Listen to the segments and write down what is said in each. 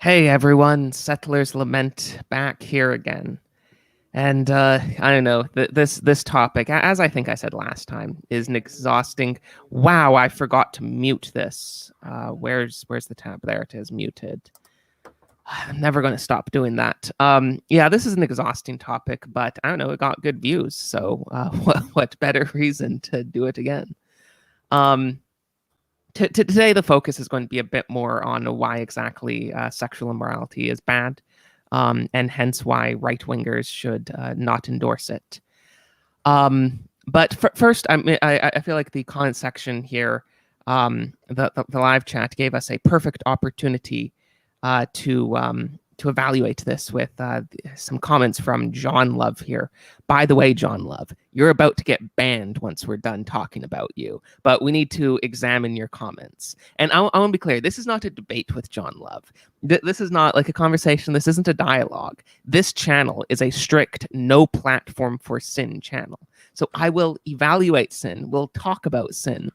Hey everyone, Settler's Lament back here again. And I don't know, this topic, as I think I said last time, is an exhausting. Wow, I forgot to mute this. Where's the tab? There it is, muted. I'm never going to stop doing that. Yeah, this is an exhausting topic, but I don't know, it got good views, so what better reason to do it again? Today, the focus is going to be a bit more on why exactly sexual immorality is bad, and hence why right-wingers should not endorse it. But first, I feel like the comment section here, the live chat, gave us a perfect opportunity to evaluate this with some comments from John Love here. By the way, John Love, you're about to get banned once we're done talking about you, but we need to examine your comments. And I want to be clear, this is not a debate with John Love. This is not like a conversation. This isn't a dialogue. This channel is a strict no platform for sin channel. So I will evaluate sin. We'll talk about sin.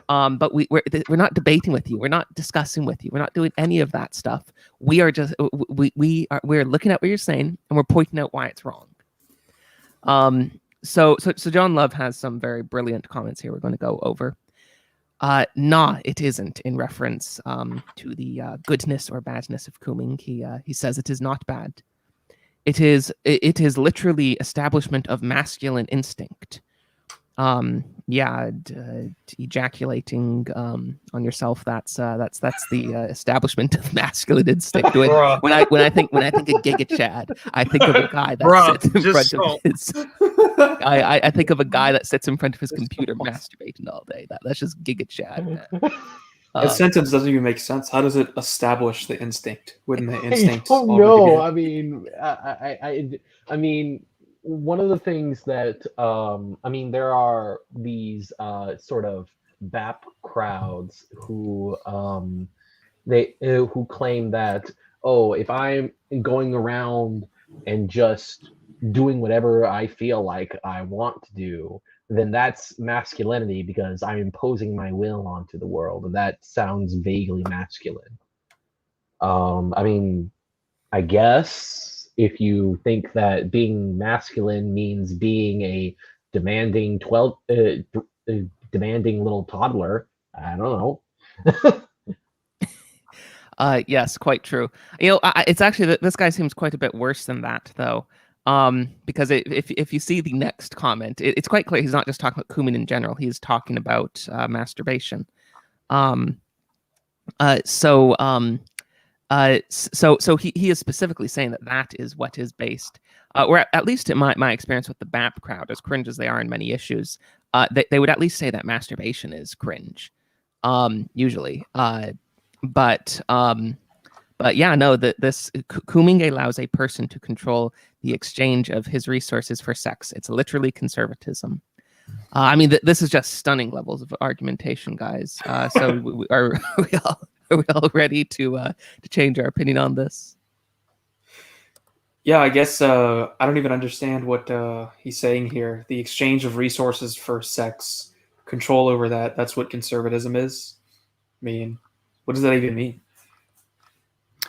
But we're not debating with you. We're not discussing with you. We're not doing any of that stuff. We are just we're looking at what you're saying and we're pointing out why it's wrong. So John Love has some very brilliant comments here. We're going to go over. Nah, it isn't in reference to the goodness or badness of cooming. He says it is not bad. It is literally establishment of masculine instinct. Ejaculating on yourself, that's the establishment of masculine instinct. When I think of Giga Chad, I think of a guy that sits in front of his I think of a guy that sits in front of his computer masturbating all day. That's just Giga Chad, man. That sentence doesn't even make sense. How does it establish the instinct? Wouldn't the instinct? Oh no! I mean, I mean, one of the things that I mean, there are these sort of BAP crowds who who claim that, oh, if I'm going around and just doing whatever I feel like I want to do, then that's masculinity because I'm imposing my will onto the world, and that sounds vaguely masculine. I mean, I guess if you think that being masculine means being a demanding demanding little toddler, I don't know. Yes, quite true. You know, it's actually this guy seems quite a bit worse than that, though. Because if you see the next comment, it's quite clear he's not just talking about Cooman in general. He's talking about masturbation. So he is specifically saying that is what is based, or at least in my experience with the BAP crowd, as cringe as they are in many issues, they would at least say that masturbation is cringe, usually. But yeah, no, this cooming allows a person to control the exchange of his resources for sex. It's literally conservatism. I mean, this is just stunning levels of argumentation, guys. So are we all ready to change our opinion on this? Yeah, I guess I don't even understand what he's saying here. The exchange of resources for sex, control over that's what conservatism is. I mean, what does that even mean?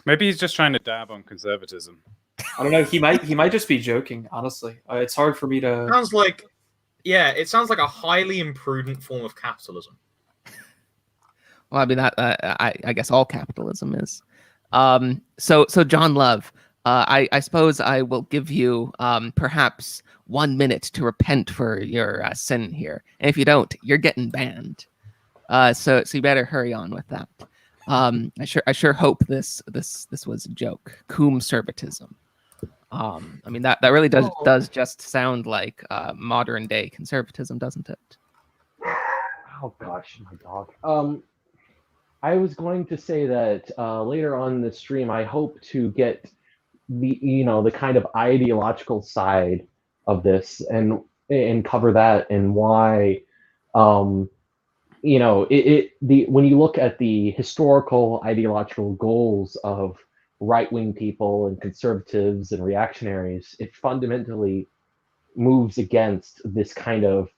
Maybe he's just trying to dab on conservatism. I don't know. He might just be joking. Honestly, it's hard for me to. Sounds like, yeah, it sounds like a highly imprudent form of capitalism. Well, I mean that I guess all capitalism is. So John Love, I suppose I will give you perhaps 1 minute to repent for your sin here, and if you don't, you're getting banned. So you better hurry on with that. I sure hope this was a joke. Coomservatism. I mean that really does just sound like modern day conservatism, doesn't it? Oh gosh, my dog. I was going to say that later on in the stream, I hope to get the kind of ideological side of this and cover that and why when you look at the historical ideological goals of right-wing people and conservatives and reactionaries, it fundamentally moves against this kind of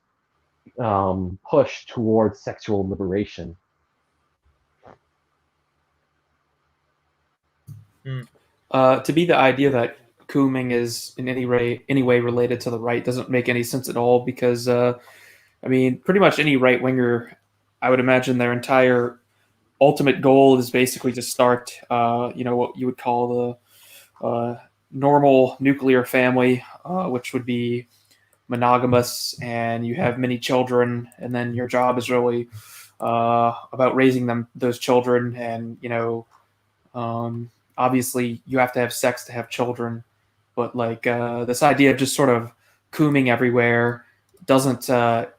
push towards sexual liberation. To be the idea that cooming is in any way related to the right doesn't make any sense at all, because I mean, pretty much any right winger, I would imagine their entire ultimate goal is basically to start, what you would call the normal nuclear family, which would be monogamous, and you have many children, and then your job is really about raising those children, and obviously you have to have sex to have children, but like this idea of just sort of cooming everywhere doesn't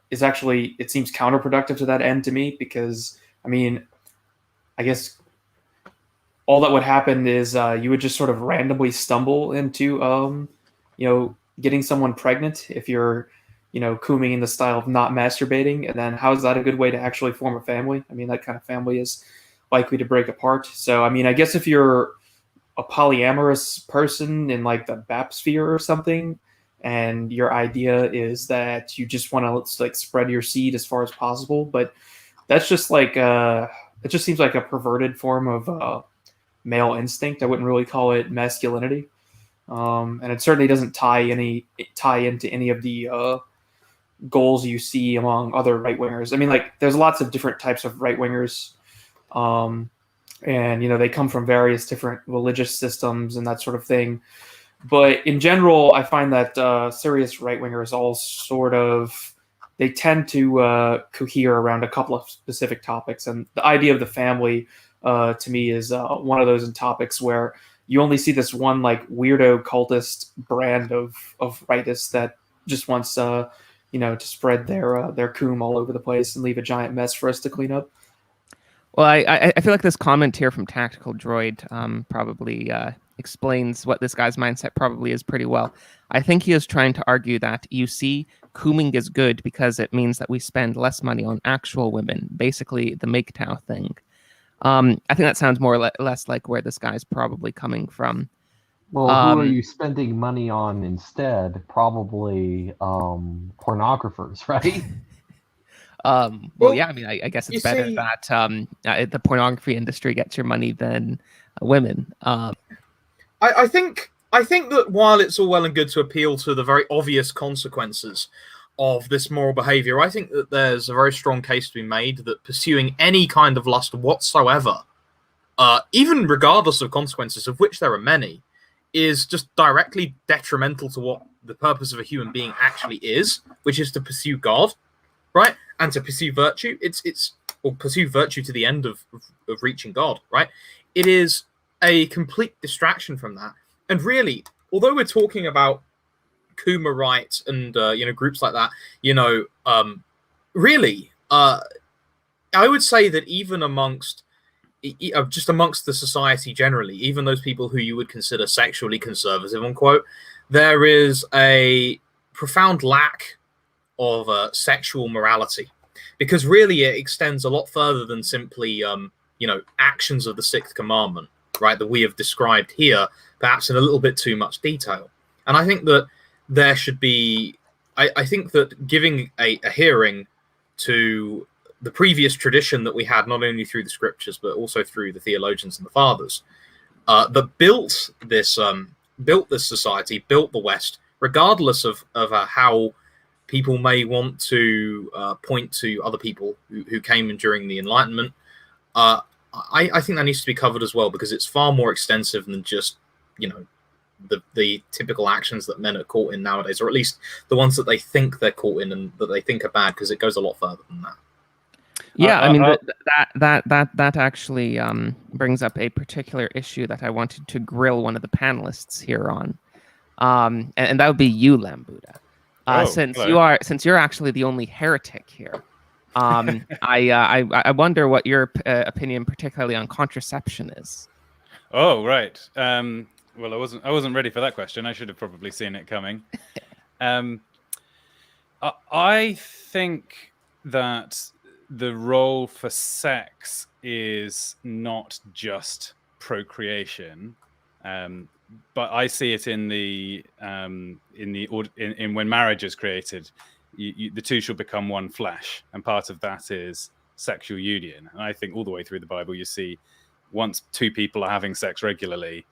is actually, it seems counterproductive to that end to me, because I mean, I guess all that would happen is you would just sort of randomly stumble into getting someone pregnant if you're cooming in the style of not masturbating, and then how is that a good way to actually form a family? I mean, that kind of family is likely to break apart. So I mean, I guess if you're a polyamorous person in like the BAP sphere or something, and your idea is that you just want to like spread your seed as far as possible, but that's just like it just seems like a perverted form of male instinct. I wouldn't really call it masculinity, and it certainly doesn't tie into any of the goals you see among other right wingers. I mean, like there's lots of different types of right wingers. And they come from various different religious systems and that sort of thing. But in general, I find that serious right wingers all sort of, they tend to cohere around a couple of specific topics, and the idea of the family to me is one of those topics where you only see this one like weirdo cultist brand of rightists that just wants to spread their coom all over the place and leave a giant mess for us to clean up. Well, I feel like this comment here from Tactical Droid probably explains what this guy's mindset probably is pretty well. I think he is trying to argue that, you see, cooming is good because it means that we spend less money on actual women, basically the MGTOW thing. I think that sounds more or less like where this guy's probably coming from. Well, who are you spending money on instead? Probably pornographers, right? Well, yeah, I mean, I guess it's better that the pornography industry gets your money than women. I think that while it's all well and good to appeal to the very obvious consequences of this moral behavior, I think that there's a very strong case to be made that pursuing any kind of lust whatsoever, even regardless of consequences, of which there are many, is just directly detrimental to what the purpose of a human being actually is, which is to pursue God, right? And to pursue virtue. Or pursue virtue to the end of reaching God, right? It is a complete distraction from that. And really, although we're talking about Coomer-Right and groups like that, really, I would say that even amongst the society generally, even those people who you would consider sexually conservative, unquote, there is a profound lack of sexual morality, because really it extends a lot further than simply actions of the sixth commandment, right, that we have described here, perhaps in a little bit too much detail. And I think that there should be, I think that giving a hearing to the previous tradition that we had, not only through the scriptures but also through the theologians and the fathers, that built this society, built the West, regardless of how people may want to point to other people who came in during the Enlightenment. I think that needs to be covered as well, because it's far more extensive than just the typical actions that men are caught in nowadays, or at least the ones that they think they're caught in and that they think are bad, because it goes a lot further than that. Yeah, I mean that actually brings up a particular issue that I wanted to grill one of the panelists here on, and that would be you, Lambuda. Since you're actually the only heretic here, I wonder what your opinion, particularly on contraception, is. Oh, right. Well, I wasn't ready for that question. I should have probably seen it coming. I think that the role for sex is not just procreation, but I see it in when marriage is created, the two shall become one flesh, and part of that is sexual union. And I think all the way through the Bible, you see once two people are having sex regularly,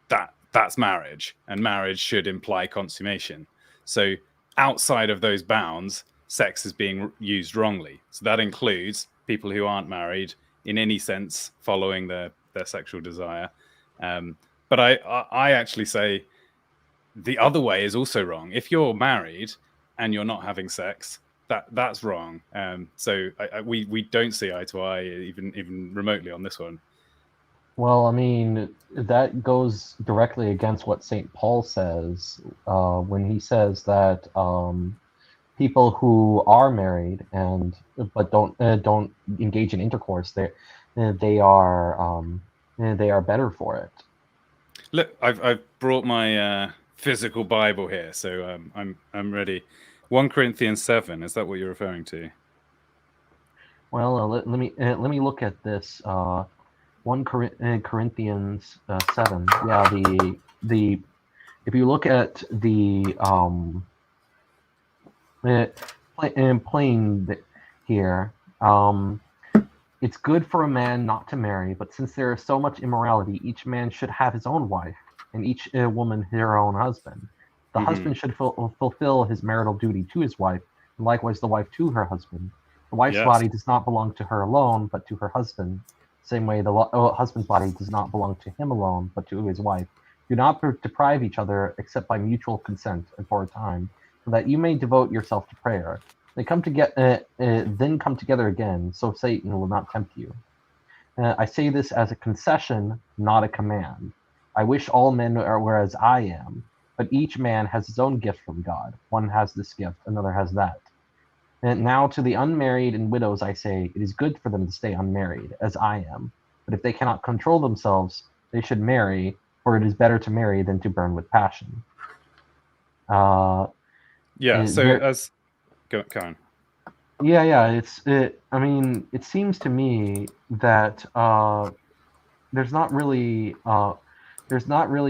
that's marriage, and marriage should imply consummation. So outside of those bounds, sex is being used wrongly. So that includes people who aren't married in any sense, following their sexual desire. But I actually say the other way is also wrong. If you're married and you're not having sex, that's wrong. So we don't see eye to eye even remotely on this one. Well, I mean, that goes directly against what St. Paul says when he says that people who are married but don't engage in intercourse, they are better for it. Look, I've brought my physical Bible here, so I'm ready. 1 Corinthians 7, is that what you're referring to? Well, let me look at this. 1 Corinthians 7. Yeah, the if you look at the plain here, it's good for a man not to marry, but since there is so much immorality, each man should have his own wife, and each woman her own husband. The husband should fulfill his marital duty to his wife, and likewise the wife to her husband. The wife's body does not belong to her alone, but to her husband. Same way, the husband's body does not belong to him alone, but to his wife. Do not deprive each other except by mutual consent and for a time, so that you may devote yourself to prayer. Then come together again, so Satan will not tempt you. I say this as a concession, not a command. I wish all men were as I am, but each man has his own gift from God. One has this gift, another has that. And now to the unmarried and widows I say, it is good for them to stay unmarried, as I am. But if they cannot control themselves, they should marry, for it is better to marry than to burn with passion. Go on. Yeah. I mean, it seems to me that there's not really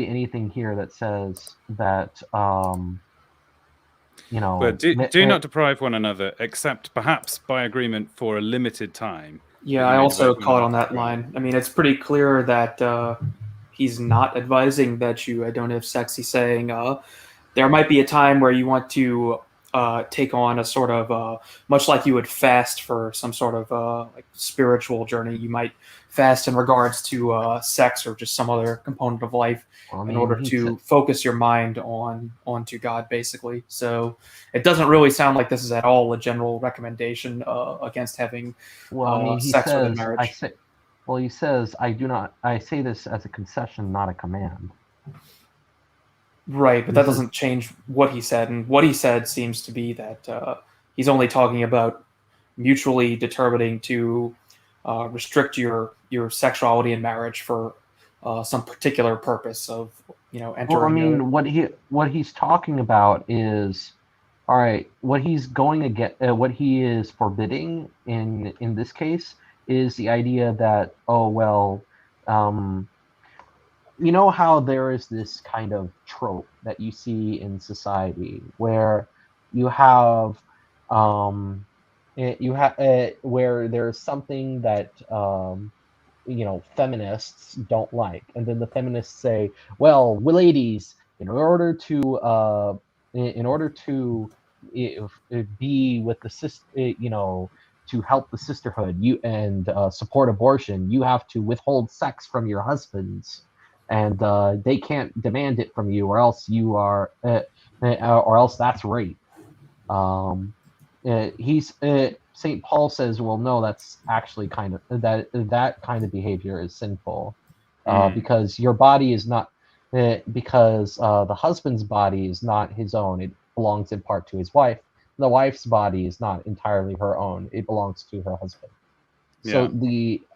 anything here that says that But do not deprive one another, except perhaps by agreement for a limited time. Yeah, I also caught on that line. I mean, it's pretty clear that he's not advising that you don't have sex. He's saying there might be a time where you want to take on a sort of, much like you would fast for some sort of like spiritual journey. You might fast in regards to sex or just some other component of life in order to focus your mind onto God, basically. So it doesn't really sound like this is at all a general recommendation against having sex within marriage. He says, I say this as a concession, not a command. Right, but that doesn't change what he said. And what he said seems to be that he's only talking about mutually determining to restrict your sexuality in marriage for some particular purpose of entering. Well, I mean, what he's talking about is, all right, what he's going to get, what he is forbidding in this case is the idea that, you know how there is this kind of trope that you see in society where you have where there's something that feminists don't like, and then the feminists say, well, ladies, in order to be with the to help the sisterhood, support abortion, you have to withhold sex from your husbands, and they can't demand it from you, or else you are, or else that's rape. St. Paul says, well, no, that's actually kind of that kind of behavior is sinful, because your body is not, because the husband's body is not his own; it belongs in part to his wife. The wife's body is not entirely her own; it belongs to her husband. Yeah.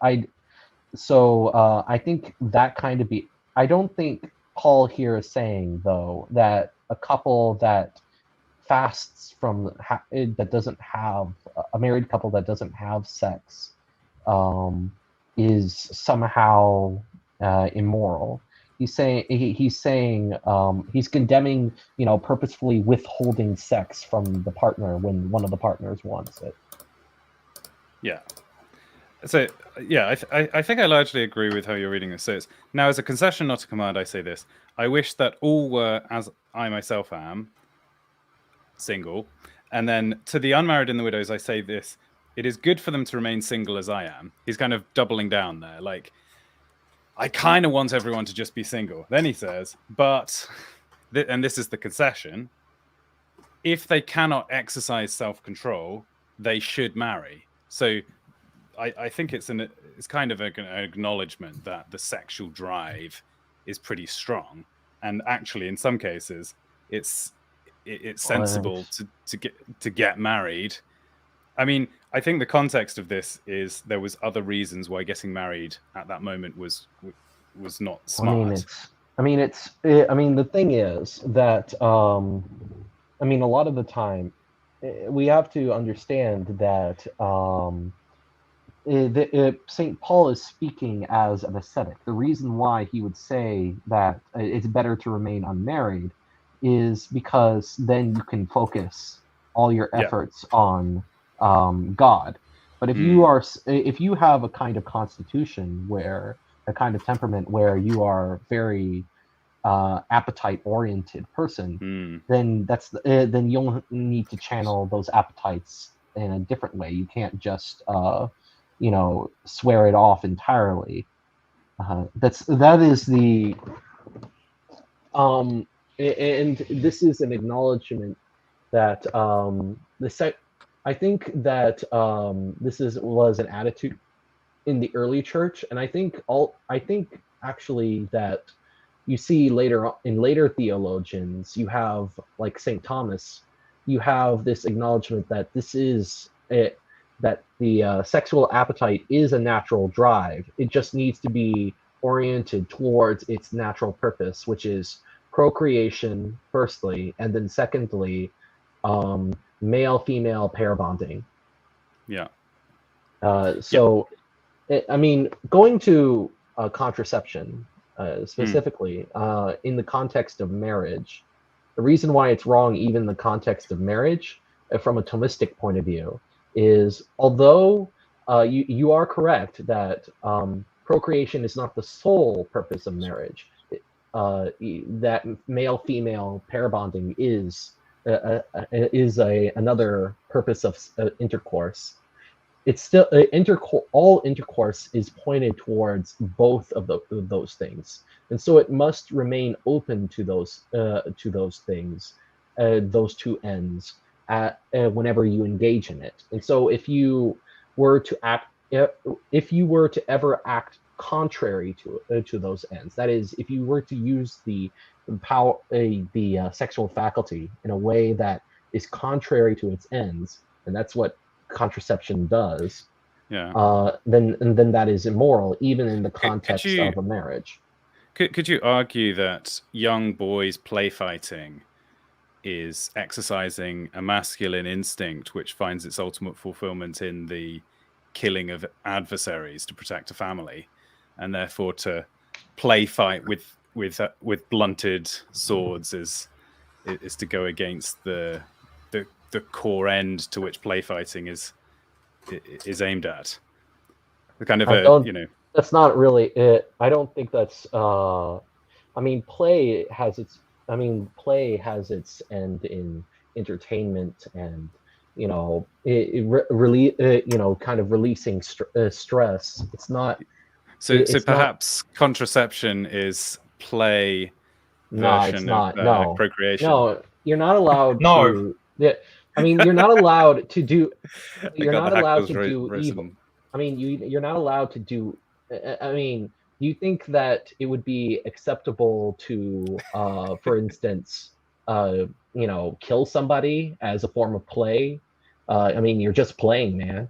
I think that kind of I don't think Paul here is saying, though, that a couple that fasts from that doesn't have a married couple that doesn't have sex is somehow immoral. He's condemning, purposefully withholding sex from the partner when one of the partners wants it. Yeah. So yeah, I think I largely agree with how you're reading this. So it's now as a concession, not a command. I say this: I wish that all were as I myself am, single, and then to the unmarried and the widows, I say this: it is good for them to remain single as I am. He's kind of doubling down there, like I kind of want everyone to just be single. Then he says, but, and this is the concession: if they cannot exercise self-control, they should marry. So I think it's kind of an acknowledgement that the sexual drive is pretty strong, and actually, in some cases, it's sensible to get married. I mean, I think the context of this is there was other reasons why getting married at that moment was not smart. I mean, the thing is that I mean, a lot of the time we have to understand that St. Paul is speaking as an ascetic. The reason why he would say that it's better to remain unmarried is because then you can focus all your efforts on God. But if you have a kind of constitution where a kind of temperament where you are very appetite oriented person, then then you'll need to channel those appetites in a different way. You can't just swear it off entirely. That is the and this is an acknowledgement that I think that this was an attitude in the early church, and I think actually that you see later theologians, you have like St. Thomas, you have this acknowledgement that this is it, that the sexual appetite is a natural drive. It just needs to be oriented towards its natural purpose, which is procreation firstly, and then secondly, male-female pair bonding. Yeah. I mean, going to contraception specifically in the context of marriage, the reason why it's wrong, even in the context of marriage, from a Thomistic point of view, is although you are correct that procreation is not the sole purpose of marriage, that male-female pair bonding is another purpose of intercourse. It's still all intercourse is pointed towards both of those things, and so it must remain open to those things, those two ends, whenever you engage in it. And so if you were to ever act contrary to those ends, that is, if you were to use the power, the sexual faculty in a way that is contrary to its ends, and that's what contraception does, then that is immoral, even in the context of a marriage. Could you argue that young boys play fighting is exercising a masculine instinct which finds its ultimate fulfillment in the killing of adversaries to protect a family, and therefore to play fight with blunted swords is to go against the core end to which play fighting is aimed at? The kind of that's not really it. I don't think that's play has its end in entertainment and kind of releasing stress. It's not so perhaps contraception is play version of procreation. No, you're not allowed to. I mean, you're not allowed to do. You're not allowed to do evil. I mean, you're not allowed to do. I mean, do you think that it would be acceptable to, for instance, kill somebody as a form of play? I mean, you're just playing, man.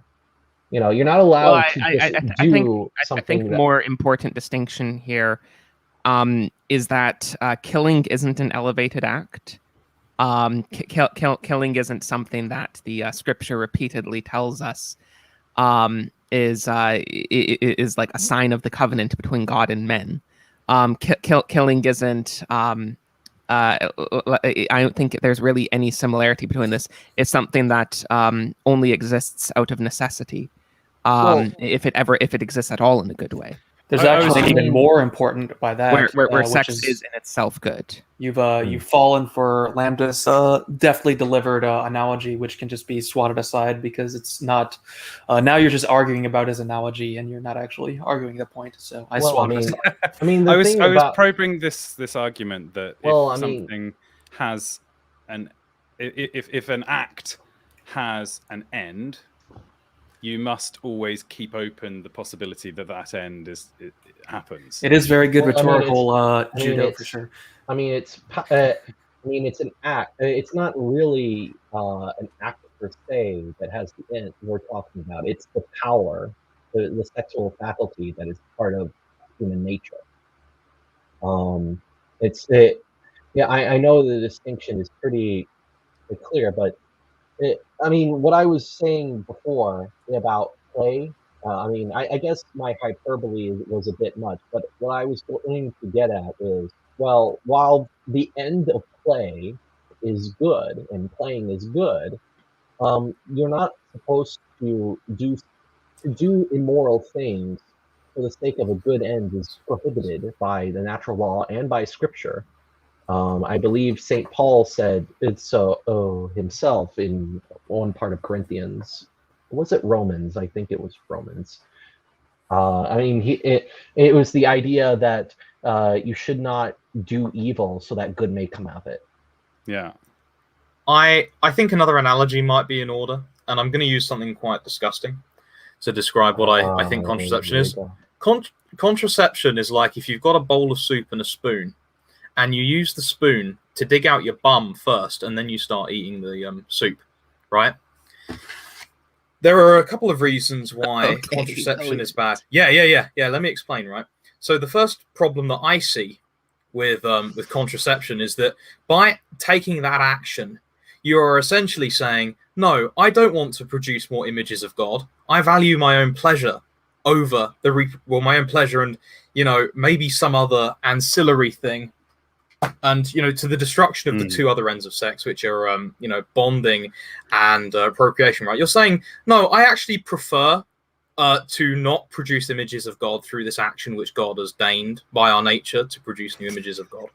You're not allowed to do something. I think more important distinction here is that killing isn't an elevated act. Killing isn't something that the scripture repeatedly tells us is like a sign of the covenant between God and men. Killing isn't. I don't think there's really any similarity between this. It's something that only exists out of necessity. if it exists at all in a good way. There's I was actually thinking- even more important by that, Where which sex is in itself good. you've fallen for Lambda's deftly delivered analogy, which can just be swatted aside because it's not. Now you're just arguing about his analogy, and you're not actually arguing the point. So I swatted it aside. I mean, I was probing this argument that Well, if something has if an act has an end, you must always keep open the possibility that that end it happens. It is very good rhetorical judo for it's- sure. I mean, it's an act. It's not really an act per se that has the end we're talking about. It's the power, the sexual faculty that is part of human nature. I know the distinction is pretty clear, but I mean, what I was saying before about play, I guess my hyperbole was a bit much, but what I was going to get at is, well, while the end of play is good and playing is good, you're not supposed to do immoral things for the sake of a good end is prohibited by the natural law and by scripture. I believe St. Paul said it's himself in one part of Corinthians. Was it Romans? I think it was Romans. It was the idea that you should not do evil so that good may come out of it. Yeah. I think another analogy might be in order, and I'm going to use something quite disgusting to describe what I think contraception is. Contraception is like if you've got a bowl of soup and a spoon, and you use the spoon to dig out your bum first, and then you start eating the soup, right? There are a couple of reasons why contraception is bad. Yeah. Let me explain, right? So the first problem that I see with contraception is that by taking that action, you are essentially saying, no, I don't want to produce more images of God. I value my own pleasure over my own pleasure and, maybe some other ancillary thing. And, to the destruction of the two other ends of sex, which are, bonding and procreation, right? You're saying, no, I actually prefer to not produce images of God through this action which God has deigned by our nature to produce new images of God.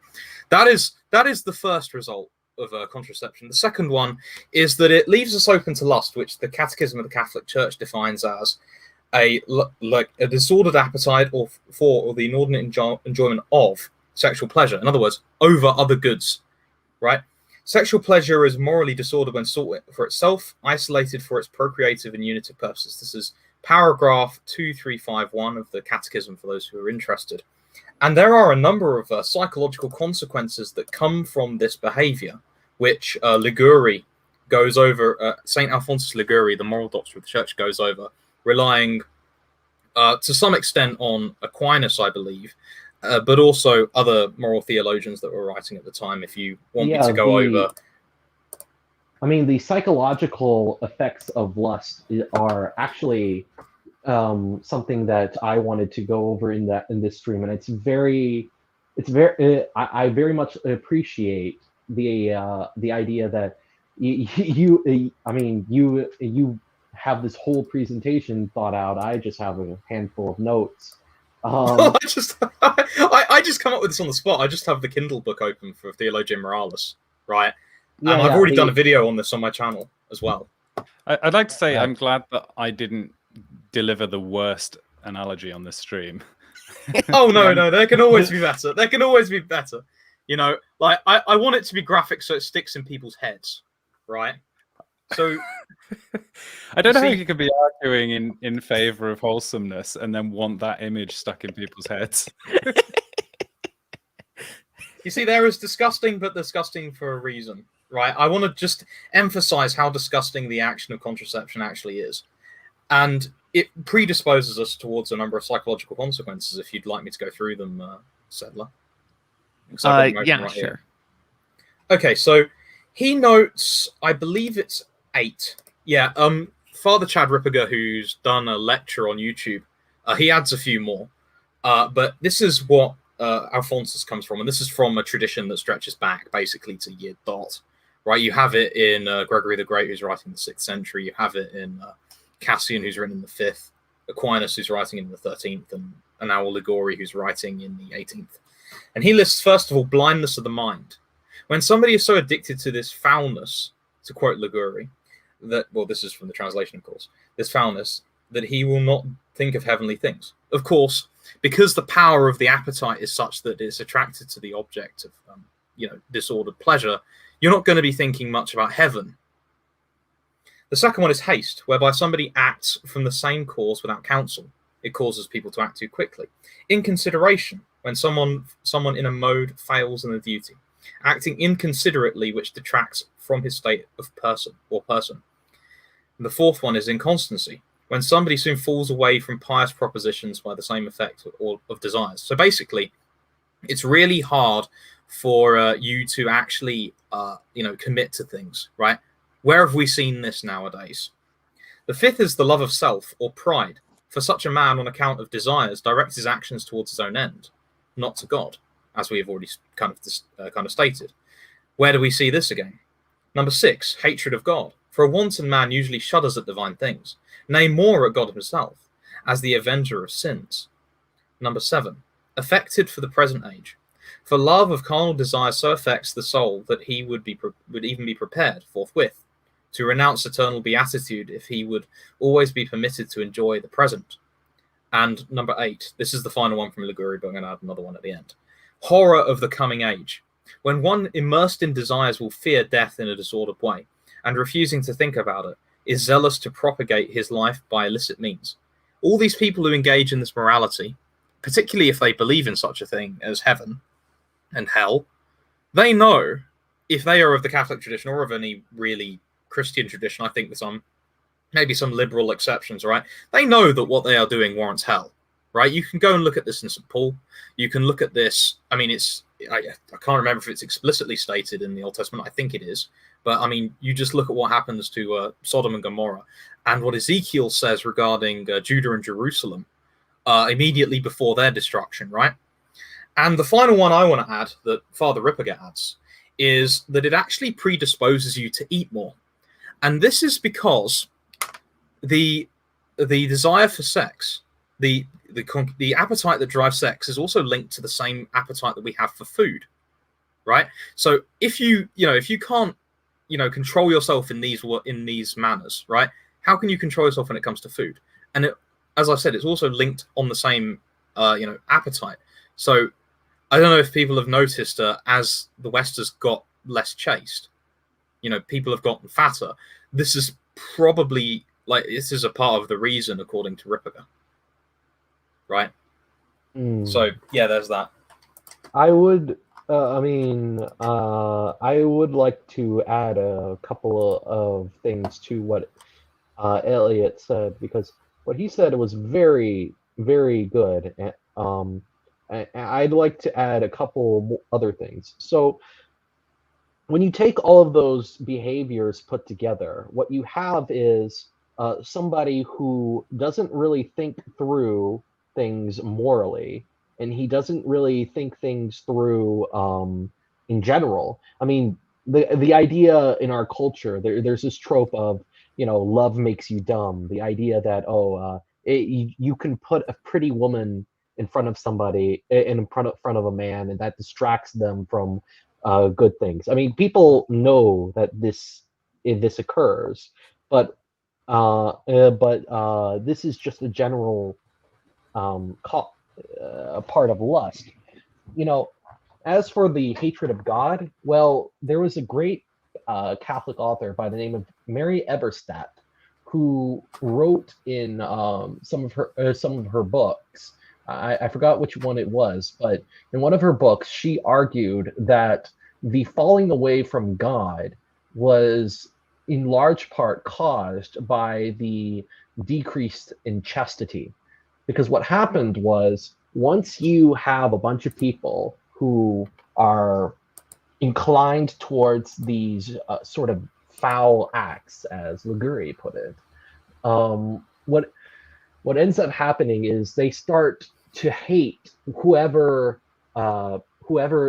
That is the first result of contraception. The second one is that it leaves us open to lust, which the Catechism of the Catholic Church defines as a disordered appetite or the inordinate enjoyment of sexual pleasure. In other words, over other goods, right? Sexual pleasure is morally disordered when sought for itself, isolated for its procreative and unitive purposes. This is paragraph 2351 of the Catechism for those who are interested. And there are a number of psychological consequences that come from this behavior, which Liguori goes over, St. Alphonsus Liguori, the moral doctor of the church, goes over, relying to some extent on Aquinas, I believe, but also other moral theologians that were writing at the time, if you want me to go over. The psychological effects of lust are actually something that I wanted to go over in this stream, and it's very I very much appreciate the idea that you have this whole presentation thought out. I just have a handful of notes. I just come up with this on the spot. I just have the Kindle book open for Theologia Moralis, right? And I've already done a video on this on my channel as well. I'd like to say I'm glad that I didn't deliver the worst analogy on this stream. Oh, no, there can always be better. There can always be better. I want it to be graphic so it sticks in people's heads, right? So I don't know how you could be arguing in favor of wholesomeness and then want that image stuck in people's heads. You see, there is disgusting, but disgusting for a reason, right? I want to just emphasize how disgusting the action of contraception actually is. And it predisposes us towards a number of psychological consequences, if you'd like me to go through them, Sedler. Sure. Here. Okay, so he notes, I believe it's 8. Yeah, Father Chad Ripperger, who's done a lecture on YouTube, he adds a few more. But this is what Alphonsus comes from, and this is from a tradition that stretches back basically to year dot. Right? You have it in Gregory the Great, who's writing in the 6th century. You have it in Cassian, who's written in the 5th. Aquinas, who's writing in the 13th, and now Ligori, who's writing in the 18th. And he lists, first of all, blindness of the mind. When somebody is so addicted to this foulness, to quote Ligori, that, well, this is from the translation, of course, this foulness, that he will not think of heavenly things. Of course, because the power of the appetite is such that it's attracted to the object of, disordered pleasure, you're not going to be thinking much about heaven. The second one is haste, whereby somebody acts from the same cause without counsel. It causes people to act too quickly. Inconsideration, when someone in a mode fails in a duty. Acting inconsiderately, which detracts from his state of person. And the fourth one is inconstancy, when somebody soon falls away from pious propositions by the same effect of desires. So basically, it's really hard for you to actually, commit to things, right? Where have we seen this nowadays? The fifth is the love of self, or pride. For such a man, on account of desires, directs his actions towards his own end, not to God, as we have already kind of stated. Where do we see this again? Number 6, hatred of God. For a wanton man usually shudders at divine things, nay, more at God himself, as the avenger of sins. Number 7, affected for the present age. For love of carnal desire so affects the soul that he would even be prepared forthwith to renounce eternal beatitude if he would always be permitted to enjoy the present. And number 8, this is the final one from Liguri, but I'm going to add another one at the end. Horror of the coming age. When one immersed in desires will fear death in a disordered way, and refusing to think about it, is zealous to propagate his life by illicit means. All these people who engage in this morality, particularly if they believe in such a thing as heaven and hell, they know, if they are of the Catholic tradition or of any really Christian tradition, I think with maybe some liberal exceptions, right? They know that what they are doing warrants hell, right? You can go and look at this in St. Paul. You can look at this. I mean, I can't remember if it's explicitly stated in the Old Testament. I think it is. But I mean, you just look at what happens to Sodom and Gomorrah and what Ezekiel says regarding Judah and Jerusalem immediately before their destruction, right? And the final one I want to add that Father Ripperger adds is that it actually predisposes you to eat more. And this is because the desire for sex, the appetite that drives sex is also linked to the same appetite that we have for food, right? So if you can't, control yourself in these manners, right? How can you control yourself when it comes to food? And as I said, it's also linked on the same, appetite. So I don't know if people have noticed as the West has got less chaste, people have gotten fatter. This is probably this is a part of the reason, according to Ripperger. Right. So yeah, there's that. I would like to add a couple of things to what Elliot said, because what he said was very, very good. I'd like to add a couple other things. So when you take all of those behaviors put together, what you have is somebody who doesn't really think through things morally, and he doesn't really think things through in general. I mean, the idea in our culture, there's this trope of, love makes you dumb. The idea that, you can put a pretty woman in front of somebody, in front of a man, and that distracts them from good things. I mean, people know that this occurs, but this is just a general part of lust. As for the hatred of God, well, there was a great Catholic author by the name of Mary Eberstadt who wrote in some of her books. I forgot which one it was, but in one of her books, she argued that the falling away from God was in large part caused by the decrease in chastity. Because what happened was, once you have a bunch of people who are inclined towards these sort of foul acts, as Liguri put it, what ends up happening is they start to hate whoever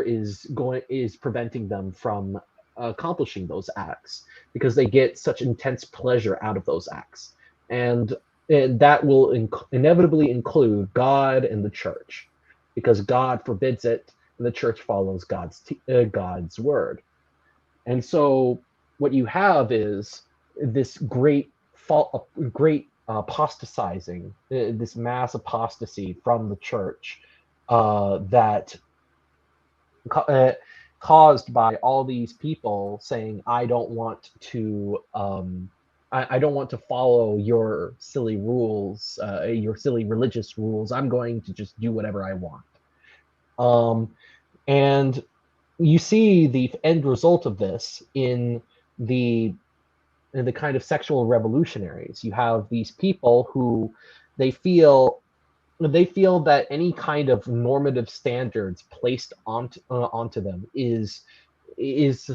is preventing them from accomplishing those acts, because they get such intense pleasure out of those acts. And that will inevitably include God and the church, because God forbids it, and the church follows God's word. And so what you have is this great apostatizing, this mass apostasy from the church that caused by all these people saying, I don't want to I don't want to follow your silly rules, your silly religious rules. I'm going to just do whatever I want. And you see the end result of this in the kind of sexual revolutionaries. You have these people who they feel that any kind of normative standards placed onto them is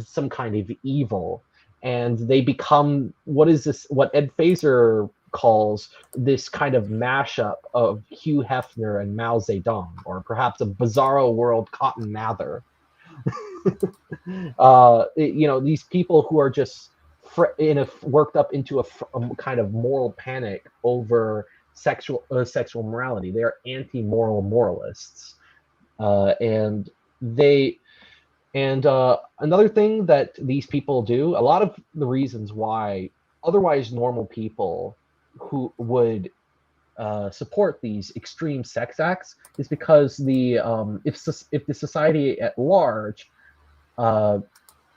some kind of evil, and they become what Ed Fazer calls this kind of mashup of Hugh Hefner and Mao Zedong, or perhaps a bizarro world Cotton Mather. These people who are just worked up into a kind of moral panic over sexual morality. They are anti-moral moralists, and another thing that these people do, a lot of the reasons why otherwise normal people who would support these extreme sex acts is because if the society at large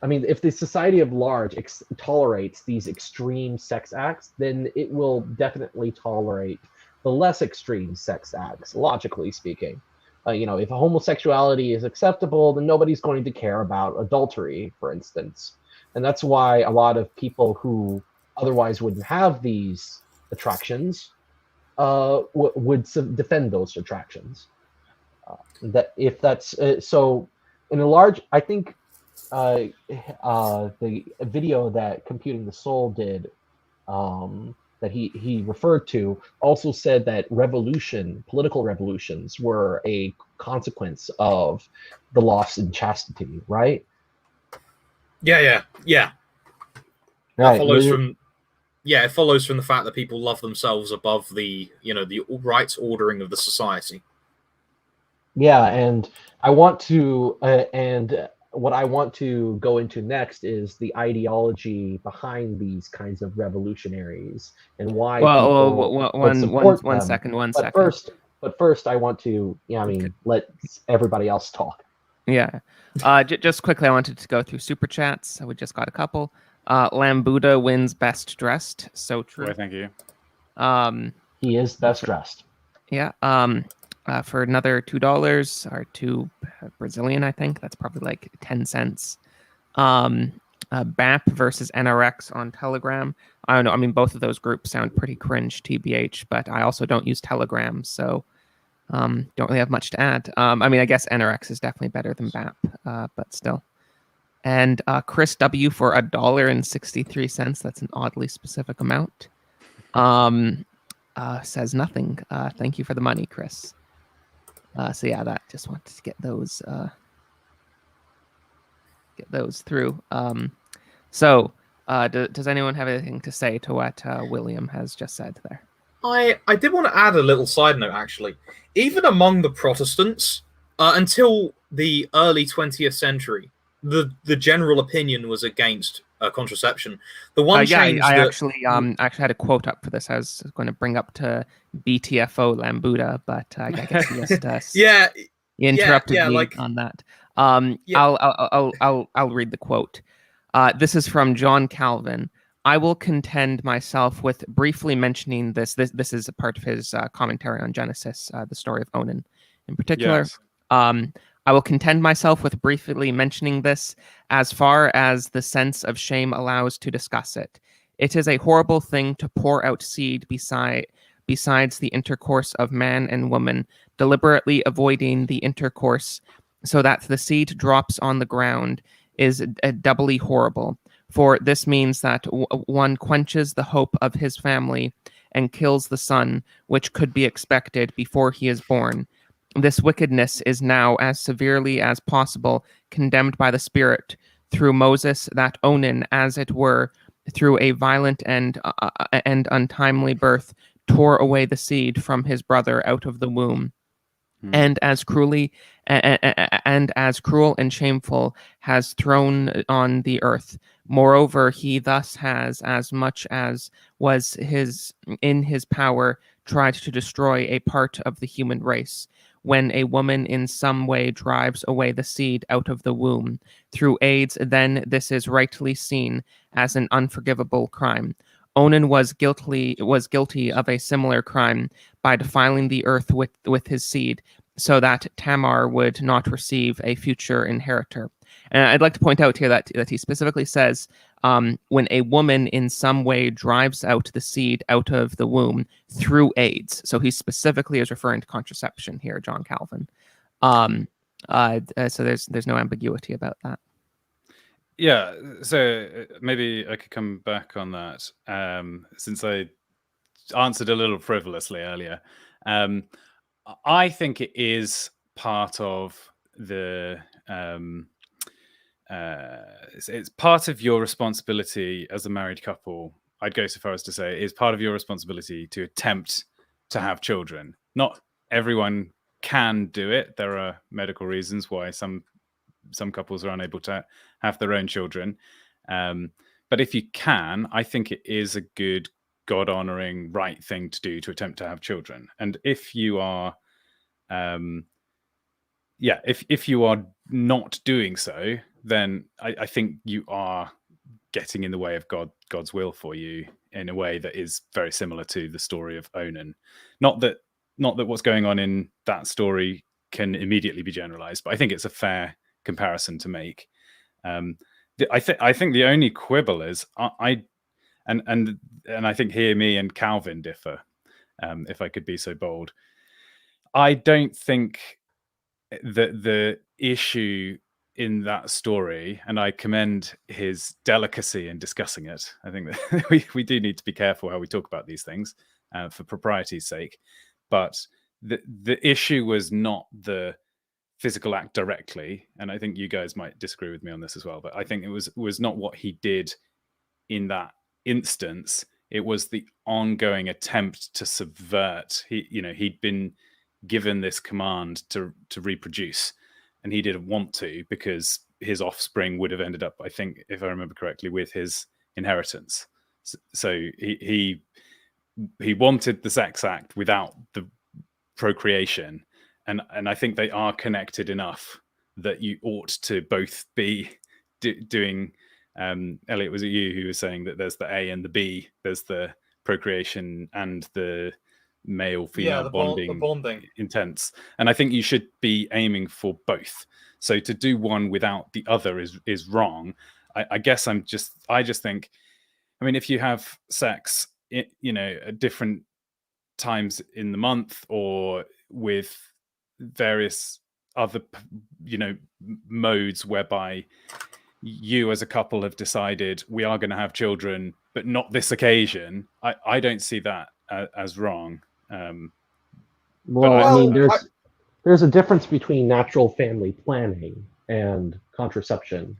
if the society of large tolerates these extreme sex acts, then it will definitely tolerate the less extreme sex acts, logically speaking. If homosexuality is acceptable, then nobody's going to care about adultery, for instance. And that's why a lot of people who otherwise wouldn't have these attractions would defend those attractions. So in a large, I think the video that Computing the Soul did, that he referred to, also said that political revolutions were a consequence of the loss in chastity, right? Yeah. Right. It follows from the fact that people love themselves above the rights ordering of the society. Yeah, and I want to what I want to go into next is the ideology behind these kinds of revolutionaries and why people support one them. second. But first, I want to let everybody else talk. Yeah. Just quickly, I wanted to go through super chats. We just got a couple. Lambuda wins best dressed. So true. Well, thank you. He is best dressed. Yeah. For another $2 or $2 Brazilian, I think that's probably like 10 cents. BAP versus NRX on Telegram. I don't know. I mean, both of those groups sound pretty cringe, TBH, but I also don't use Telegram, so don't really have much to add. I guess NRX is definitely better than BAP, but still. And Chris W for $1.63. That's an oddly specific amount. Says nothing. Thank you for the money, Chris. So yeah, that just wanted to get those through. Does anyone have anything to say to what William has just said there? I did want to add a little side note, actually. Even among the Protestants, until the early 20th century, the general opinion was against contraception. The one change I actually had a quote up for this. I was going to bring up to BTFO Lambuda, but I guess he just interrupted me on that. I'll read the quote. This is from John Calvin. I will contend myself with briefly mentioning this. This is a part of his commentary on Genesis, the story of Onan in particular. Yes. I will contend myself with briefly mentioning this as far as the sense of shame allows to discuss it. It is a horrible thing to pour out seed besides the intercourse of man and woman, deliberately avoiding the intercourse so that the seed drops on the ground is doubly horrible. For this means that one quenches the hope of his family and kills the son, which could be expected before he is born. This wickedness is now, as severely as possible, condemned by the Spirit through Moses, that Onan, as it were, through a violent and untimely birth, tore away the seed from his brother out of the womb. And as cruel and shameful has thrown on the earth. Moreover, he thus has, as much as was in his power, tried to destroy a part of the human race. When a woman in some way drives away the seed out of the womb through AIDS, then this is rightly seen as an unforgivable crime. Onan was guilty of a similar crime by defiling the earth with his seed, so that Tamar would not receive a future inheritor. And I'd like to point out here that he specifically says when a woman in some way drives out the seed out of the womb through AIDS. So he specifically is referring to contraception here, John Calvin. So there's no ambiguity about that. Yeah, so maybe I could come back on that since I answered a little frivolously earlier. I think it is part of the it's part of your responsibility as a married couple. I'd go so far as to say it is part of your responsibility to attempt to have children. Not everyone can do it. There are medical reasons why some couples are unable to have their own children. But if you can, I think it is a good, God-honoring, right thing to do to attempt to have children. And if you are, if you are not doing so, then I think you are getting in the way of God's will for you in a way that is very similar to the story of Onan. Not that what's going on in that story can immediately be generalized, but I think it's a fair comparison to make. I think the only quibble is I think here me and Calvin differ, if I could be so bold. I don't think that the issue in that story, and I commend his delicacy in discussing it. I think that we do need to be careful how we talk about these things for propriety's sake. But the issue was not the physical act directly, and I think you guys might disagree with me on this as well, but I think it was not what he did in that instance. It was the ongoing attempt to subvert. He'd been given this command to reproduce, and he didn't want to because his offspring would have ended up, I think, if I remember correctly, with his inheritance. So he wanted the sex act without the procreation. And I think they are connected enough that you ought to both be doing. Elliot, was it you who was saying that there's the A and the B? There's the procreation and the male-female bonding intents. And I think you should be aiming for both. So to do one without the other is wrong. I guess I just think, I mean, if you have sex, at different times in the month or with various other modes whereby you as a couple have decided we are going to have children but not this occasion, I don't see that as wrong. I mean, there's a difference between natural family planning and contraception.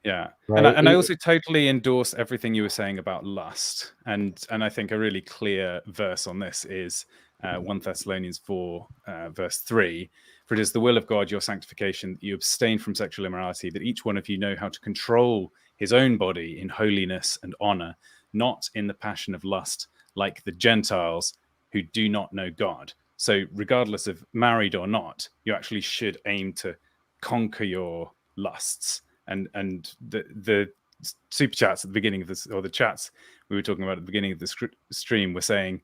Yeah, right? and I also totally endorse everything you were saying about lust, and I think a really clear verse on this is 1 Thessalonians 4 verse 3, for it is the will of God, your sanctification, that you abstain from sexual immorality, that each one of you know how to control his own body in holiness and honor, not in the passion of lust, like the Gentiles who do not know God. So regardless of married or not, you actually should aim to conquer your lusts. And the super chats at the beginning of this, or the chats we were talking about at the beginning of the stream, were saying,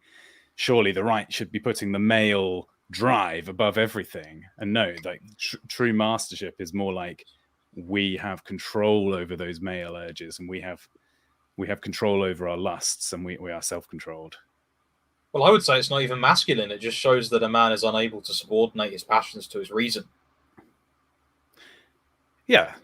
surely the right should be putting the male drive above everything. And no, like true mastership is more like we have control over those male urges, and we have control over our lusts, and we are self-controlled. Well, I would say it's not even masculine. It just shows that a man is unable to subordinate his passions to his reason. Yeah,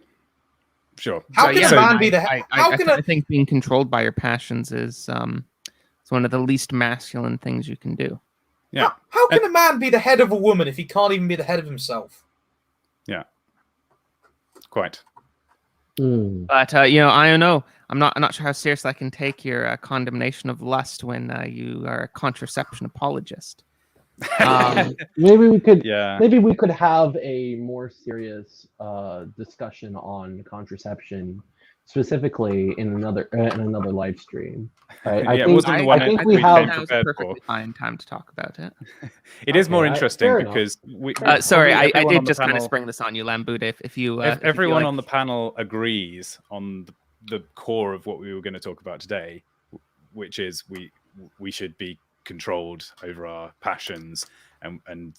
sure. How can a man be the head? I think being controlled by your passions is it's one of the least masculine things you can do. Yeah. How can a man be the head of a woman if he can't even be the head of himself? Yeah. Quite. But I don't know. I'm not sure how seriously I can take your condemnation of lust when you are a contraception apologist. Maybe we could Yeah. maybe we could have a more serious discussion on contraception, specifically in another live stream. Right? Yeah, it wasn't the one I think we we have. came That was a prepared for. perfectly fine time to talk about it. It is more Okay, interesting fair enough. because Sorry, I everyone on did the just kind of panel- spring this on you, Lambuda. If you If if you everyone like- on the panel agrees on the core of what we were going to talk about today, which is we should be controlled over our passions, and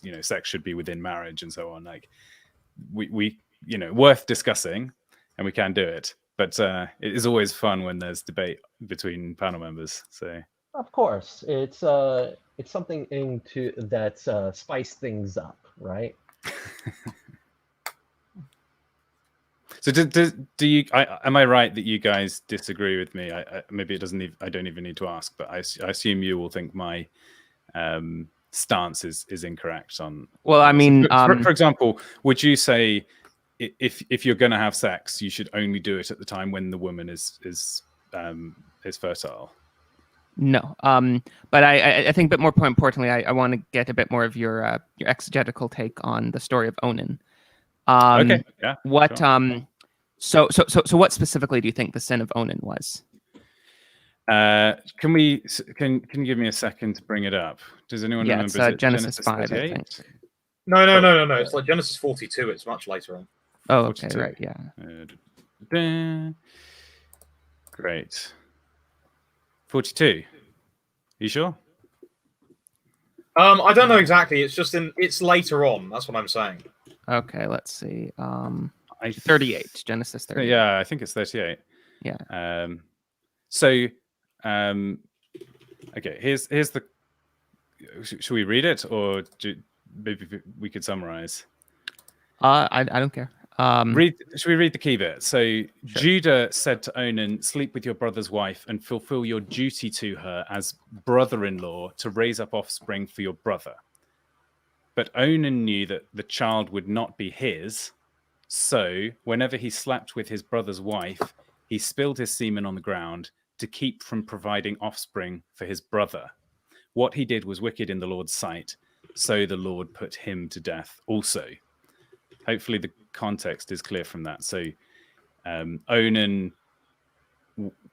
you know, sex should be within marriage and so on. Like we you know, worth discussing, and we can do it. But it is always fun when there's debate between panel members. So Of course, it's something into that spice things up, right? So do you? Am I right that you guys disagree with me? Maybe it doesn't. I don't even need to ask, but I assume you will think my stance is incorrect on. Well, I mean, for example, would you say if you're going to have sex, you should only do it at the time when the woman is fertile? no. But I think, but more importantly, I want to get a bit more of your exegetical take on the story of Onan. Okay. Yeah. What sure. So what specifically do you think the sin of Onan was? Can you give me a second to bring it up? Does anyone remember? It's Is it Genesis 5, I 38? think. No. It's like Genesis 42. It's much later on. Oh, okay, 42. right, yeah. Great. 42. You sure? I don't know exactly. It's just it's later on. That's what I'm saying. Okay, let's see. 38, Genesis 38. Yeah, I think it's 38. Yeah. Okay. Here's the. Should we read it, or maybe we could summarize? I don't care. Should we read the key bit? So Judah said to Onan, "Sleep with your brother's wife and fulfill your duty to her as brother-in-law to raise up offspring for your brother." But Onan knew that the child would not be his, so whenever he slept with his brother's wife, he spilled his semen on the ground to keep from providing offspring for his brother. What he did was wicked in the Lord's sight, so the Lord put him to death also. Hopefully the context is clear from that. So Onan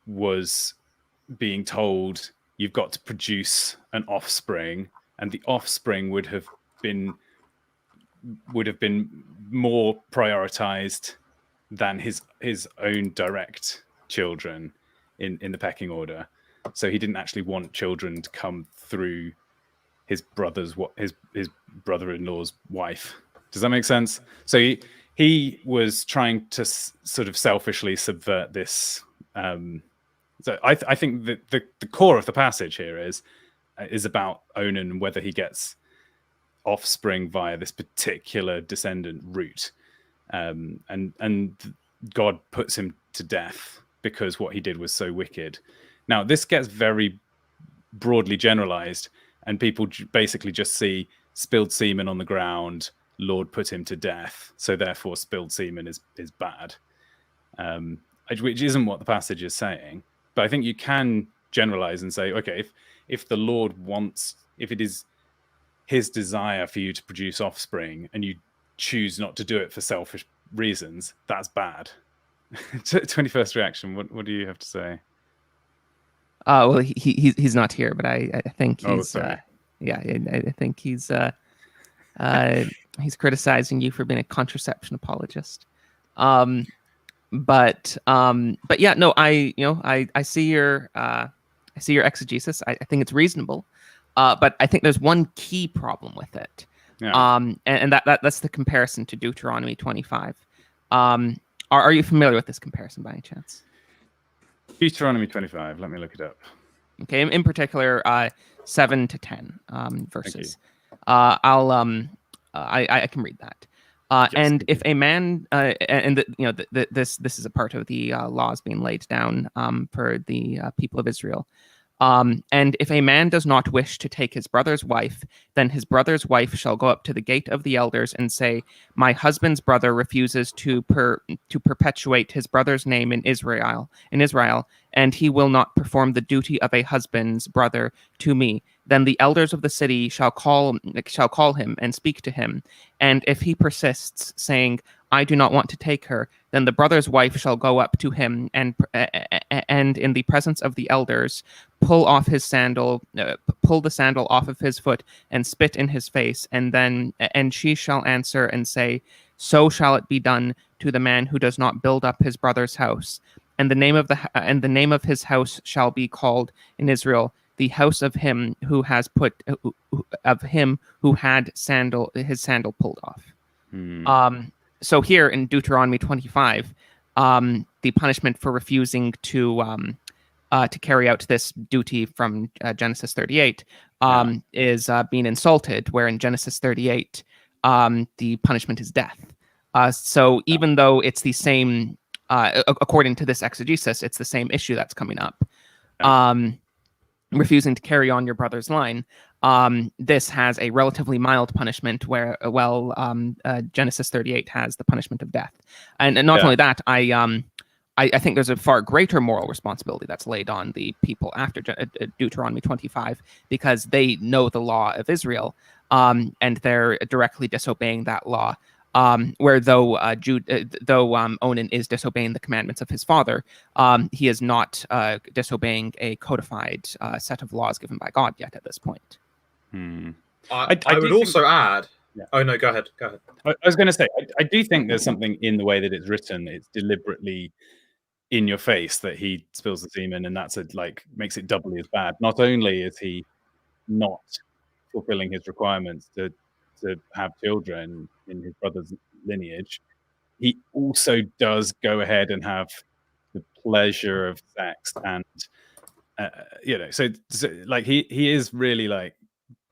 was being told, you've got to produce an offspring, and the offspring would have been more prioritized than his own direct children in the pecking order. So he didn't actually want children to come through his brother-in-law's wife. Does that make sense? So he was trying to sort of selfishly subvert this. So I think that the core of the passage here is about Onan and whether he gets offspring via this particular descendant route, and God puts him to death because what he did was so wicked. Now this gets very broadly generalized, and people basically just see spilled semen on the ground, Lord put him to death, so therefore spilled semen is bad, which isn't what the passage is saying. But I think you can generalize and say, okay, if the Lord wants, if it is his desire for you to produce offspring and you choose not to do it for selfish reasons, that's bad. 21st reaction, what do you have to say? Well, he's not here, but I think he's sorry. I think he's criticizing you for being a contraception apologist. But yeah, no, I see your exegesis. I think it's reasonable. But I think there's one key problem with it. Yeah. And that's the comparison to Deuteronomy 25. Are you familiar with this comparison by any chance? Deuteronomy 25. Let me look it up. Okay, in particular, 7 to 10 verses. I can read that. Yes. And if a man, this is a part of the laws being laid down for the people of Israel. And if a man does not wish to take his brother's wife, then his brother's wife shall go up to the gate of the elders and say, my husband's brother refuses to perpetuate his brother's name in Israel, and he will not perform the duty of a husband's brother to me. Then the elders of the city shall call him and speak to him. And if he persists, saying, I do not want to take her, then the brother's wife shall go up to him and in the presence of the elders pull the sandal off of his foot and spit in his face, and she shall answer and say, so shall it be done to the man who does not build up his brother's house. And the name of his house shall be called in Israel the house of him who had his sandal pulled off. So here in Deuteronomy 25, the punishment for refusing to carry out this duty from Genesis 38 is being insulted, where in Genesis 38 the punishment is death. So even though it's the same, according to this exegesis, it's the same issue that's coming up. Refusing to carry on your brother's line. This has a relatively mild punishment, where Genesis 38 has the punishment of death. And not only that, I think there's a far greater moral responsibility that's laid on the people after Deuteronomy 25, because they know the law of Israel, and they're directly disobeying that law. Where though Onan is disobeying the commandments of his father, he is not disobeying a codified set of laws given by God yet at this point. I would also add. Yeah. Oh no, go ahead. I was going to say, I do think there's something in the way that it's written. It's deliberately in your face that he spills the semen, and that's makes it doubly as bad. Not only is he not fulfilling his requirements to have children in his brother's lineage, he also does go ahead and have the pleasure of sex, and so he is really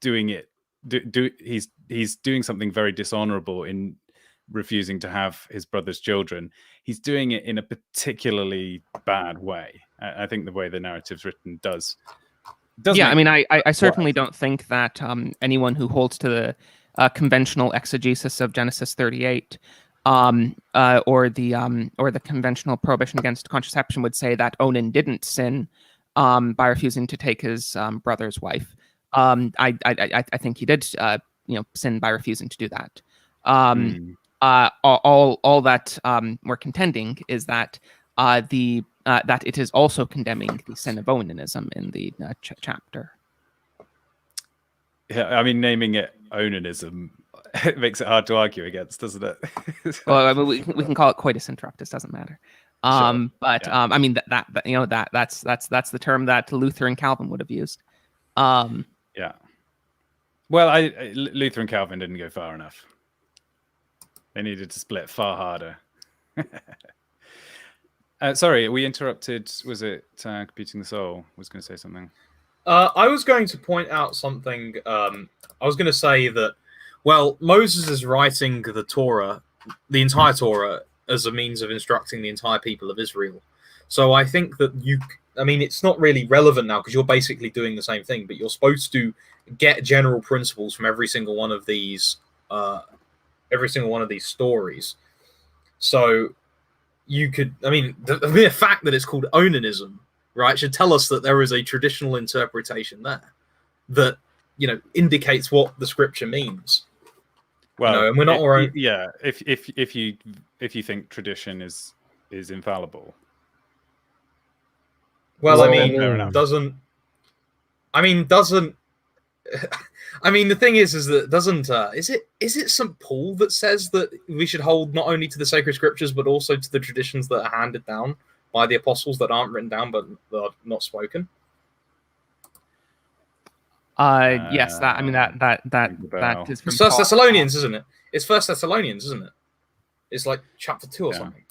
doing it. He's doing something very dishonorable in refusing to have his brother's children. He's doing it in a particularly bad way. I think the way the narrative's written does. Yeah, I mean, I certainly don't think that anyone who holds to the conventional exegesis of Genesis 38 or the conventional prohibition against contraception would say that Onan didn't sin by refusing to take his brother's wife. I think he did sin by refusing to do that. All that we're contending is that that it is also condemning the sin of Onanism in the chapter. Yeah, I mean, naming it Onanism it makes it hard to argue against, doesn't it? Well, I mean, we can call it coitus interruptus, doesn't matter. But yeah. I mean that's the term that Luther and Calvin would have used. Yeah. Well, Luther and Calvin didn't go far enough. They needed to split far harder. Sorry, we interrupted. Was it Computing the Soul? Was going to say something. I was going to point out something. I was going to say that, well, Moses is writing the Torah, the entire Torah, as a means of instructing the entire people of Israel. So I think that it's not really relevant now because you're basically doing the same thing, but you're supposed to get general principles from every single one of these stories. So you could, the mere fact that it's called Onanism, right, should tell us that there is a traditional interpretation there that, indicates what the scripture means. Well, and we're not our own. Yeah, if you think tradition is infallible. Well, doesn't. The thing is that doesn't is it St. Paul that says that we should hold not only to the sacred scriptures but also to the traditions that are handed down by the apostles that aren't written down but that are not spoken? Yes, that is from First Thessalonians, isn't it? It's First Thessalonians, isn't it? It's like chapter 2 or something.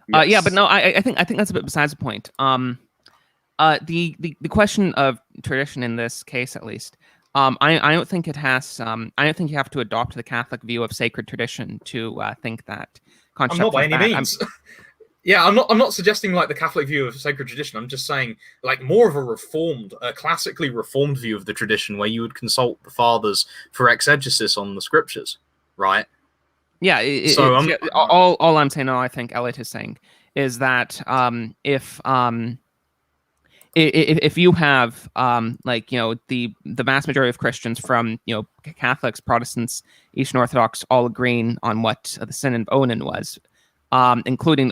Yes. Yeah, but no, I think that's a bit besides the point. The question of tradition in this case, at least, I don't think it has. I don't think you have to adopt the Catholic view of sacred tradition to think that contraception. Not by any means. Yeah, I'm not suggesting like the Catholic view of sacred tradition. I'm just saying like more of a reformed, a classically reformed view of the tradition, where you would consult the fathers for exegesis on the scriptures, right? Yeah. All I'm saying, I think Elliot is saying, is that if you have like, you know, the vast majority of Christians, from, you know, Catholics, Protestants, Eastern Orthodox, all agreeing on what the Synod of Onan was, including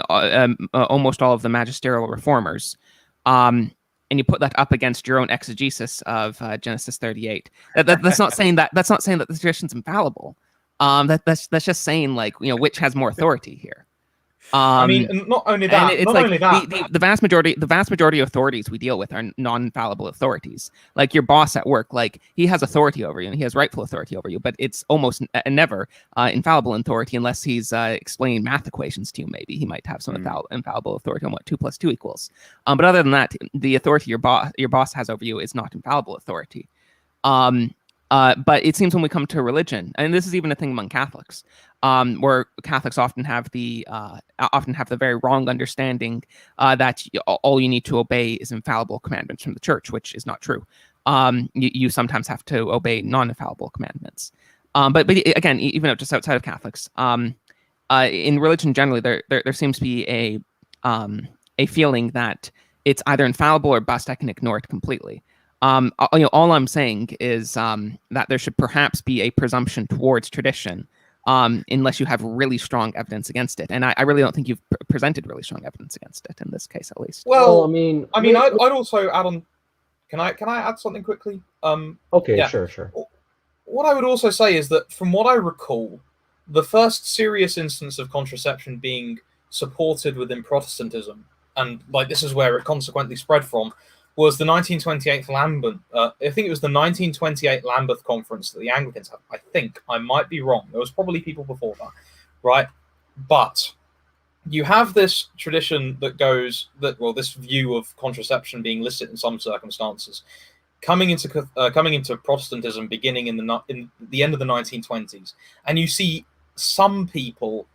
almost all of the magisterial reformers, and you put that up against your own exegesis of Genesis 38, that's not saying that the tradition's infallible. That's just saying, like, you know, which has more authority here. I mean, not only that, it's not like only that, the vast majority of authorities we deal with are non-infallible authorities. Like your boss at work, like, he has authority over you and he has rightful authority over you, but it's almost never infallible authority unless he's explaining math equations to you. Maybe he might have some infallible authority on what 2 + 2 equals. But other than that, the authority your boss has over you is not infallible authority. But it seems when we come to religion, and this is even a thing among Catholics, where Catholics often have the very wrong understanding that all you need to obey is infallible commandments from the church, which is not true. You sometimes have to obey non-infallible commandments. But again, even just outside of Catholics, in religion generally, there seems to be a feeling that it's either infallible or bust. I can ignore it completely. You know, all I'm saying is that there should perhaps be a presumption towards tradition, unless you have really strong evidence against it. And I really don't think you've presented really strong evidence against it in this case, at least. well, I mean, I'd also add on. Can I add something quickly? okay, yeah. sure. What I would also say is that, from what I recall, the first serious instance of contraception being supported within Protestantism, and like this is where it consequently spread from, was the 1928 Lambeth. I think it was the 1928 Lambeth Conference that the Anglicans had. I think I might be wrong. There was probably people before that, right? But you have this tradition that goes that, well, this view of contraception being licit in some circumstances, coming into Protestantism beginning in the end of the 1920s, and you see some people.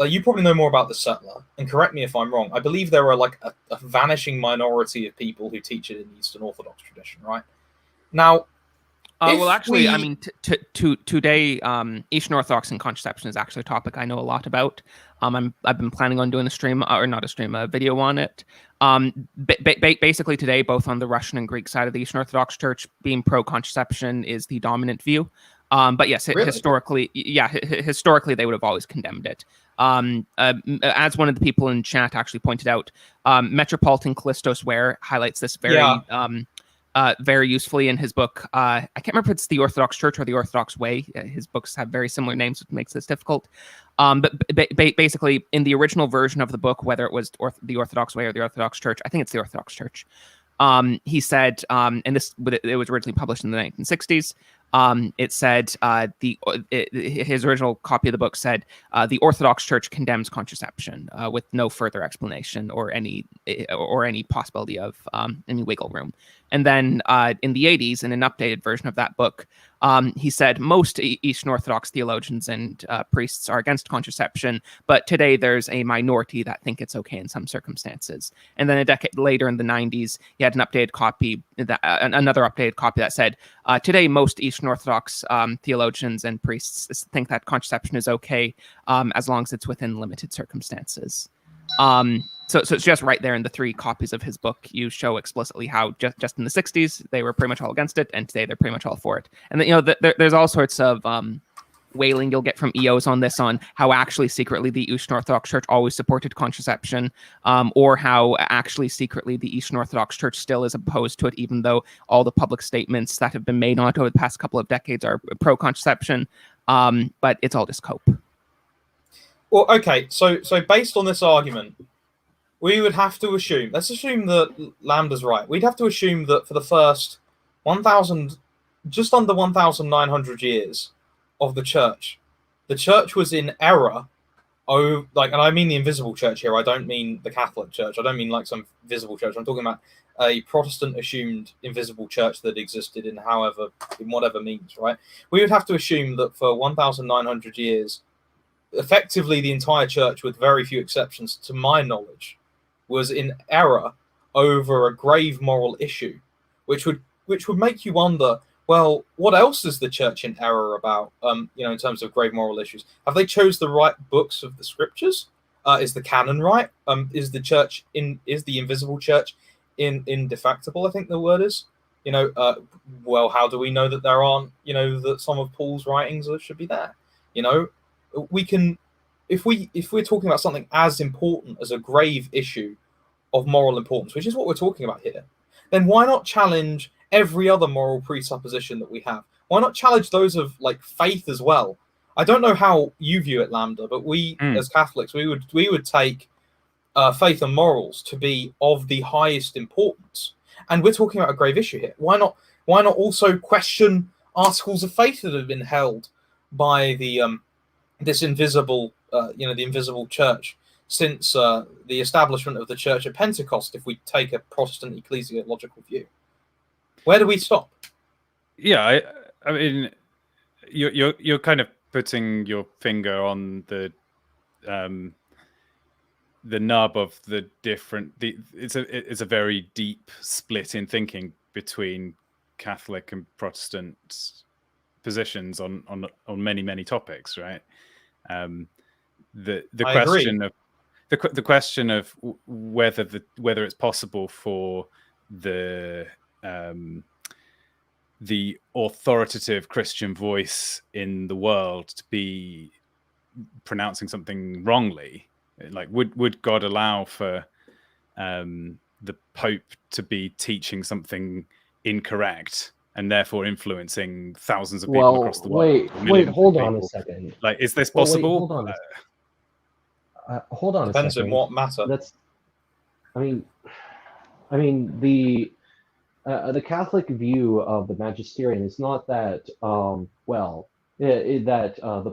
You probably know more about the settler, and correct me if I'm wrong. I believe there are like a vanishing minority of people who teach it in the Eastern Orthodox tradition, right? Now, well, actually, I mean, today, Eastern Orthodox and contraception is actually a topic I know a lot about. I've been planning on doing a video on it. Basically today, both on the Russian and Greek side of the Eastern Orthodox Church, being pro-contraception is the dominant view. But yes, really? historically they would have always condemned it. As one of the people in chat actually pointed out, Metropolitan Callistos Ware highlights this very usefully in his book. I can't remember if it's The Orthodox Church or The Orthodox Way. His books have very similar names, which makes this difficult. But basically, in the original version of the book, whether it was The Orthodox Way or The Orthodox Church, I think it's The Orthodox Church. He said, and it was originally published in the 1960s. It said his original copy of the book said the Orthodox Church condemns contraception with no further explanation or any possibility of any wiggle room. And then in the 80s, in an updated version of that book, he said most Eastern Orthodox theologians and priests are against contraception, but today there's a minority that think it's okay in some circumstances. And then a decade later, in the 90s, he had an updated copy, another updated copy that said today most Eastern Orthodox theologians and priests think that contraception is okay as long as it's within limited circumstances. So it's just right there in the 3 copies of his book. You show explicitly how just in the 60s they were pretty much all against it, and today they're pretty much all for it. And then, you know, there's all sorts of wailing you'll get from EOs on this, on how actually secretly the Eastern Orthodox Church always supported contraception, or how actually secretly the Eastern Orthodox Church still is opposed to it, even though all the public statements that have been made on it over the past couple of decades are pro-contraception. But it's all just cope. Well, okay, so based on this argument, we would have to assume, let's assume that Lambda's right. We'd have to assume that for the first 1,000, just under 1,900 years of the church was in error. And I mean the invisible church here. I don't mean the Catholic Church. I don't mean like some visible church. I'm talking about a Protestant assumed invisible church that existed in whatever means, right? We would have to assume that for 1,900 years, effectively the entire church, with very few exceptions to my knowledge, was in error over a grave moral issue, which would make you wonder, well, what else is the church in error about? In terms of grave moral issues, have they chose the right books of the scriptures? Is the canon right? Is the invisible church indefectible? I think the word is. Well, how do we know that there aren't? That some of Paul's writings should be there. We can, if we're talking about something as important as a grave issue of moral importance, which is what we're talking about here, then why not challenge every other moral presupposition that we have? Why not challenge those of like faith as well? I don't know how you view it, Lambda, but we as Catholics, we would take faith and morals to be of the highest importance, and we're talking about a grave issue here. Why not also question articles of faith that have been held by the this invisible, the invisible church since the establishment of the Church at Pentecost? If we take a Protestant ecclesiological view, where do we stop? Yeah, I mean, you're kind of putting your finger on the nub of the different. It's a very deep split in thinking between Catholic and Protestant positions on many topics, right? The question of the question of whether it's possible for the authoritative Christian voice in the world to be pronouncing something wrongly. Like, would God allow for the Pope to be teaching something incorrect and therefore influencing thousands of people across the world? Wait, hold on a second. Like, is this possible? Hold on a second. Depends in what matter. The Catholic view of the magisterium is not that the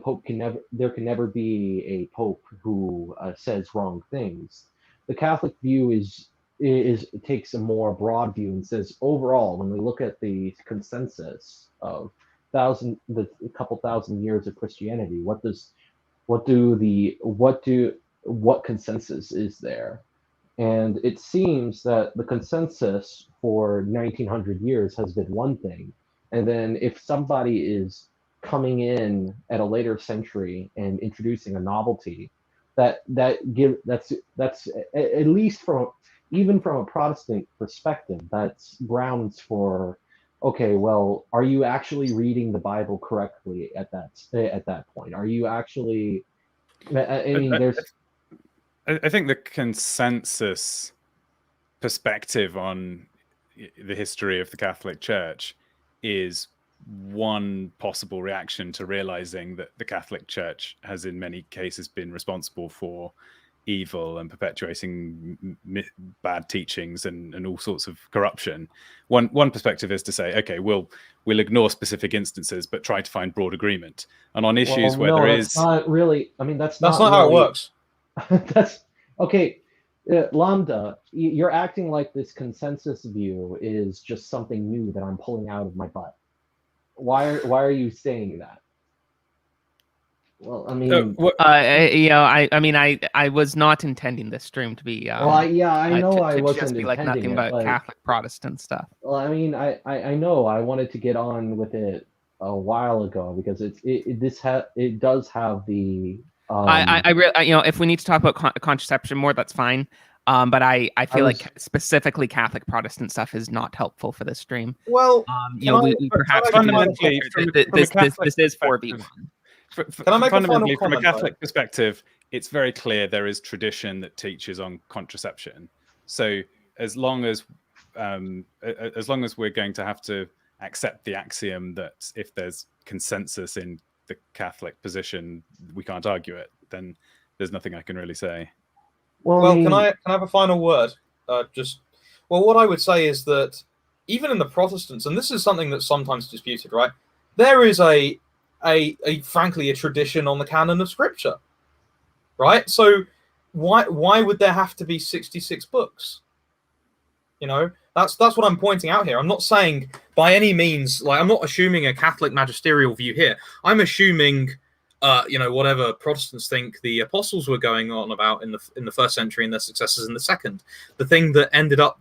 Pope there can never be a Pope who says wrong things. The Catholic view takes a more broad view and says, overall, when we look at the consensus of couple thousand years of Christianity, what consensus is there? And it seems that the consensus for 1900 years has been one thing, and then if somebody is coming in at a later century and introducing a novelty, that's at least even from a Protestant perspective, that's grounds for, okay, well, are you actually reading the Bible correctly at that point? Are you actually? I think the consensus perspective on the history of the Catholic Church is one possible reaction to realizing that the Catholic Church has in many cases been responsible for evil and perpetuating bad teachings and all sorts of corruption. One perspective is to say, okay, we'll ignore specific instances but try to find broad agreement. And on issues where there is not really, I mean, that's not really, how it works. That's okay. Lambda, you're acting like this consensus view is just something new that I'm pulling out of my butt. Why are you saying that? Well, I mean, I was not intending this stream to be. I know I wasn't just be like nothing but Catholic Protestant stuff. Well, I mean, I know I wanted to get on with it a while ago because it does have the. I really, if we need to talk about contraception more, that's fine. But I feel like specifically Catholic Protestant stuff is not helpful for this stream. Well, we perhaps fundamentally this is 4v1. Can I make fundamentally, a from a comment, Catholic perspective, it's very clear there is tradition that teaches on contraception. So as long as we're going to have to accept the axiom that if there's consensus in the Catholic position, we can't argue it, then there's nothing I can really say. Well, can I have a final word? What I would say is that even in the Protestants, and this is something that's sometimes disputed, right? There is frankly a tradition on the canon of Scripture, right? So why would there have to be 66 books? That's what I'm pointing out here. I'm not saying by any means, like, I'm not assuming a Catholic magisterial view here. I'm assuming whatever Protestants think the apostles were going on about in the first century and their successors in the second. The thing that ended up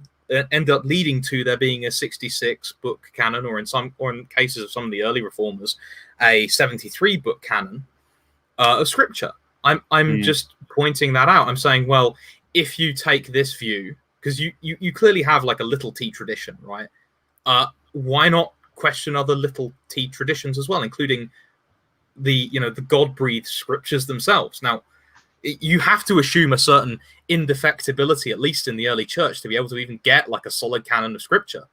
leading to there being a 66 book canon, or in cases of some of the early reformers, a 73 book canon of scripture. I'm just pointing that out. I'm saying, well, if you take this view, because you clearly have like a little T tradition, right? Why not question other little T traditions as well, including the God-breathed scriptures themselves? Now, you have to assume a certain indefectibility, at least in the early church, to be able to even get like a solid canon of scripture.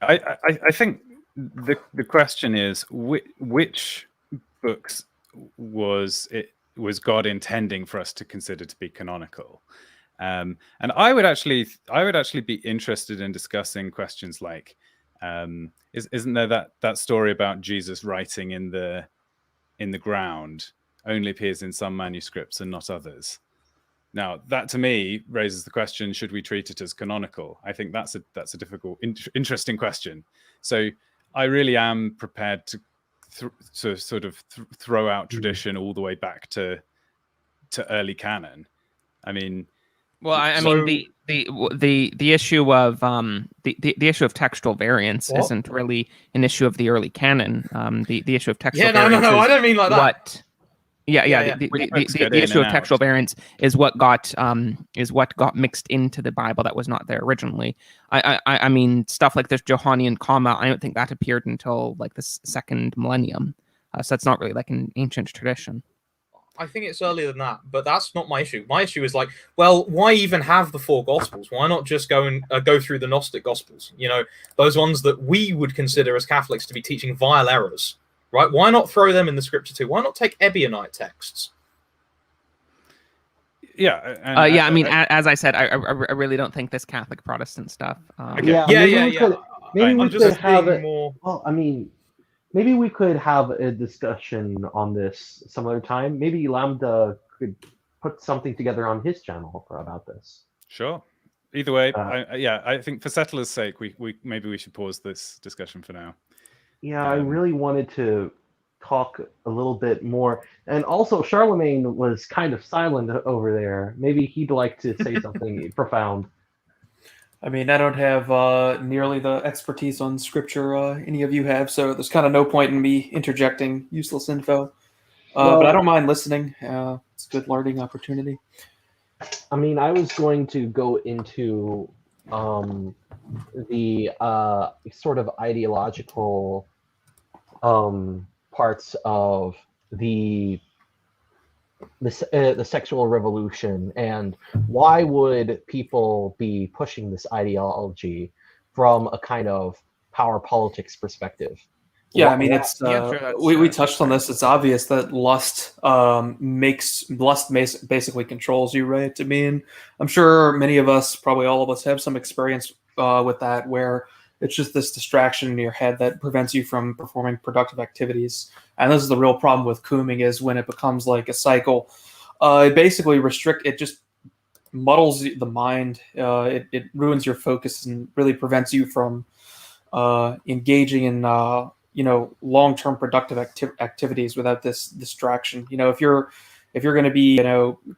I think the question is which books was God intending for us to consider to be canonical? And I would actually be interested in discussing questions like, isn't there that story about Jesus writing in the ground only appears in some manuscripts and not others? Now, that to me raises the question: should we treat it as canonical? I think that's a difficult, interesting question. So I really am prepared to throw out tradition all the way back to early canon. I mean, well, I mean the issue of the issue of textual variance isn't really an issue of the early canon. The issue of textual variance no, I don't mean like that. The issue of textual variance is what got mixed into the Bible that was not there originally. I mean, stuff like this Johannine comma, I don't think that appeared until like the second millennium. So that's not really like an ancient tradition. I think it's earlier than that, but that's not my issue. My issue is like, well, why even have the four Gospels? Why not just go through the Gnostic Gospels? Those ones that we would consider as Catholics to be teaching vile errors, right? Why not throw them in the scripture too? Why not take Ebionite texts? Yeah. I mean, as I said, I really don't think this Catholic Protestant stuff. Maybe we could have it. More... Well, I mean, maybe we could have a discussion on this some other time. Maybe Lambda could put something together on his channel about this. Sure. Either way, I think for settlers' sake, maybe we should pause this discussion for now. Yeah, I really wanted to talk a little bit more. And also, Charlemagne was kind of silent over there. Maybe he'd like to say something profound. I mean, I don't have nearly the expertise on scripture any of you have, so there's kind of no point in me interjecting useless info. But I don't mind listening. It's a good learning opportunity. I mean, I was going to go into the sort of ideological parts of the sexual revolution, and why would people be pushing this ideology from a kind of power politics perspective? Yeah, I mean, it's we touched on this. It's obvious that lust basically controls you, right? I mean, I'm sure many of us, probably all of us, have some experience with that, where it's just this distraction in your head that prevents you from performing productive activities. And this is the real problem with cooming, is when it becomes like a cycle. It basically it just muddles the mind. It ruins your focus and really prevents you from engaging in long-term productive activities without this distraction. If you're going to be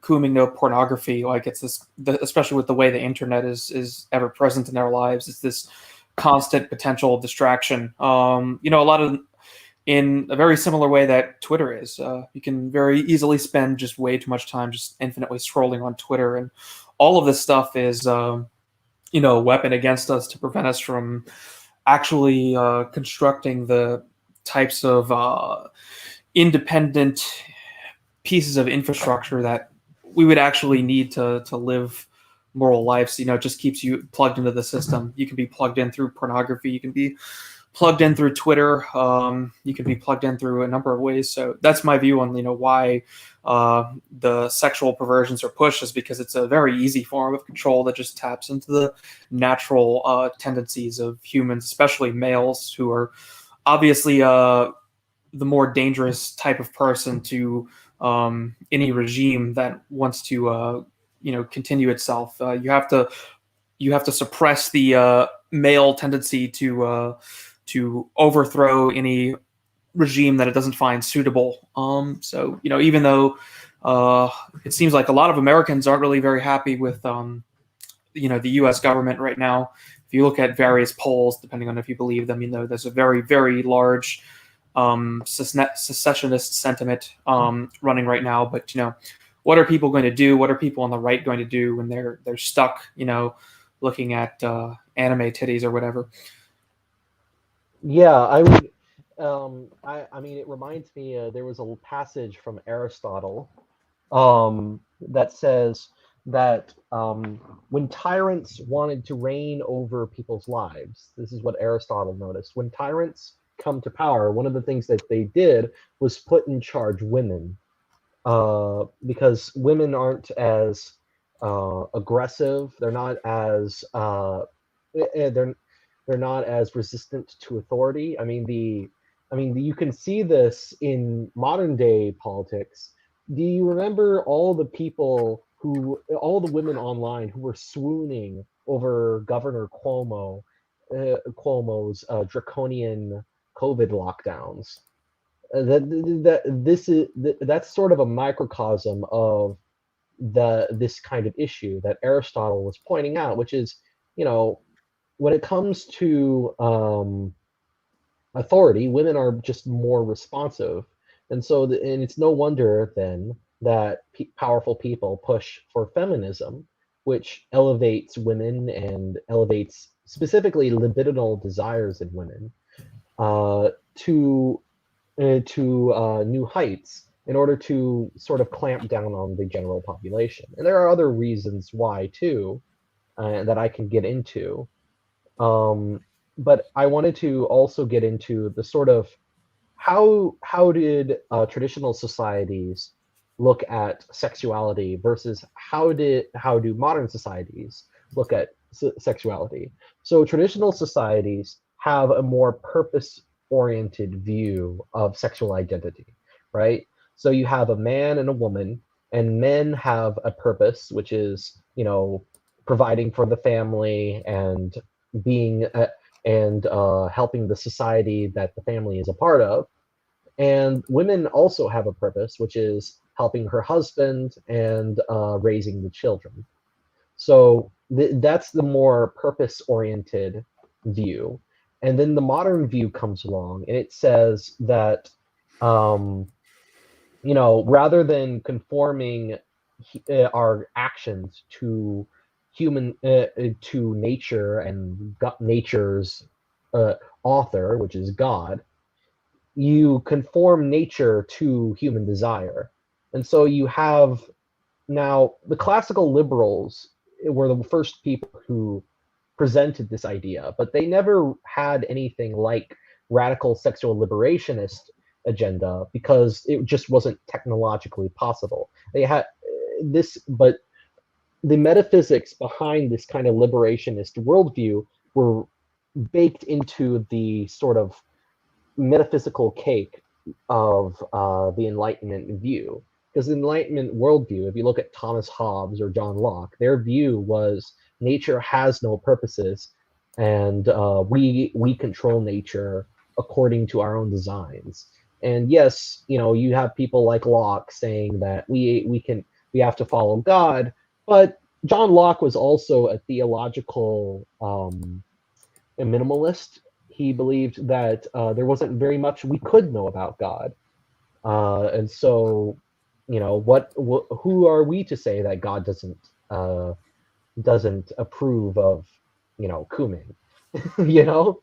cooming no pornography, like it's this, especially with the way the internet is ever present in our lives, it's this constant potential distraction. A lot of, in a very similar way that Twitter is, you can very easily spend just way too much time just infinitely scrolling on Twitter, and all of this stuff is a weapon against us to prevent us from actually constructing the types of independent pieces of infrastructure that we would actually need to live moral lives. It just keeps you plugged into the system. You can be plugged in through pornography. You can be plugged in through Twitter. You can be plugged in through a number of ways. So that's my view on why the sexual perversions are pushed, is because it's a very easy form of control that just taps into the natural tendencies of humans, especially males, who are obviously the more dangerous type of person to any regime that wants to continue itself. You have to suppress the male tendency to overthrow any regime that it doesn't find suitable. So even though it seems like a lot of Americans aren't really very happy with the U.S. government right now. If you look at various polls, depending on if you believe them, there's a very, very large secessionist sentiment running right now. But what are people going to do? What are people on the right going to do when they're stuck, looking at anime titties or whatever? Yeah, I would. I mean, it reminds me. There was a passage from Aristotle that says that when tyrants wanted to reign over people's lives, this is what Aristotle noticed. When tyrants come to power, one of the things that they did was put in charge women, because women aren't as aggressive. They're not as they're not as resistant to authority. You can see this in modern day politics. Do you remember all the women online who were swooning over Governor Cuomo's draconian COVID lockdowns? That's sort of a microcosm of this kind of issue that Aristotle was pointing out, which is, when it comes to authority, women are just more responsive, and it's no wonder then that powerful people push for feminism, which elevates women and elevates specifically libidinal desires in women to new heights in order to sort of clamp down on the general population. And there are other reasons why too, that I can get into. But I wanted to also get into the sort of how did traditional societies look at sexuality versus how do modern societies look at sexuality. So traditional societies have a more purpose-oriented view of sexual identity, right? So you have a man and a woman, and men have a purpose, which is, providing for the family and being helping the society that the family is a part of. And women also have a purpose, which is helping her husband and raising the children. So that's the more purpose-oriented view. And then the modern view comes along, and it says that, rather than conforming our actions to to nature and nature's author, which is God, you conform nature to human desire. And so you have now the classical liberals were the first people who presented this idea, but they never had anything like radical sexual liberationist agenda because it just wasn't technologically possible. They had this, but the metaphysics behind this kind of liberationist worldview were baked into the sort of metaphysical cake of the Enlightenment view. Because the Enlightenment worldview, if you look at Thomas Hobbes or John Locke, their view was nature has no purposes, and we control nature according to our own designs. And yes, you have people like Locke saying that we have to follow God, but John Locke was also a theological a minimalist. He believed that there wasn't very much we could know about God, and so who are we to say that God doesn't approve of cooming? You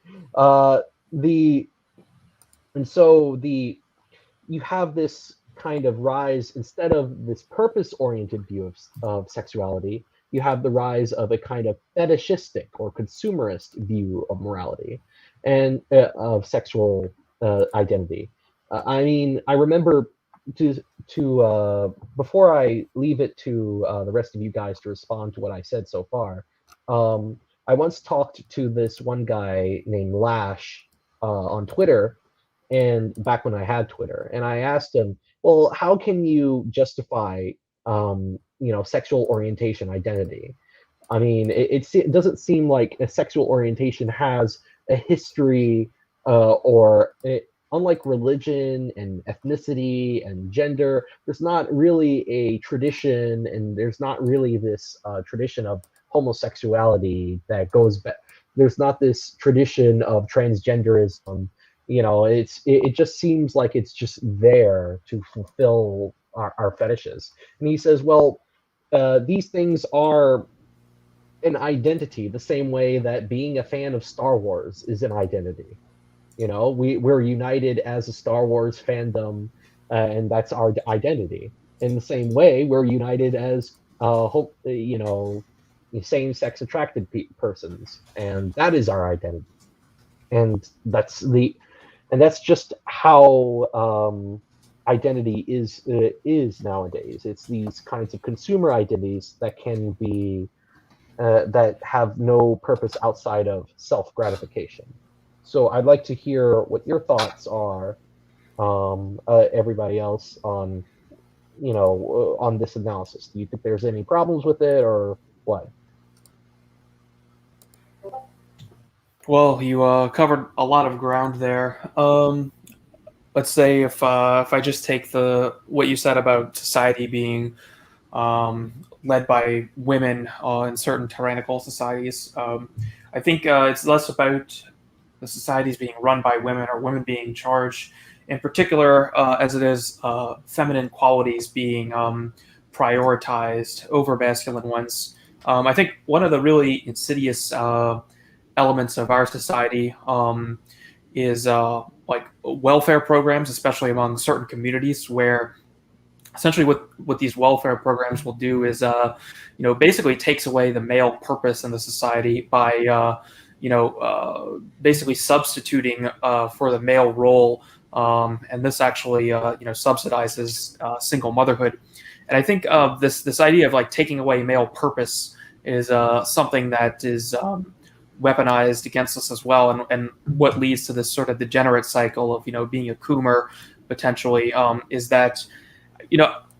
have this kind of rise. Instead of this purpose-oriented view of sexuality, you have the rise of a kind of fetishistic or consumerist view of morality and of sexual identity. I remember before I leave it to the rest of you guys to respond to what I said so far, I once talked to this one guy named Lash on Twitter, and back when I had Twitter, and I asked him, well, how can you justify sexual orientation identity? I mean, it doesn't seem like a sexual orientation has a history or unlike religion and ethnicity and gender, there's not really a tradition, and there's not really this tradition of homosexuality that goes back. There's not this tradition of transgenderism. It just seems like it's just there to fulfill our fetishes. And he says, well, these things are an identity, the same way that being a fan of Star Wars is an identity. We're united as a Star Wars fandom, and that's our identity. In the same way, we're united as same-sex attracted persons, and that is our identity. And that's just how identity is nowadays. It's these kinds of consumer identities that can be that have no purpose outside of self-gratification. So I'd like to hear what your thoughts are, everybody else, on on this analysis. Do you think there's any problems with it, or what? Well, you covered a lot of ground there. Let's say if I just take what you said about society being led by women in certain tyrannical societies, I think it's less about the societies being run by women or women being charged, in particular, as it is feminine qualities being prioritized over masculine ones. I think one of the really insidious elements of our society is like welfare programs, especially among certain communities, where essentially what these welfare programs will do is basically takes away the male purpose in the society by basically substituting for the male role, and this actually subsidizes single motherhood. And I think this idea of like taking away male purpose is something that is weaponized against us as well, and what leads to this sort of degenerate cycle of being a coomer potentially, is that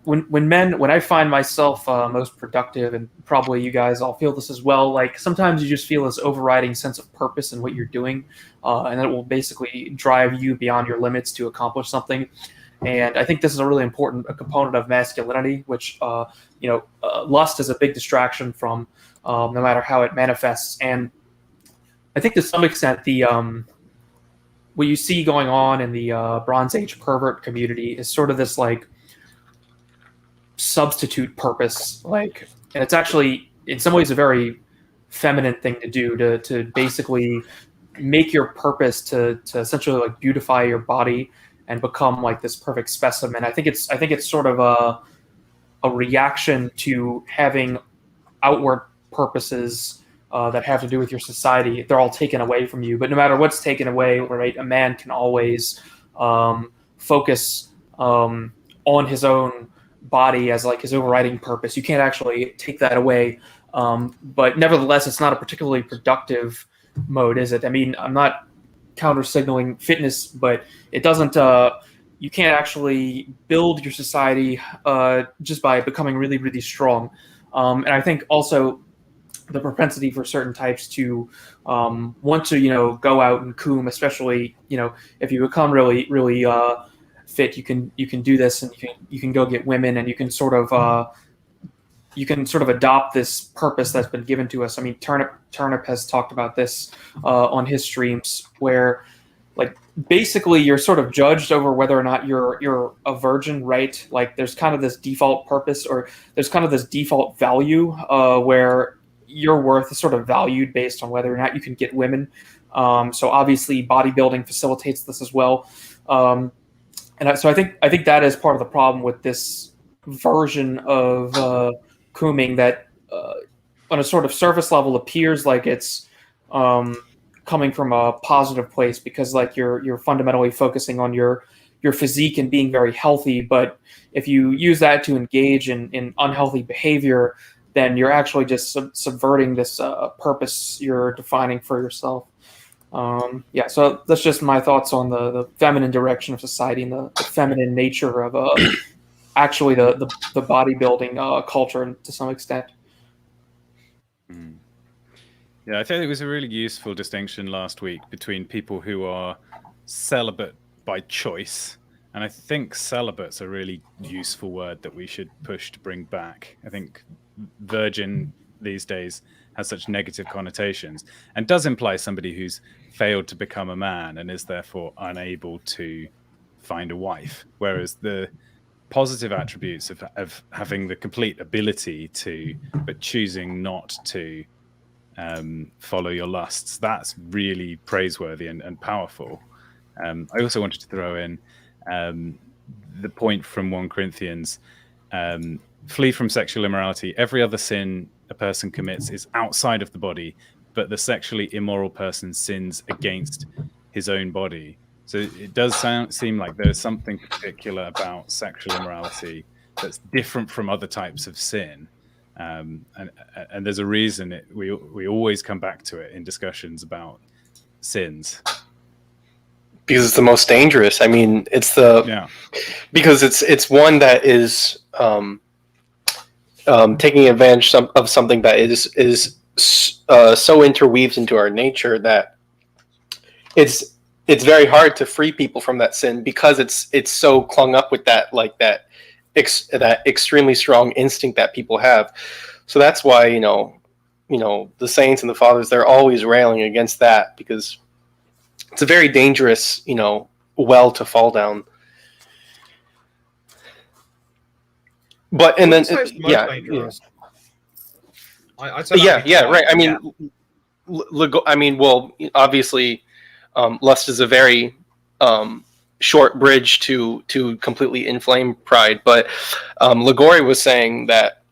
when I find myself most productive, and probably you guys all feel this as well, like sometimes you just feel this overriding sense of purpose in what you're doing, and it will basically drive you beyond your limits to accomplish something. And I think this is a really important component of masculinity, which lust is a big distraction from, no matter how it manifests. And I think to some extent what you see going on in the Bronze Age pervert community is sort of this like substitute purpose, and it's actually in some ways a very feminine thing to do, to basically make your purpose to essentially like beautify your body and become like this perfect specimen. I think it's sort of a reaction to having outward purposes that have to do with your society. They're all taken away from you, but no matter what's taken away, right, a man can always focus on his own body as like his overriding purpose. You can't actually take that away, but nevertheless, it's not a particularly productive mode, is it? I mean, I'm not counter signaling fitness, but it doesn't. You can't actually build your society just by becoming really, really strong. And I think also the propensity for certain types to want to go out and coom, especially if you become really, really fit, you can do this, and you can go get women, and you can sort of adopt this purpose that's been given to us. I mean, Turnip has talked about this on his streams, where like basically you're sort of judged over whether or not you're a virgin, right? Like there's kind of this default purpose, or there's kind of this default value where your worth is sort of valued based on whether or not you can get women. So obviously bodybuilding facilitates this as well. So I think that is part of the problem with this version of cooming, that on a sort of surface level appears like it's coming from a positive place, because like you're fundamentally focusing on your physique and being very healthy. But if you use that to engage in unhealthy behavior, then you're actually just subverting this purpose you're defining for yourself. So that's just my thoughts on the feminine direction of society and the feminine nature of actually the bodybuilding culture to some extent. Yeah, I think it was a really useful distinction last week between people who are celibate by choice. And I think celibate's a really useful word that we should push to bring back. I think virgin these days has such negative connotations and does imply somebody who's failed to become a man and is therefore unable to find a wife. Whereas the positive attributes of having the complete ability to, but choosing not to follow your lusts, that's really praiseworthy and powerful. I also wanted to throw in the point from 1 Corinthians, flee from sexual immorality. Every other sin a person commits is outside of the body, but the sexually immoral person sins against his own body. So it does seem like there's something particular about sexual immorality that's different from other types of sin. And there's a reason we always come back to it in discussions about sins. Because it's the most dangerous. I mean, because it's one that is taking advantage of something that is so interweaves into our nature that it's very hard to free people from that sin, because it's so clung up with that that extremely strong instinct that people have. So that's why the saints and the fathers, they're always railing against that, because it's a very dangerous well to fall down. But and then dangerous. I'd say right. I mean, well, obviously, lust is a very short bridge to completely inflame pride. But Ligori was saying that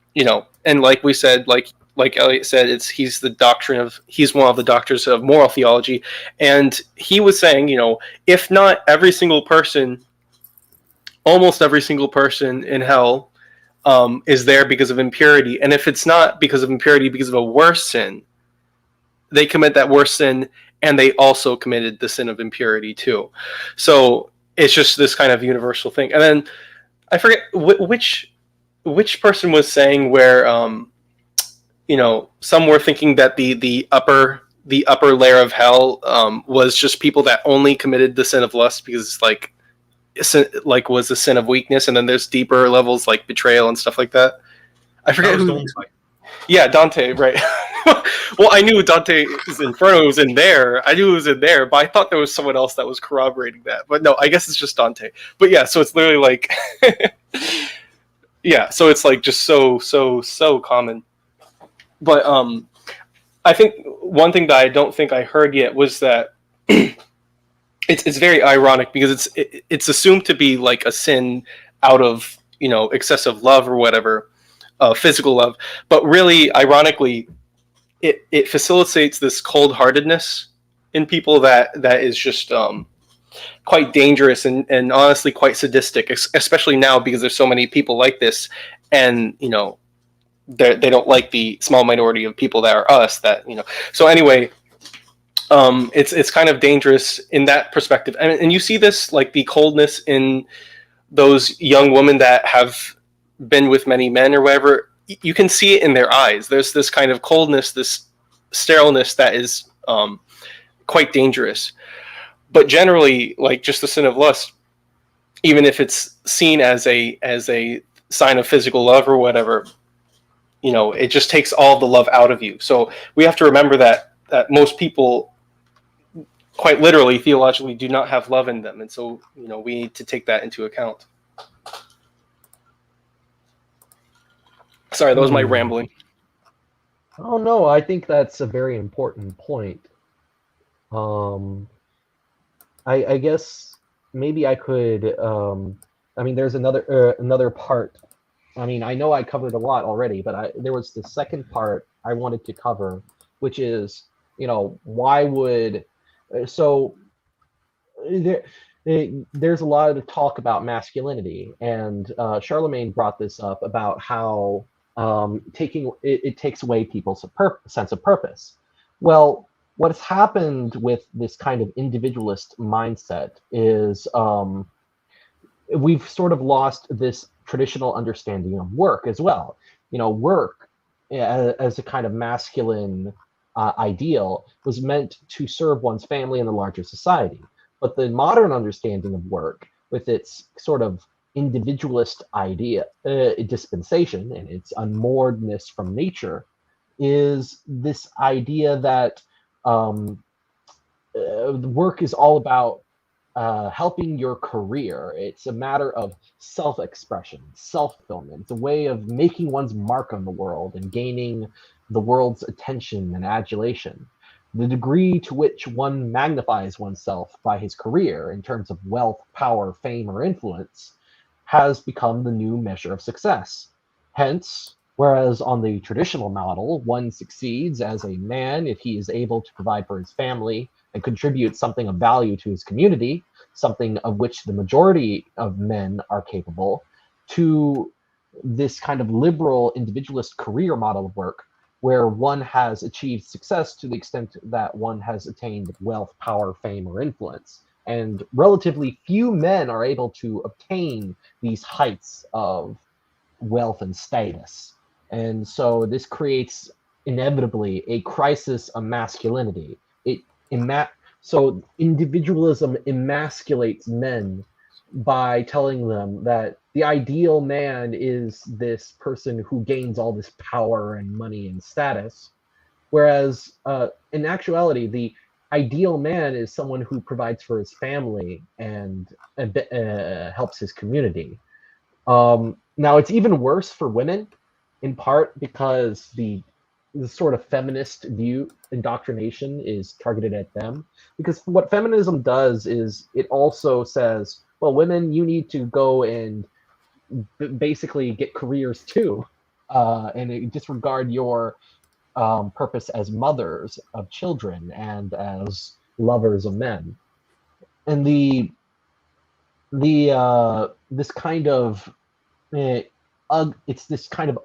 and like we said, like Elliot said, he's one of the doctors of moral theology, and he was saying, if not every single person, almost every single person in hell is there because of impurity, and if it's not because of impurity, because of a worse sin, they commit that worse sin, and they also committed the sin of impurity too. So it's just this kind of universal thing. And then I forget which person was saying where some were thinking that the upper layer of hell was just people that only committed the sin of lust because it's was the sin of weakness, and then there's deeper levels like betrayal and stuff like that. I forget who. Dante. Yeah, Dante, right. Well, I knew Dante's Inferno was in there. I knew it was in there, but I thought there was someone else that was corroborating that. But no, I guess it's just Dante. But yeah, so it's literally like yeah, so it's like just so common. But I think one thing that I don't think I heard yet was that it's very ironic, because it's assumed to be like a sin out of excessive love or whatever, physical love, but really ironically it facilitates this cold-heartedness in people that is just quite dangerous and honestly quite sadistic, especially now because there's so many people like this, and they don't like the small minority of people that are us, that so anyway, it's kind of dangerous in that perspective, and you see this, like the coldness in those young women that have been with many men or whatever. You can see it in their eyes. There's this kind of coldness, this sterileness that is quite dangerous. But generally, like just the sin of lust, even if it's seen as a sign of physical love or whatever, it just takes all the love out of you. So we have to remember that most people, quite literally, theologically, do not have love in them, and so we need to take that into account. Sorry, that was my rambling. Oh no, I think that's a very important point. I guess maybe I could. There's another part. I know I covered a lot already, but there was the second part I wanted to cover, which is, why would there's a lot of talk about masculinity, and Charlemagne brought this up about how it takes away people's sense of purpose. Well, what has happened with this kind of individualist mindset is we've sort of lost this traditional understanding of work as well. Work as a kind of masculine ideal was meant to serve one's family and the larger society. But the modern understanding of work, with its sort of individualist idea, dispensation, and its unmooredness from nature, is this idea that the work is all about helping your career. It's a matter of self-expression, self-fulfillment. It's a way of making one's mark on the world and gaining the world's attention and adulation. The degree to which one magnifies oneself by his career in terms of wealth, power, fame, or influence has become the new measure of success. Hence, whereas on the traditional model, one succeeds as a man if he is able to provide for his family and contribute something of value to his community, something of which the majority of men are capable, to this kind of liberal individualist career model of work, where one has achieved success to the extent that one has attained wealth, power, fame, or influence. And relatively few men are able to obtain these heights of wealth and status. And so this creates inevitably a crisis of masculinity. So individualism emasculates men by telling them that the ideal man is this person who gains all this power and money and status, whereas in actuality, the ideal man is someone who provides for his family and helps his community. Now, it's even worse for women, in part because the sort of feminist view indoctrination is targeted at them. Because what feminism does is it also says, well, women, you need to go and basically get careers too, and disregard your purpose as mothers of children and as lovers of men. And this kind of it's this kind of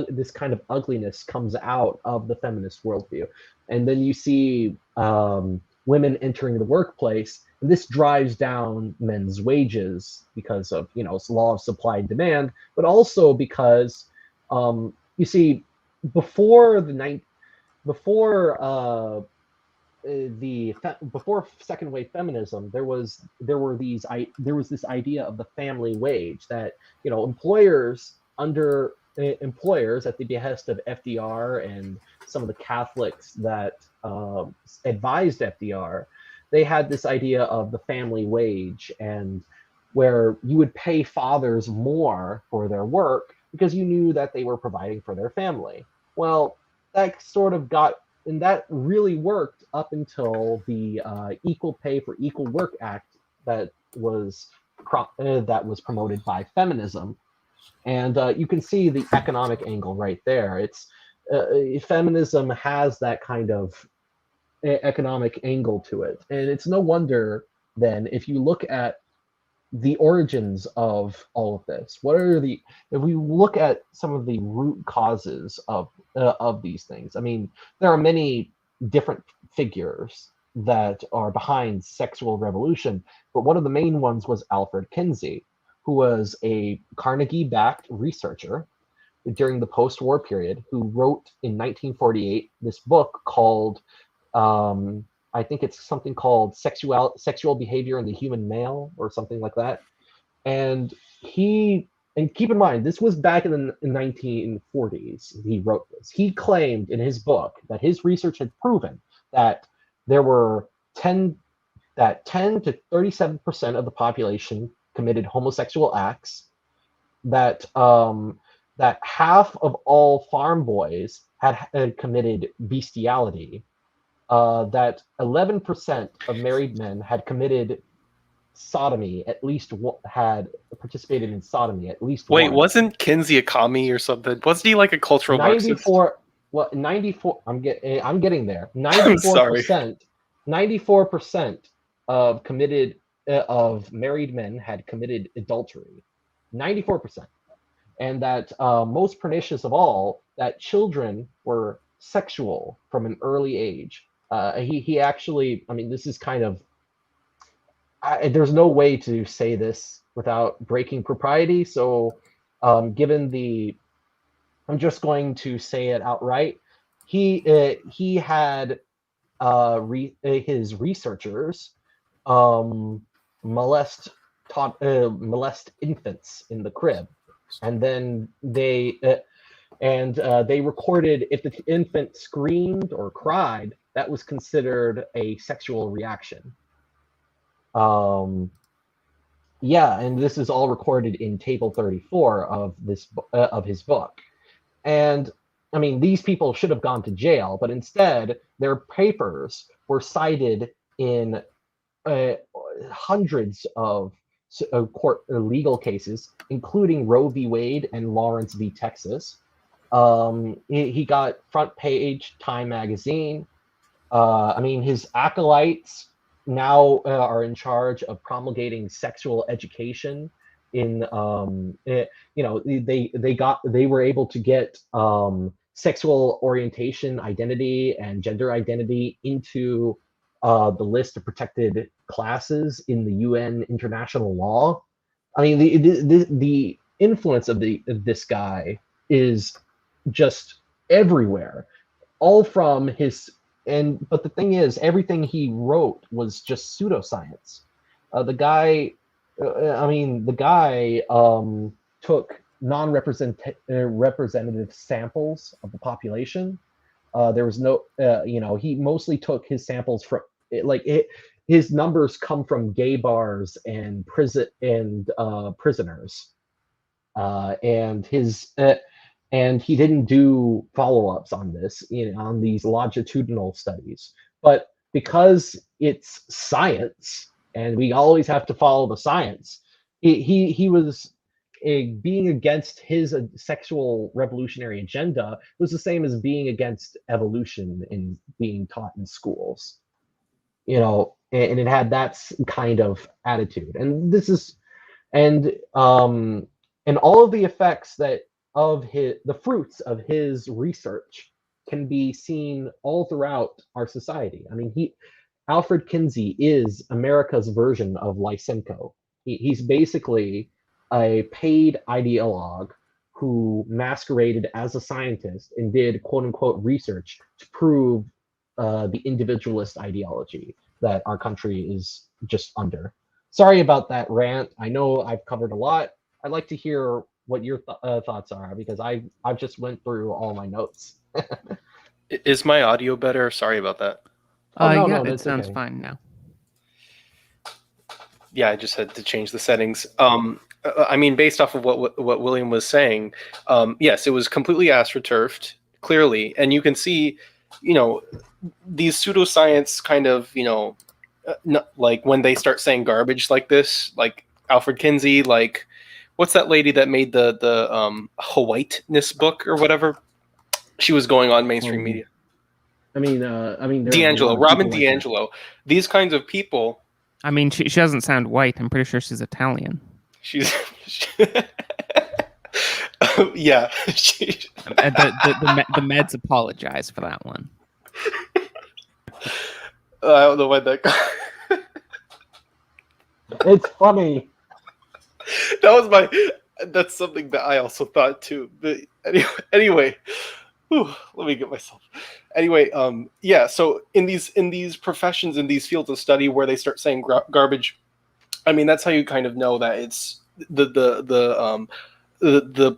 this kind of ugliness comes out of the feminist worldview, and then you see women entering the workplace, and this drives down men's wages because of it's law of supply and demand, but also because you see before second wave feminism, there was this idea of the family wage that employers at the behest of FDR and some of the Catholics that advised FDR, they had this idea of the family wage, and where you would pay fathers more for their work because you knew that they were providing for their family. Well, that sort of got, and that really worked up until the Equal Pay for Equal Work Act that was promoted by feminism, and you can see the economic angle right there. It's feminism has that kind of economic angle to it, and it's no wonder then if you look at the origins of all of this. If we look at some of the root causes of these things, I mean, there are many different figures that are behind sexual revolution, but one of the main ones was Alfred Kinsey, who was a Carnegie-backed researcher during the post-war period, who wrote in 1948 this book called I think it's something called Sexual Behavior in the Human Male or something like that. And keep in mind, this was back in the 1940s. He wrote this. He claimed in his book that his research had proven that there were 10 to 37% of the population committed homosexual acts, that half of all farm boys had committed bestiality, that 11% of married men had committed sodomy, had participated in sodomy at least Wait, once. wasn't Kinsey a commie or something? Wasn't he like a cultural Marxist? 94. I'm getting there. I'm sorry. 94% of married men had committed adultery. 94%, and that most pernicious of all, that children were sexual from an early age. He actually, I mean, this is kind of, there's no way to say this without breaking propriety. So I'm just going to say it outright. He had his researchers molest infants in the crib, and then they recorded if the infant screamed or cried, that was considered a sexual reaction. Yeah, and this is all recorded in Table 34 of his book. And I mean, these people should have gone to jail, but instead, their papers were cited in hundreds of court legal cases, including Roe v. Wade and Lawrence v. Texas. He got front page Time magazine. I mean, his acolytes now are in charge of promulgating sexual education in they were able to get sexual orientation, identity, and gender identity into the list of protected classes in the UN international law. I mean, the influence of this guy is just everywhere, all from his. But the thing is, everything he wrote was just pseudoscience. The guy took non-representative samples of the population. There was no, he mostly took his samples from, his numbers come from gay bars and prisoners, and he didn't do follow-ups on this, on these longitudinal studies. But because it's science, and we always have to follow the science, he was being against his sexual revolutionary agenda was the same as being against evolution in being taught in schools. And it had that kind of attitude. And this is, and all of the effects the fruits of his research can be seen all throughout our society. I mean, Alfred Kinsey is America's version of Lysenko. He's basically a paid ideologue who masqueraded as a scientist and did quote unquote research to prove the individualist ideology that our country is just under. Sorry about that rant. I know I've covered a lot. I'd like to hear what your thoughts are, because I've just went through all my notes. Is my audio better? Sorry about that. No, it sounds fine now. Yeah, I just had to change the settings. I mean, based off of what William was saying, yes, it was completely astroturfed, clearly, and you can see, these pseudoscience kind of, like when they start saying garbage like this, like Alfred Kinsey, like what's that lady that made the Whiteness book or whatever? She was going on mainstream media. I mean, D'Angelo, Robin D'Angelo. These kinds of people. I mean, she doesn't sound white. I'm pretty sure she's Italian. She's yeah. The meds apologize for that one. I don't know why that guy. It's funny. That's something that I also thought too. But anyway, let me get myself. Anyway, yeah. So in these professions, in these fields of study where they start saying garbage, I mean, that's how you kind of know that it's the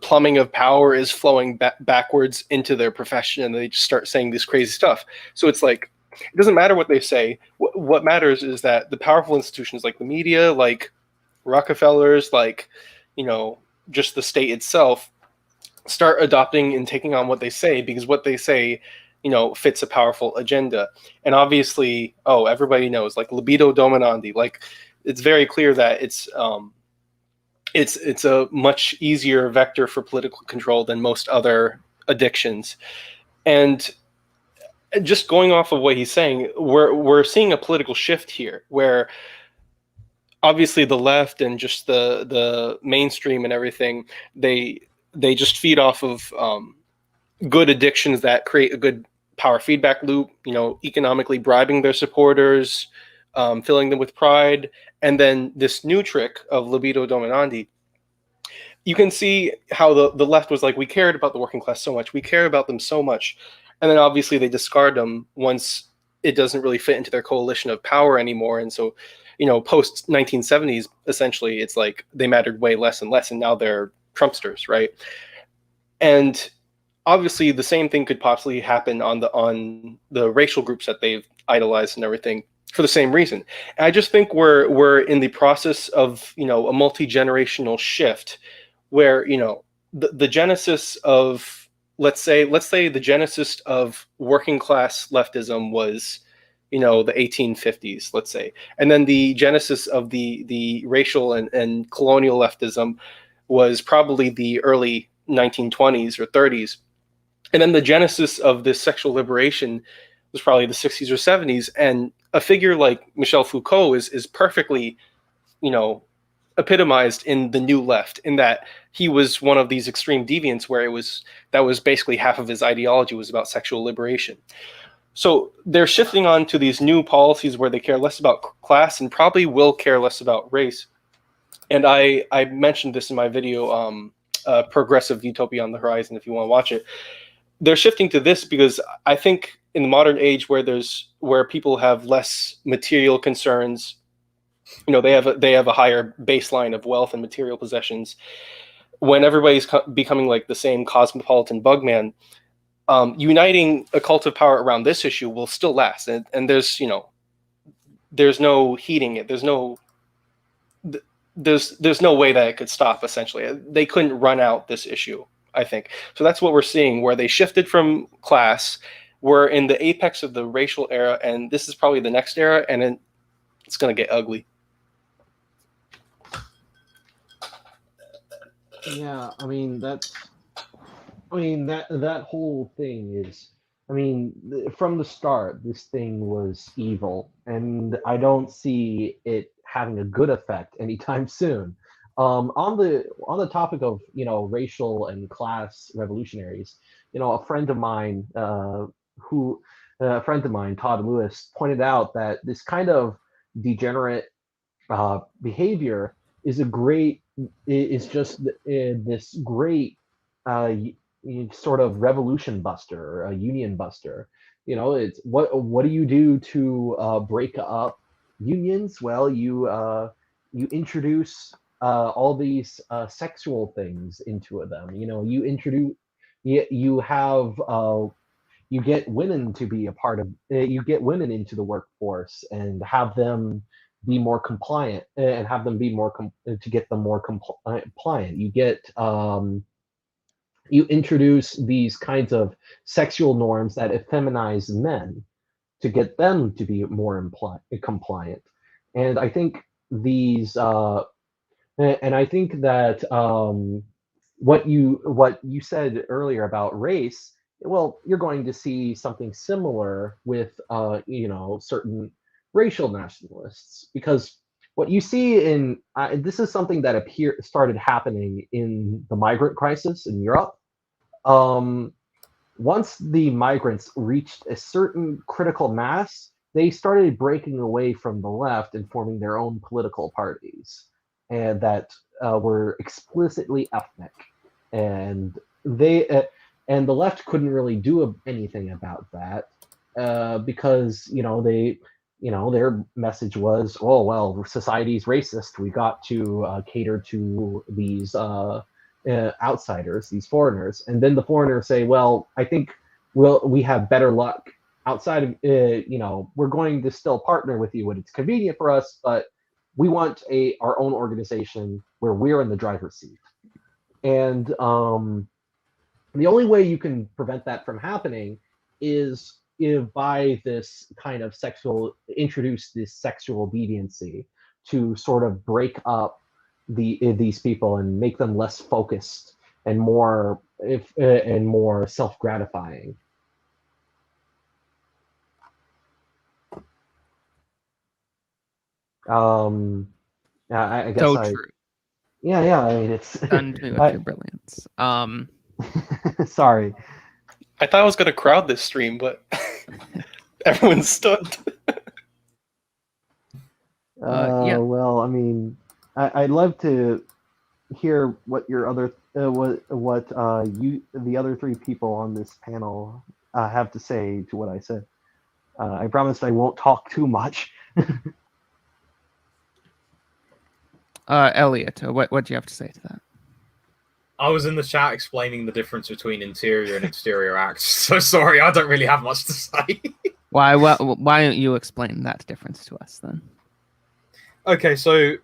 plumbing of power is flowing backwards into their profession, and they just start saying this crazy stuff. So it's like, it doesn't matter what they say. What matters is that the powerful institutions like the media, like Rockefellers, like, just the state itself, start adopting and taking on what they say, because what they say, fits a powerful agenda. And obviously, everybody knows, like, libido dominandi, like, it's very clear that it's a much easier vector for political control than most other addictions. And just going off of what he's saying, we're seeing a political shift here, where obviously the left and just the mainstream and everything, they just feed off of good addictions that create a good power feedback loop, economically bribing their supporters, filling them with pride. And then this new trick of libido dominandi, you can see how the left was like, we cared about the working class so much, we care about them so much. And then obviously they discard them once it doesn't really fit into their coalition of power anymore. And so post 1970s, essentially, it's like they mattered way less and less, and now they're Trumpsters, right? And obviously, the same thing could possibly happen on the racial groups that they've idolized and everything for the same reason. And I just think we're in the process of a multi-generational shift, where the genesis of let's say the genesis of working class leftism was the 1850s, let's say, and then the genesis of the racial and colonial leftism was probably the early 1920s or 30s, and then the genesis of this sexual liberation was probably the 60s or 70s. And a figure like Michel Foucault is perfectly epitomized in the New Left, in that he was one of these extreme deviants where that was basically half of his ideology was about sexual liberation. So they're shifting on to these new policies where they care less about class and probably will care less about race. And I mentioned this in my video, Progressive Utopia on the Horizon, if you want to watch it. They're shifting to this because I think in the modern age where people have less material concerns, they have a higher baseline of wealth and material possessions. When everybody's becoming like the same cosmopolitan bugman, uniting a cult of power around this issue will still last. And there's no heating it. There's no way that it could stop. Essentially, they couldn't run out this issue, I think. So that's what we're seeing, where they shifted from class. We're in the apex of the racial era, and this is probably the next era, and it's going to get ugly. Yeah, that whole thing is, from the start, this thing was evil, and I don't see it having a good effect anytime soon. On the topic of racial and class revolutionaries, a friend of mine, Todd Lewis, pointed out that this kind of degenerate behavior is just this great sort of revolution buster, a union buster. It's what do you do to break up unions? Well, you introduce all these sexual things into them. You introduce, you have you get women to be a part of, you get women into the workforce and have them be more compliant, and have them be more to get them more compliant. You get you introduce these kinds of sexual norms that effeminize men to get them to be more compliant. And I think that what you said earlier about race, well, you're going to see something similar with certain racial nationalists, because what you see in this is something that started happening in the migrant crisis in Europe. Once the migrants reached a certain critical mass, they started breaking away from the left and forming their own political parties, and that were explicitly ethnic, and and the left couldn't really do anything about that because their message was, oh well, society's racist. We got to cater to these outsiders, these foreigners, and then the foreigners say, well, I think we have better luck outside of we're going to still partner with you when it's convenient for us, but we want our own organization where we're in the driver's seat. And the only way you can prevent that from happening is if by this kind of introduce this sexual deviancy to sort of break up these people and make them less focused and more self-gratifying. I guess so true. Yeah. It's Done to with your brilliance. Sorry. I thought I was going to crowd this stream, but everyone stood. Yeah. Well, I'd love to hear what your other the other three people on this panel have to say to what I said. I promise I won't talk too much. Elliot, what do you have to say to that? I was in the chat explaining the difference between interior and exterior acts. So sorry, I don't really have much to say. Why don't you explain that difference to us then? Okay, so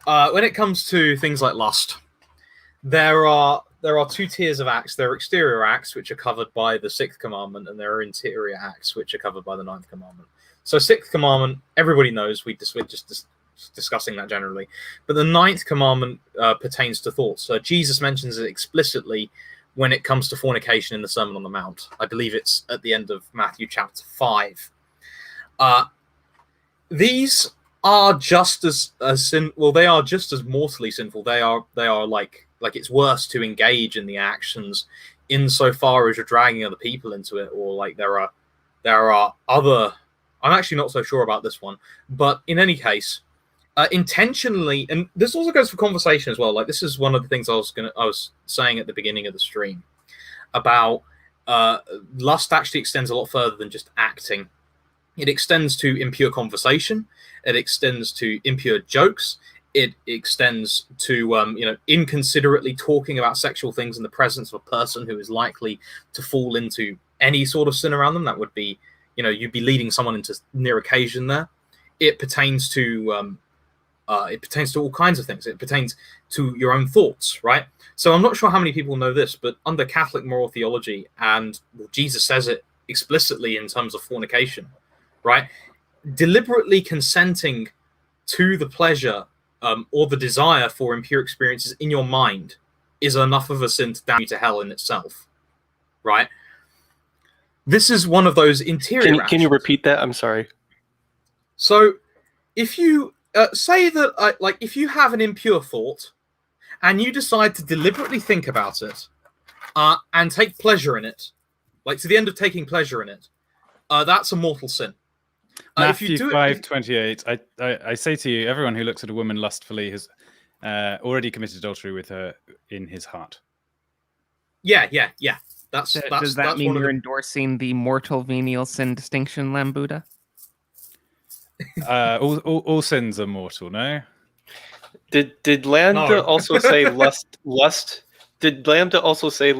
when it comes to things like lust, there are two tiers of acts. There are exterior acts, which are covered by the 6th commandment, and there are interior acts, which are covered by the 9th commandment. So 6th commandment, everybody knows, we're just discussing that generally. But the 9th commandment pertains to thoughts. Jesus mentions it explicitly when it comes to fornication in the Sermon on the Mount. I believe it's at the end of Matthew chapter 5. These are just as they are just as mortally sinful. They are like it's worse to engage in the actions insofar as you're dragging other people into it, or like there are other. I'm actually not so sure about this one, but in any case, intentionally, and this also goes for conversation as well. Like this is one of the things I was saying at the beginning of the stream about lust actually extends a lot further than just acting. It extends to impure conversation. It extends to impure jokes. It extends to inconsiderately talking about sexual things in the presence of a person who is likely to fall into any sort of sin around them. That would be, you'd be leading someone into near occasion there. It pertains to all kinds of things. It pertains to your own thoughts, right? So I'm not sure how many people know this, but under Catholic moral theology, and Jesus says it explicitly in terms of fornication, right? Deliberately consenting to the pleasure or the desire for impure experiences in your mind is enough of a sin to damn you to hell in itself, right? This is one of those interior actions. Can you repeat that? I'm sorry. So if you say that, if you have an impure thought and you decide to deliberately think about it and take pleasure in it, like to the end of taking pleasure in it, that's a mortal sin. Matthew 5:28. I say to you, everyone who looks at a woman lustfully has already committed adultery with her in his heart. Yeah. Does that mean you're endorsing the mortal venial sin distinction, Lambuda? All sins are mortal, no? Did Lambda also say lust? Did Lambda also say?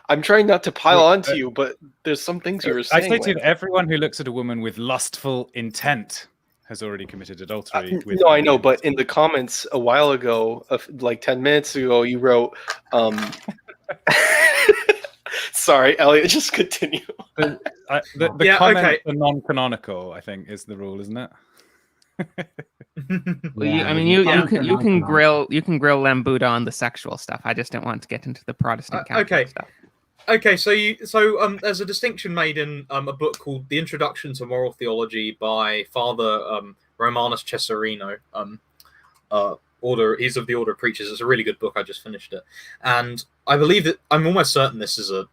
I'm trying not to pile onto you, but there's some things you were saying. I say to you, everyone who looks at a woman with lustful intent has already committed adultery. No, I know, but in the comments a while ago, like 10 minutes ago, you wrote. Sorry, Elliot, just continue. The comments are non-canonical, I think, is the rule, isn't it? Well, you can grill Lambuda on the sexual stuff. I just don't want to get into the Protestant Catholic stuff. Okay, so there's a distinction made in a book called The Introduction to Moral Theology by Father Romanus Cesarino. He's of the Order of Preachers. It's a really good book. I just finished it, and I believe that I'm almost certain this is a.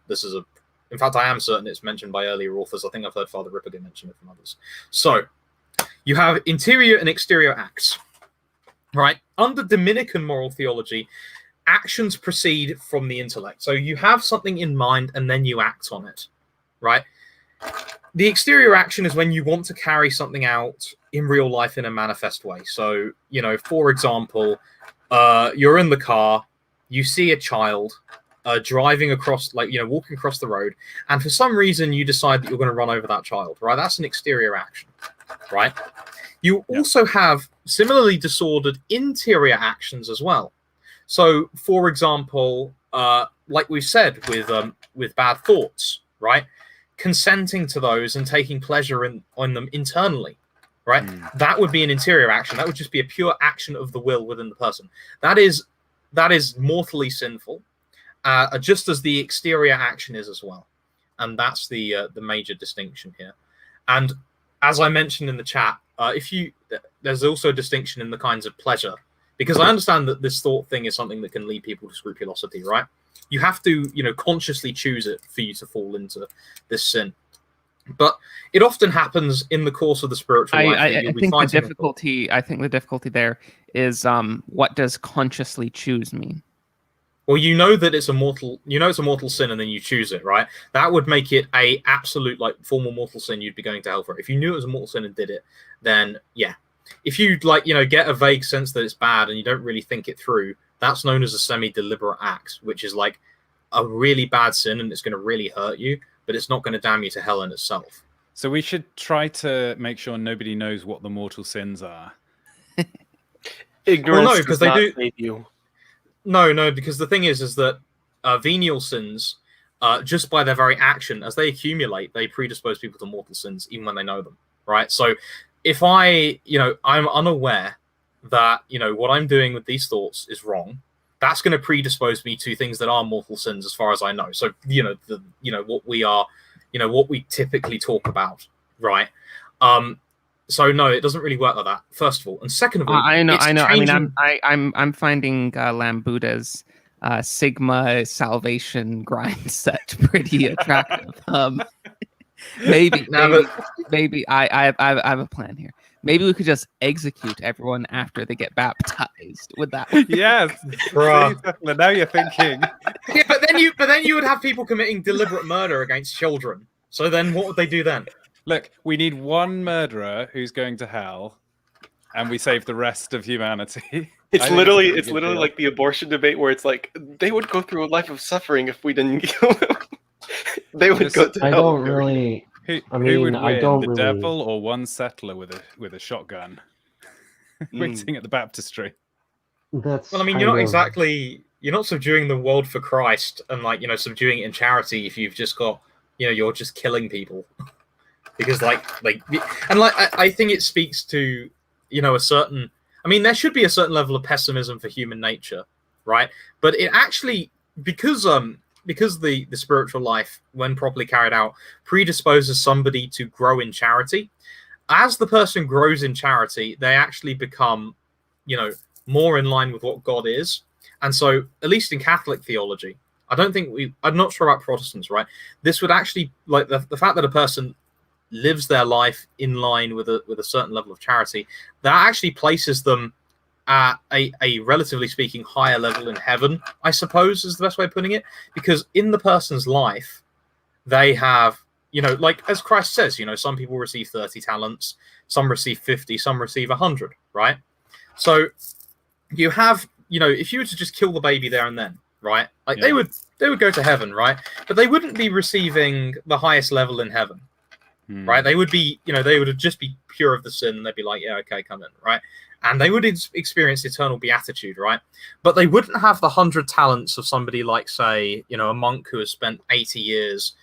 In fact, I am certain it's mentioned by earlier authors. I think I've heard Father Ripperger mention it from others. So you have interior and exterior acts, right? Under Dominican moral theology, actions proceed from the intellect. So you have something in mind and then you act on it, right? The exterior action is when you want to carry something out in real life in a manifest way. So, for example, you're in the car, you see a child driving across, walking across the road, and for some reason you decide that you're going to run over that child, right? That's an exterior action, right? You also have similarly disordered interior actions as well. So, for example, like we've said with bad thoughts, right? Consenting to those and taking pleasure on them internally, right? That would be an interior action. That would just be a pure action of the will within the person. That is mortally sinful, just as the exterior action is as well. And that's the major distinction here. And as I mentioned in the chat, there's also a distinction in the kinds of pleasure, because I understand that this thought thing is something that can lead people to scrupulosity, right? You have to, consciously choose it for you to fall into this sin. But it often happens in the course of the spiritual life. I think the difficulty there is what does consciously choose mean? Well, that it's a mortal sin, and then you choose it, right? That would make it a absolute formal mortal sin. You'd be going to hell for it. If you knew it was a mortal sin and did it, then yeah. if you like, get a vague sense that it's bad and you don't really think it through, that's known as a semi-deliberate act, which is like a really bad sin and it's going to really hurt you, but it's not going to damn you to hell in itself. So we should try to make sure nobody knows what the mortal sins are. Ignorance Well, no, because does they not do. save you. No, because the thing is that venial sins, just by their very action, as they accumulate, they predispose people to mortal sins, even when they know them, right? So if I'm unaware that, what I'm doing with these thoughts is wrong, that's going to predispose me to things that are mortal sins, as far as I know. So, what we are, what we typically talk about, right? So no, it doesn't really work like that. First of all, and second of all, I know. changing... I mean, I'm finding Lambuda's Sigma salvation grind set pretty attractive. Maybe I have a plan here. Maybe we could just execute everyone after they get baptized. Would that? Yes, Bruh. now you're thinking. Yeah, but then you would have people committing deliberate murder against children. So then, what would they do then? Look, we need one murderer who's going to hell, and we save the rest of humanity. It's literally like the abortion debate where it's like they would go through a life of suffering if we didn't kill them. They would go to hell. I don't really. Who would win, the devil or one settler with a shotgun, waiting at the baptistry? That's well, I mean, you're not subduing the world for Christ and subduing it in charity if you've just got, you're just killing people. Because I think it speaks to, a certain, I mean, there should be a certain level of pessimism for human nature, right? But it actually, because the spiritual life, when properly carried out, predisposes somebody to grow in charity. As the person grows in charity, they actually become, more in line with what God is. And so, at least in Catholic theology, I'm not sure about Protestants, right? This would actually, like the fact that a person lives their life in line with a certain level of charity, that actually places them at a relatively speaking higher level in heaven, I suppose is the best way of putting it, because in the person's life they have, like as Christ says, some people receive 30 talents, some receive 50, some receive 100, right? So you have, if you were to just kill the baby there and then, right, like they would go to heaven, right? But they wouldn't be receiving the highest level in heaven, right? They would be, they would just be pure of the sin, and they'd be like, yeah, okay, come in, right? And they would experience eternal beatitude, right? But they wouldn't have the 100 talents of somebody like, say, a monk who has spent 80 years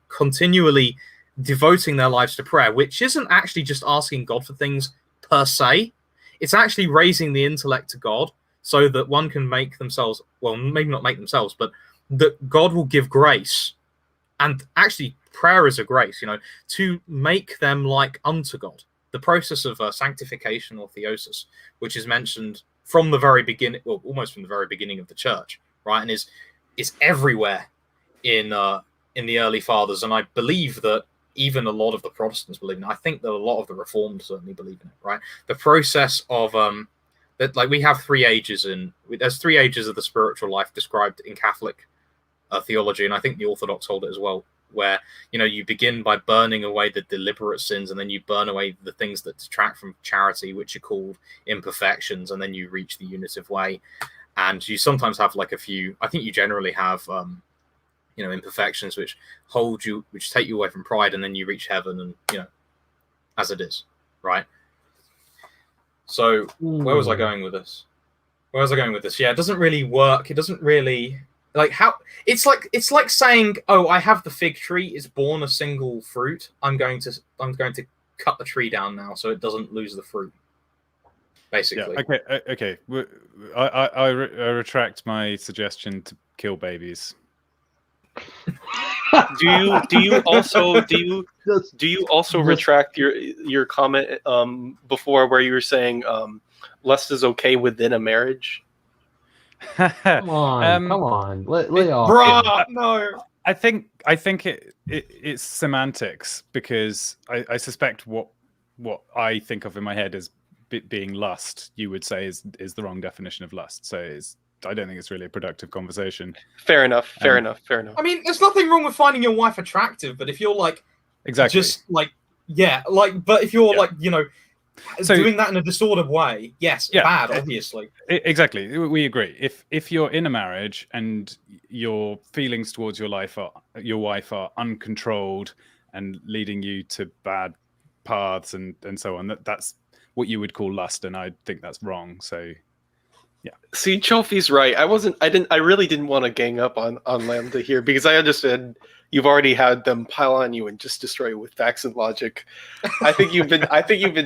continually devoting their lives to prayer, which isn't actually just asking God for things per se. It's actually raising the intellect to God so that one can make themselves, well, maybe not make themselves, but that God will give grace. And actually, prayer is a grace, to make them like unto God. The process of sanctification or theosis, which is mentioned from the very beginning, well, almost from the very beginning of the church, right, and is everywhere in the early fathers, and I believe that even a lot of the Protestants believe in it. I think that a lot of the Reformed certainly believe in it, right? The process of that, like we have there's 3 ages of the spiritual life described in Catholic theology, and I think the Orthodox hold it as well, where you begin by burning away the deliberate sins, and then you burn away the things that detract from charity, which are called imperfections, and then you reach the unitive way. And you sometimes have like a few, I think you generally have imperfections which take you away from pride, and then you reach heaven, and as it is, right? So where was I going with this? Yeah, it doesn't really work. It doesn't really, like, how it's like saying, oh, I have the fig tree, it's borne a single fruit, I'm going to cut the tree down now so it doesn't lose the fruit, basically. Yeah, okay. I retract my suggestion to kill babies. Do you also retract your comment before, where you were saying lust is okay within a marriage? Come on, lay off. Bruh, no. I think it's semantics, because I suspect what I think of in my head as being lust, you would say is the wrong definition of lust. So I don't think it's really a productive conversation. Fair enough. I mean, there's nothing wrong with finding your wife attractive, but if you're like, exactly, just like, yeah, like, but if you're like, So- doing that in a disordered way, yes, Yeah. bad, obviously. Exactly, we agree. If you're in a marriage and your feelings towards your wife are uncontrolled and leading you to bad paths and so on, that's what you would call lust, and I think that's wrong. So See, Chofi's right. I really didn't want to gang up on Lambda here because I understood you've already had them pile on you and just destroy you with facts and logic. I think you've been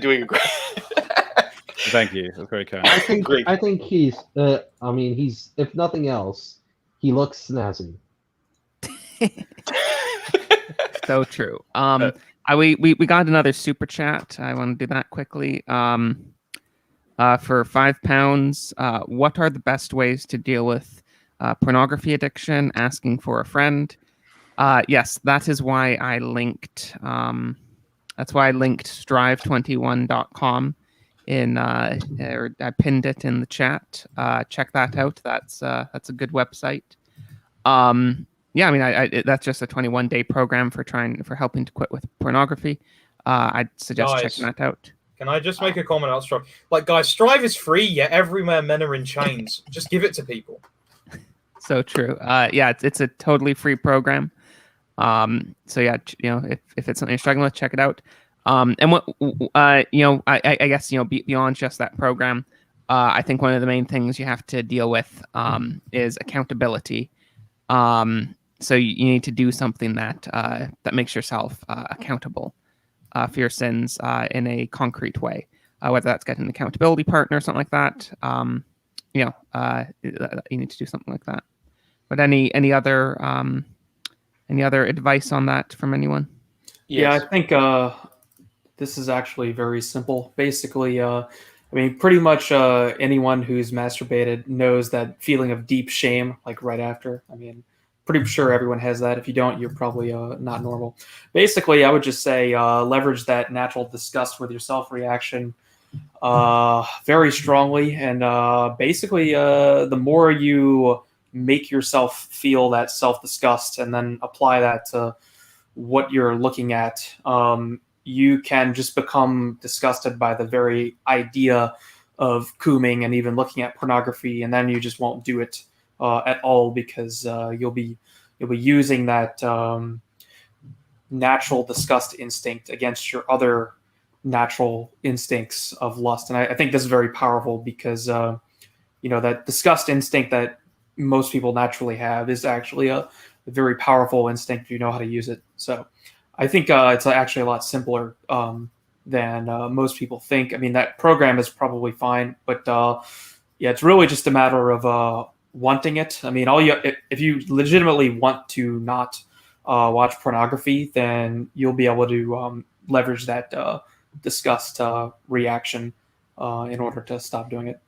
doing great. thank you, that's very kind. Great. I think he's. I mean, he's. If nothing else, he looks snazzy. So true. We got another super chat. I want to do that quickly. For £5, what are the best ways to deal with pornography addiction? Asking for a friend. Yes, that is why I linked. That's why I linked strive21.com or I pinned it in the chat. Check that out. That's a good website. Yeah, I mean, that's just a 21-day program for helping to quit with pornography. I'd suggest Guys. checking that out. Can I just make a comment about Strive? Like, guys, Strive is free, yet everywhere men are in chains. Just give it to people. So true. Yeah, it's a totally free program. So yeah, if it's something you're struggling with, check it out. And what I guess beyond just that program, I think one of the main things you have to deal with is accountability. So you need to do something that makes yourself accountable for your sins in a concrete way, whether that's getting an accountability partner or something like that. You need to do something like that. But any other advice on that from anyone? Yeah, Yes. I think this is actually very simple. Basically, I mean, pretty much anyone who's masturbated knows that feeling of deep shame, like right after. I mean, pretty sure everyone has that. If you don't, you're probably not normal. Basically, I would just say leverage that natural disgust with yourself reaction very strongly. And basically, the more you make yourself feel that self-disgust and then apply that to what you're looking at, you can just become disgusted by the very idea of cooming and even looking at pornography, and then you just won't do it at all because you'll be using that natural disgust instinct against your other natural instincts of lust. And I think this is very powerful because that disgust instinct that most people naturally have is actually a very powerful instinct if you know how to use it. So I think it's actually a lot simpler than most people think. I mean, that program is probably fine, but yeah, it's really just a matter of wanting it. I mean, if you legitimately want to not watch pornography, then you'll be able to leverage that disgust reaction in order to stop doing it.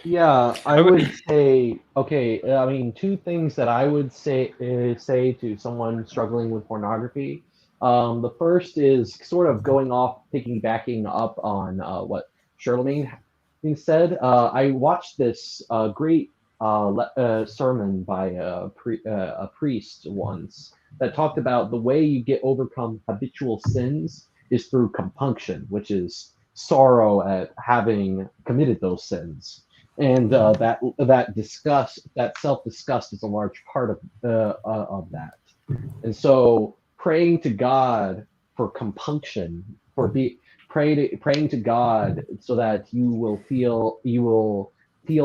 Yeah, I would say, okay, I mean, two things that I would say to someone struggling with pornography. The first is sort of piggybacking up on what Charlemagne said. I watched this great sermon by a priest once that talked about the way you overcome habitual sins is through compunction, which is sorrow at having committed those sins. And that disgust, that self-disgust, is a large part of that. And so, praying to God for compunction, praying to God so that you will feel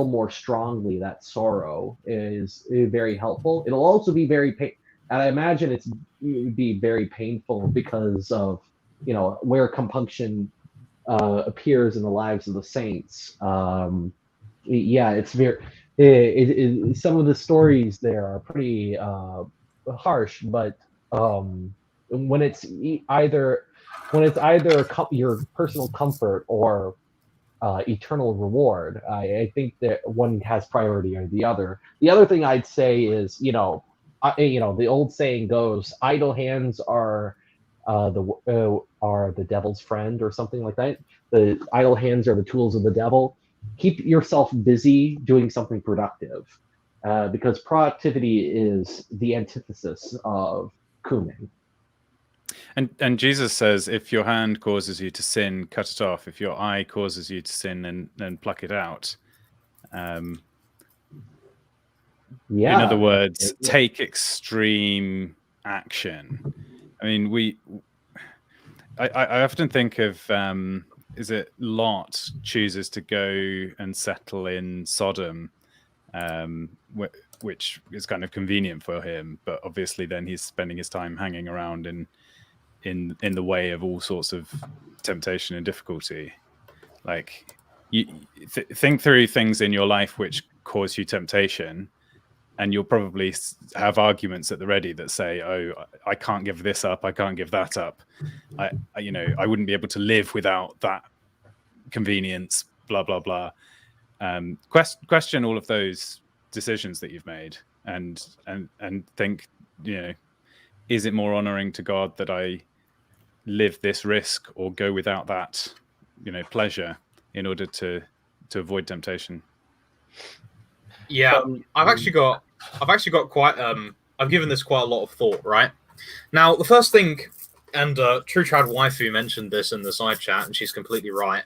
more strongly that sorrow is very helpful. It'll also be and I imagine it would be very painful because of where compunction appears in the lives of the saints. Yeah, it's very. Some of the stories there are pretty harsh, but when it's either your personal comfort or eternal reward, I think that one has priority over the other. The other thing I'd say is, the old saying goes, "Idle hands are the devil's friend," or something like that. The idle hands are the tools of the devil. Keep yourself busy doing something productive, because productivity is the antithesis of cooming. And Jesus says, if your hand causes you to sin, cut it off. If your eye causes you to sin, then pluck it out. Yeah. In other words, take extreme action. I mean, I often think of, is it Lot chooses to go and settle in Sodom, which is kind of convenient for him, but obviously then he's spending his time hanging around in the way of all sorts of temptation and difficulty. Like, you think through things in your life which cause you temptation, and you'll probably have arguments at the ready that say, "Oh, I can't give this up. I can't give that up. I wouldn't be able to live without that convenience." Blah blah blah. Question all of those decisions that you've made, and think, is it more honoring to God that I live this risk or go without that, pleasure in order to avoid temptation? Yeah, I've actually got quite I've given this quite a lot of thought, right? Now, the first thing, and True Trad Waifu mentioned this in the side chat, and she's completely right.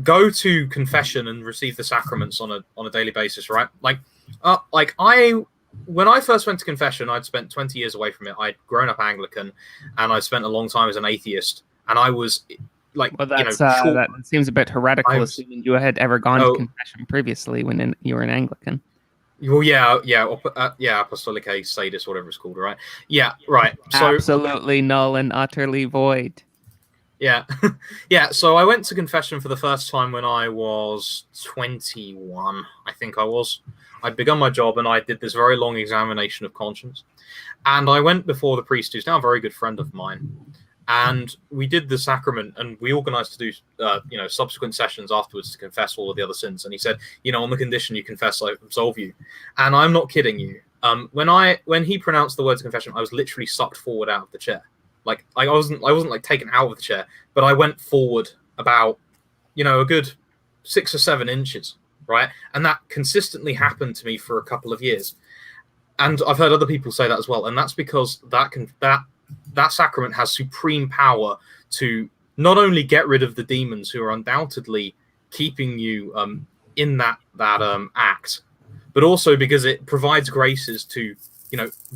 Go to confession and receive the sacraments on a daily basis, right? When I first went to confession, I'd spent 20 years away from it. I'd grown up Anglican, and I spent a long time as an atheist, and I was that seems a bit heretical, assuming you had ever gone to confession previously when you were an Anglican. Well, yeah, apostolic sadis, whatever it's called, right? Yeah, right. So absolutely null and utterly void. Yeah, yeah. So I went to confession for the first time when I was 21. I think I was. I'd begun my job and I did this very long examination of conscience, and I went before the priest, who's now a very good friend of mine. And we did the sacrament, and we organized to do, subsequent sessions afterwards to confess all of the other sins. And he said, on the condition you confess, I absolve you. And I'm not kidding you. When he pronounced the words of confession, I was literally sucked forward out of the chair. Like I wasn't like taken out of the chair, but I went forward about, a good 6 or 7 inches, right? And that consistently happened to me for a couple of years. And I've heard other people say that as well. And that's because that sacrament has supreme power to not only get rid of the demons who are undoubtedly keeping you in that act, but also because it provides graces to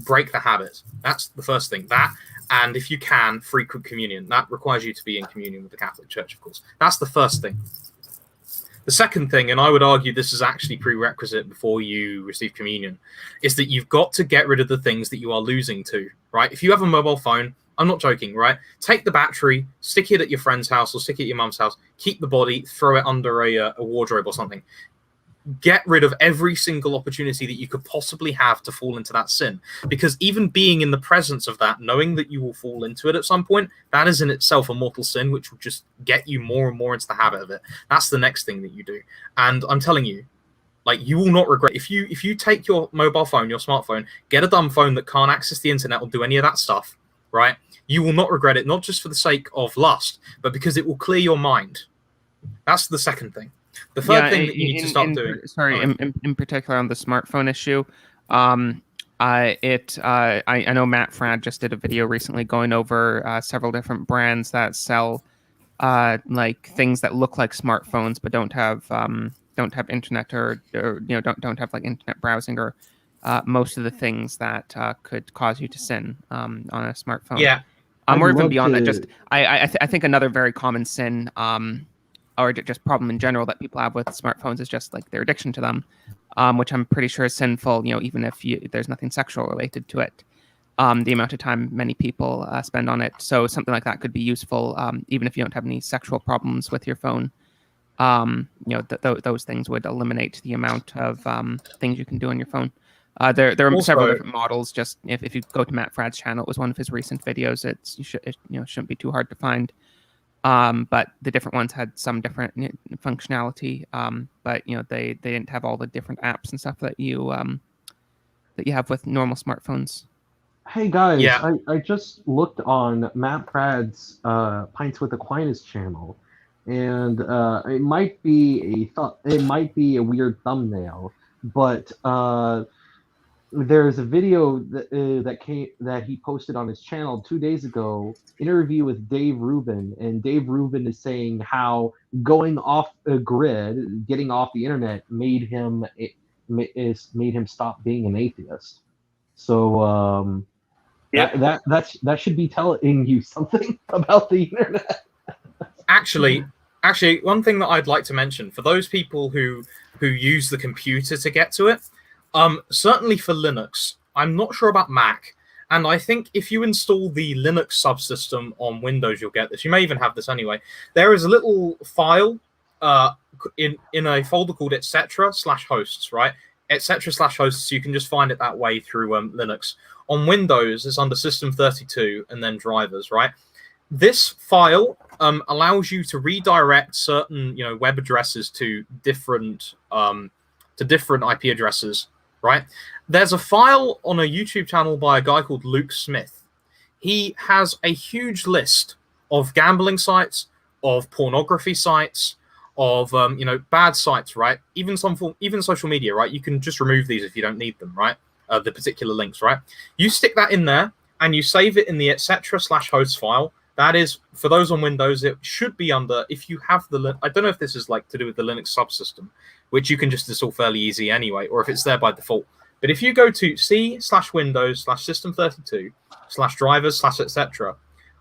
break the habit. That's the first thing. That, and if you can, frequent communion. That requires you to be in communion with the Catholic Church, of course. That's the first thing. The second thing, and I would argue this is actually prerequisite before you receive communion, is that you've got to get rid of the things that you are losing to, right? If you have a mobile phone, I'm not joking, right? Take the battery, stick it at your friend's house or stick it at your mum's house, keep the body, throw it under a wardrobe or something. Get rid of every single opportunity that you could possibly have to fall into that sin. Because even being in the presence of that, knowing that you will fall into it at some point, that is in itself a mortal sin, which will just get you more and more into the habit of it. That's the next thing that you do. And I'm telling you, you will not regret if you take your mobile phone, your smartphone, get a dumb phone that can't access the internet or do any of that stuff, right? You will not regret it, not just for the sake of lust, but because it will clear your mind. That's the second thing. The third thing that you need to stop doing. Sorry, in particular on the smartphone issue, I know Matt Frad just did a video recently going over several different brands that sell things that look like smartphones but don't have internet or don't have internet browsing or most of the things that could cause you to sin on a smartphone. Yeah. Or even beyond that, just I think another very common sin or just problem in general that people have with smartphones is just their addiction to them, which I'm pretty sure is sinful, even if there's nothing sexual related to it. The amount of time many people spend on it. So something like that could be useful, even if you don't have any sexual problems with your phone. Those things would eliminate the amount of things you can do on your phone. There are also several different models. Just if you go to Matt Frad's channel, it was one of his recent videos. It shouldn't be too hard to find. But the different ones had some different functionality. But they didn't have all the different apps and stuff that you have with normal smartphones. Hey guys, yeah. I just looked on Matt Prad's Pints with Aquinas channel, and it might be a weird thumbnail, but there's a video that he posted on his channel 2 days ago, interview with Dave Rubin, and Dave Rubin is saying how going off a grid, getting off the internet, made him stop being an atheist. So Yep. that should be telling you something about the internet. Actually, one thing that I'd like to mention for those people who use the computer to get to it, certainly for Linux, I'm not sure about Mac, and I think if you install the Linux subsystem on Windows, you'll get this. You may even have this anyway. There is a little file in a folder called etc/hosts, right? etc/hosts. You can just find it that way through Linux. On Windows, it's under System32 and then drivers, right? This file allows you to redirect certain, web addresses to different IP addresses, right? There's a file on a YouTube channel by a guy called Luke Smith. He has a huge list of gambling sites, of pornography sites, of bad sites, right? Even social media, right? You can just remove these if you don't need them, right? The particular links, right? You stick that in there and you save it in the etc/hosts file. That is, for those on Windows, it should be under, if you have I don't know if this is like to do with the Linux subsystem, which you can just install fairly easy anyway, or if it's there by default. But if you go to c/windows/system32/drivers/etc,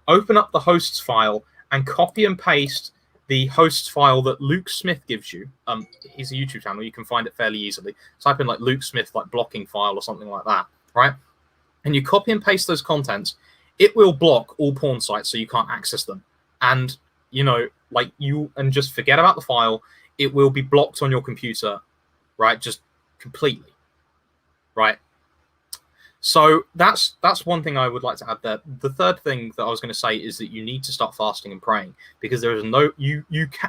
open up the hosts file and copy and paste the hosts file that Luke Smith gives you. He's a YouTube channel. You can find it fairly easily. Type in like Luke Smith, like blocking file or something like that, right? And you copy and paste those contents. It will block all porn sites so you can't access them. And, and just forget about the file. It will be blocked on your computer, right? Just completely, right? So that's one thing I would like to add there. The third thing that I was going to say is that you need to start fasting and praying, because there is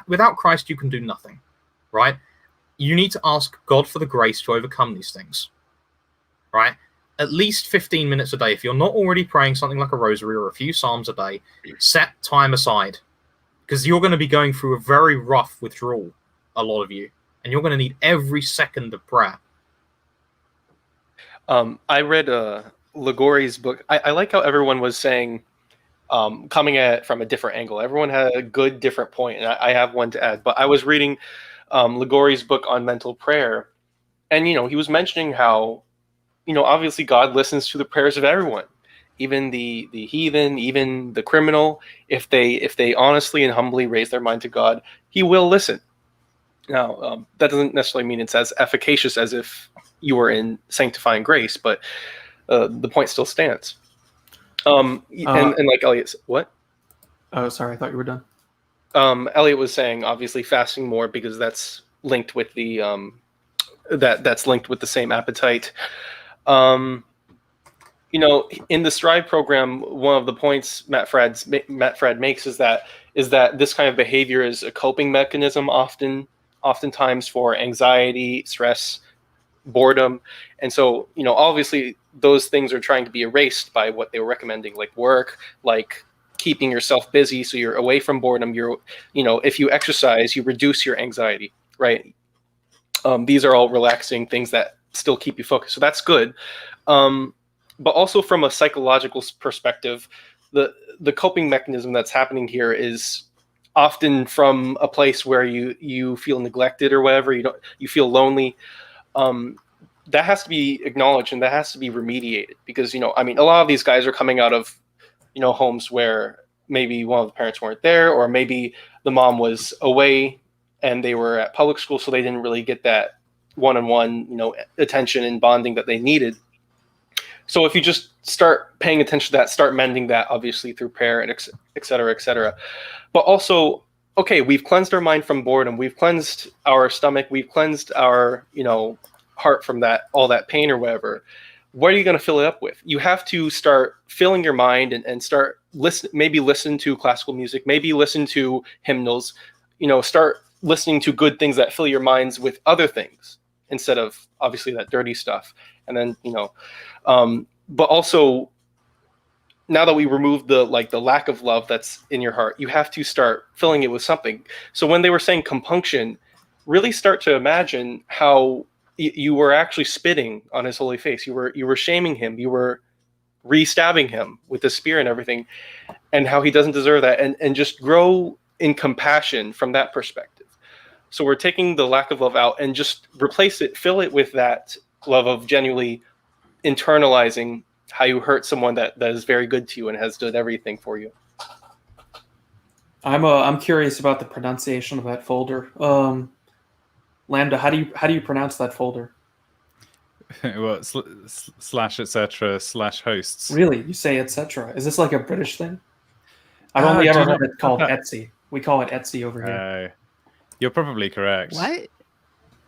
without Christ, you can do nothing, right? You need to ask God for the grace to overcome these things, right? At least 15 minutes a day. If you're not already praying something like a rosary or a few psalms a day, set time aside, because you're going to be going through a very rough withdrawal, a lot of you, and you're going to need every second of prayer. I read Ligori's book. I like how everyone was saying, coming at it from a different angle. Everyone had a good different point, and I have one to add. But I was reading Ligori's book on mental prayer, and he was mentioning how, obviously God listens to the prayers of everyone, even the heathen, even the criminal. If they honestly and humbly raise their mind to God, He will listen. Now, that doesn't necessarily mean it's as efficacious as if you were in sanctifying grace, but the point still stands. And like Elliot, what? Oh, sorry, I thought you were done. Elliot was saying, obviously, fasting more because that's linked with the that's linked with the same appetite. In the Strive program, one of the points Matt Fred makes is that this kind of behavior is a coping mechanism, oftentimes for anxiety, stress, boredom. And so, obviously those things are trying to be erased by what they were recommending, like work, like keeping yourself busy so you're away from boredom. If you exercise, you reduce your anxiety, right? These are all relaxing things that still keep you focused. So that's good. But also from a psychological perspective, the coping mechanism that's happening here is often from a place where you feel neglected or whatever, you feel lonely. That has to be acknowledged and that has to be remediated, because a lot of these guys are coming out of homes where maybe one of the parents weren't there, or maybe the mom was away and they were at public school, so they didn't really get that one-on-one attention and bonding that they needed. So if you just start paying attention to that, start mending that, obviously through prayer and et cetera, et cetera. But also, okay, we've cleansed our mind from boredom. We've cleansed our stomach. We've cleansed our, heart from all that pain or whatever. What are you going to fill it up with? You have to start filling your mind and start maybe listen to classical music, maybe listen to hymnals, start listening to good things that fill your minds with other things instead of obviously that dirty stuff. And then, but also now that we removed the lack of love that's in your heart, you have to start filling it with something. So when they were saying compunction, really start to imagine how you were actually spitting on his holy face. You were shaming him. You were re-stabbing him with the spear and everything, and how he doesn't deserve that, and just grow in compassion from that perspective. So we're taking the lack of love out and just fill it with that love of genuinely internalizing how you hurt someone that is very good to you and has done everything for you. I'm curious about the pronunciation of that folder. Lambda, how do you pronounce that folder? Well, slash etc. slash hosts. Really, you say etc. Is this like a British thing? I've only ever heard it called Etsy. We call it Etsy over here. You're probably correct.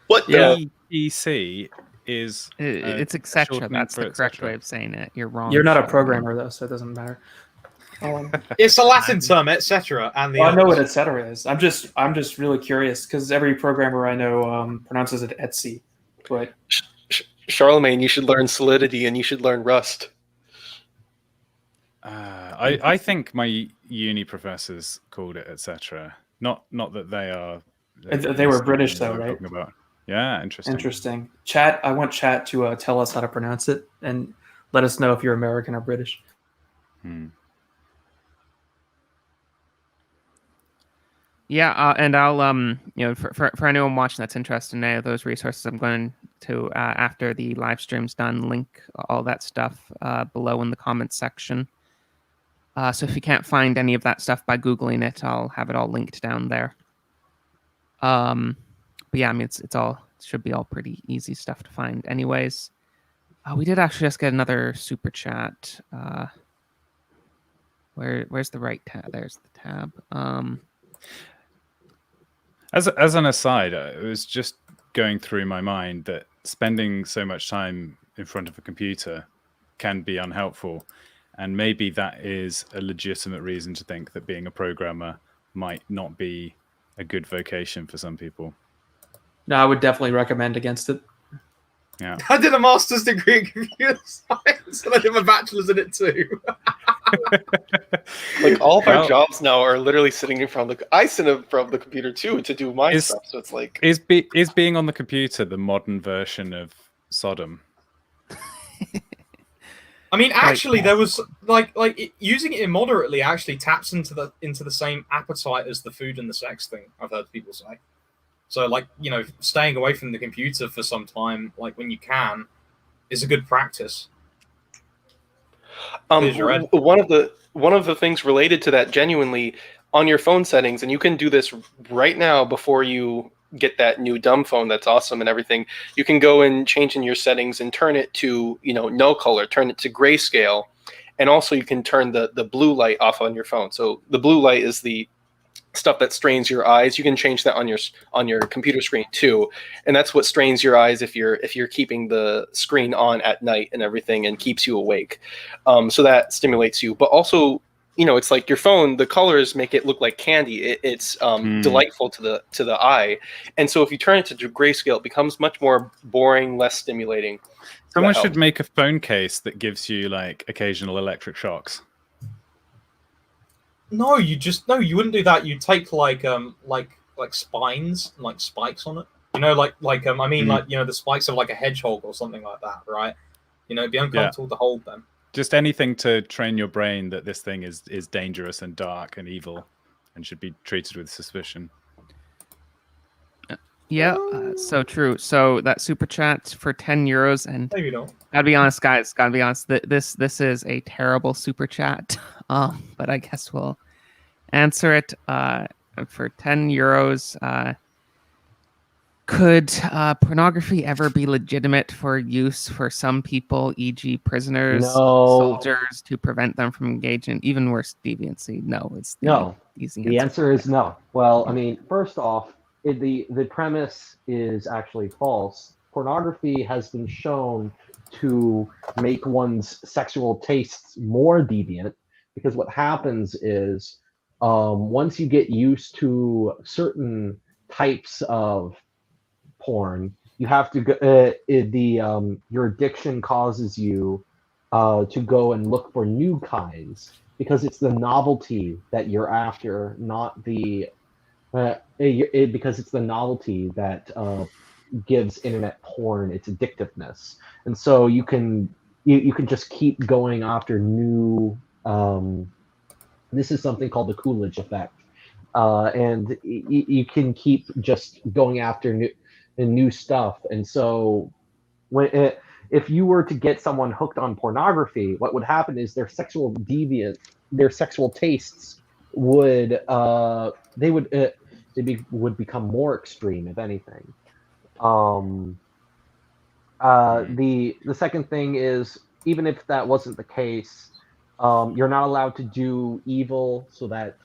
What? Yeah. EC is it's etc. That's the correct way of saying it. You're wrong. You're not a programmer though, so it doesn't matter. It's a Latin term, etc. And I know what etc. is. I'm just really curious because every programmer I know pronounces it Etsy. But Charlemagne, you should learn Solidity and you should learn Rust. I think my uni professors called it etc. Not that they are. They were British though, right? Yeah, interesting. Interesting. Chat. I want chat to tell us how to pronounce it and let us know if you're American or British. Yeah, and I'll for anyone watching that's interested in any of those resources, I'm going to after the live stream's done, link all that stuff below in the comments section. So if you can't find any of that stuff by Googling it, I'll have it all linked down there. But yeah, I mean it should be all pretty easy stuff to find. Anyways, we did actually just get another super chat. Where's the right tab? There's the tab. As an aside, it was just going through my mind that spending so much time in front of a computer can be unhelpful. And maybe that is a legitimate reason to think that being a programmer might not be a good vocation for some people. No, I would definitely recommend against it. Yeah. I did a master's degree in computer science and I did my bachelor's in it too. Like all of our jobs now are literally sitting in front of I sit in front of the computer too to do my stuff. So it's like is being on the computer the modern version of Sodom? I mean, actually, there was using it immoderately actually taps into the same appetite as the food and the sex thing. I've heard people say. So, staying away from the computer for some time, when you can, is a good practice. One of the things related to that, genuinely, on your phone settings, and you can do this right now before you get that new dumb phone that's awesome and everything, you can go and change in your settings and turn it to no color, turn it to grayscale, and also you can turn the blue light off on your phone. So the blue light is the stuff that strains your eyes. You can change that on your computer screen too, and that's what strains your eyes if you're keeping the screen on at night and everything, and keeps you awake. So that stimulates you, but also it's like your phone, the colors make it look like candy. It's delightful to the eye. And so if you turn it to grayscale, it becomes much more boring, less stimulating. Someone should make a phone case that gives you occasional electric shocks. No, you wouldn't do that. You'd take spines and spikes on it. The spikes of a hedgehog or something like that, right? It'd be uncomfortable to hold them. Just anything to train your brain that this thing is dangerous and dark and evil and should be treated with suspicion. Yeah, so true. So that super chat for 10 euros, and maybe don't. Gotta be honest, guys. Gotta be honest. This is a terrible super chat. But I guess we'll answer it. For 10 euros. Could pornography ever be legitimate for use for some people, e.g., prisoners, soldiers, to prevent them from engaging in even worse deviancy? No, it's no. Easy the answer is no. Well, I mean, first off, the premise is actually false. Pornography has been shown to make one's sexual tastes more deviant, because what happens is once you get used to certain types of porn, you have to go, your addiction causes you to go and look for new kinds, because it's the novelty that you're after, not the because it's the novelty that gives internet porn its addictiveness, and so you can just keep going after new. This is something called the Coolidge effect, and you can keep just going after new stuff, and so if you were to get someone hooked on pornography, what would happen is their sexual tastes would would become more extreme, if anything. The second thing is, even if that wasn't the case, you're not allowed to do evil so that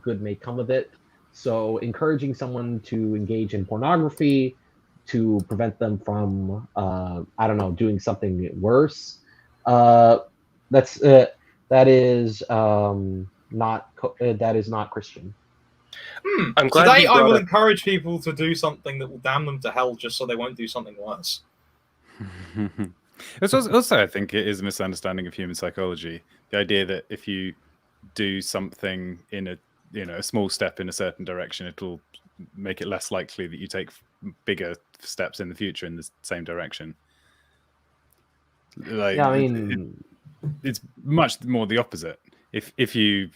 good may come of it. So encouraging someone to engage in pornography to prevent them from, doing something worse, that is not Christian. I'm glad Today you I brought will up- encourage people to do something that will damn them to hell just so they won't do something worse. It's also, I think it is a misunderstanding of human psychology. The idea that if you do something in a small step in a certain direction, it'll make it less likely that you take bigger steps in the future in the same direction. Like, Yeah, I mean, it's much more the opposite. If you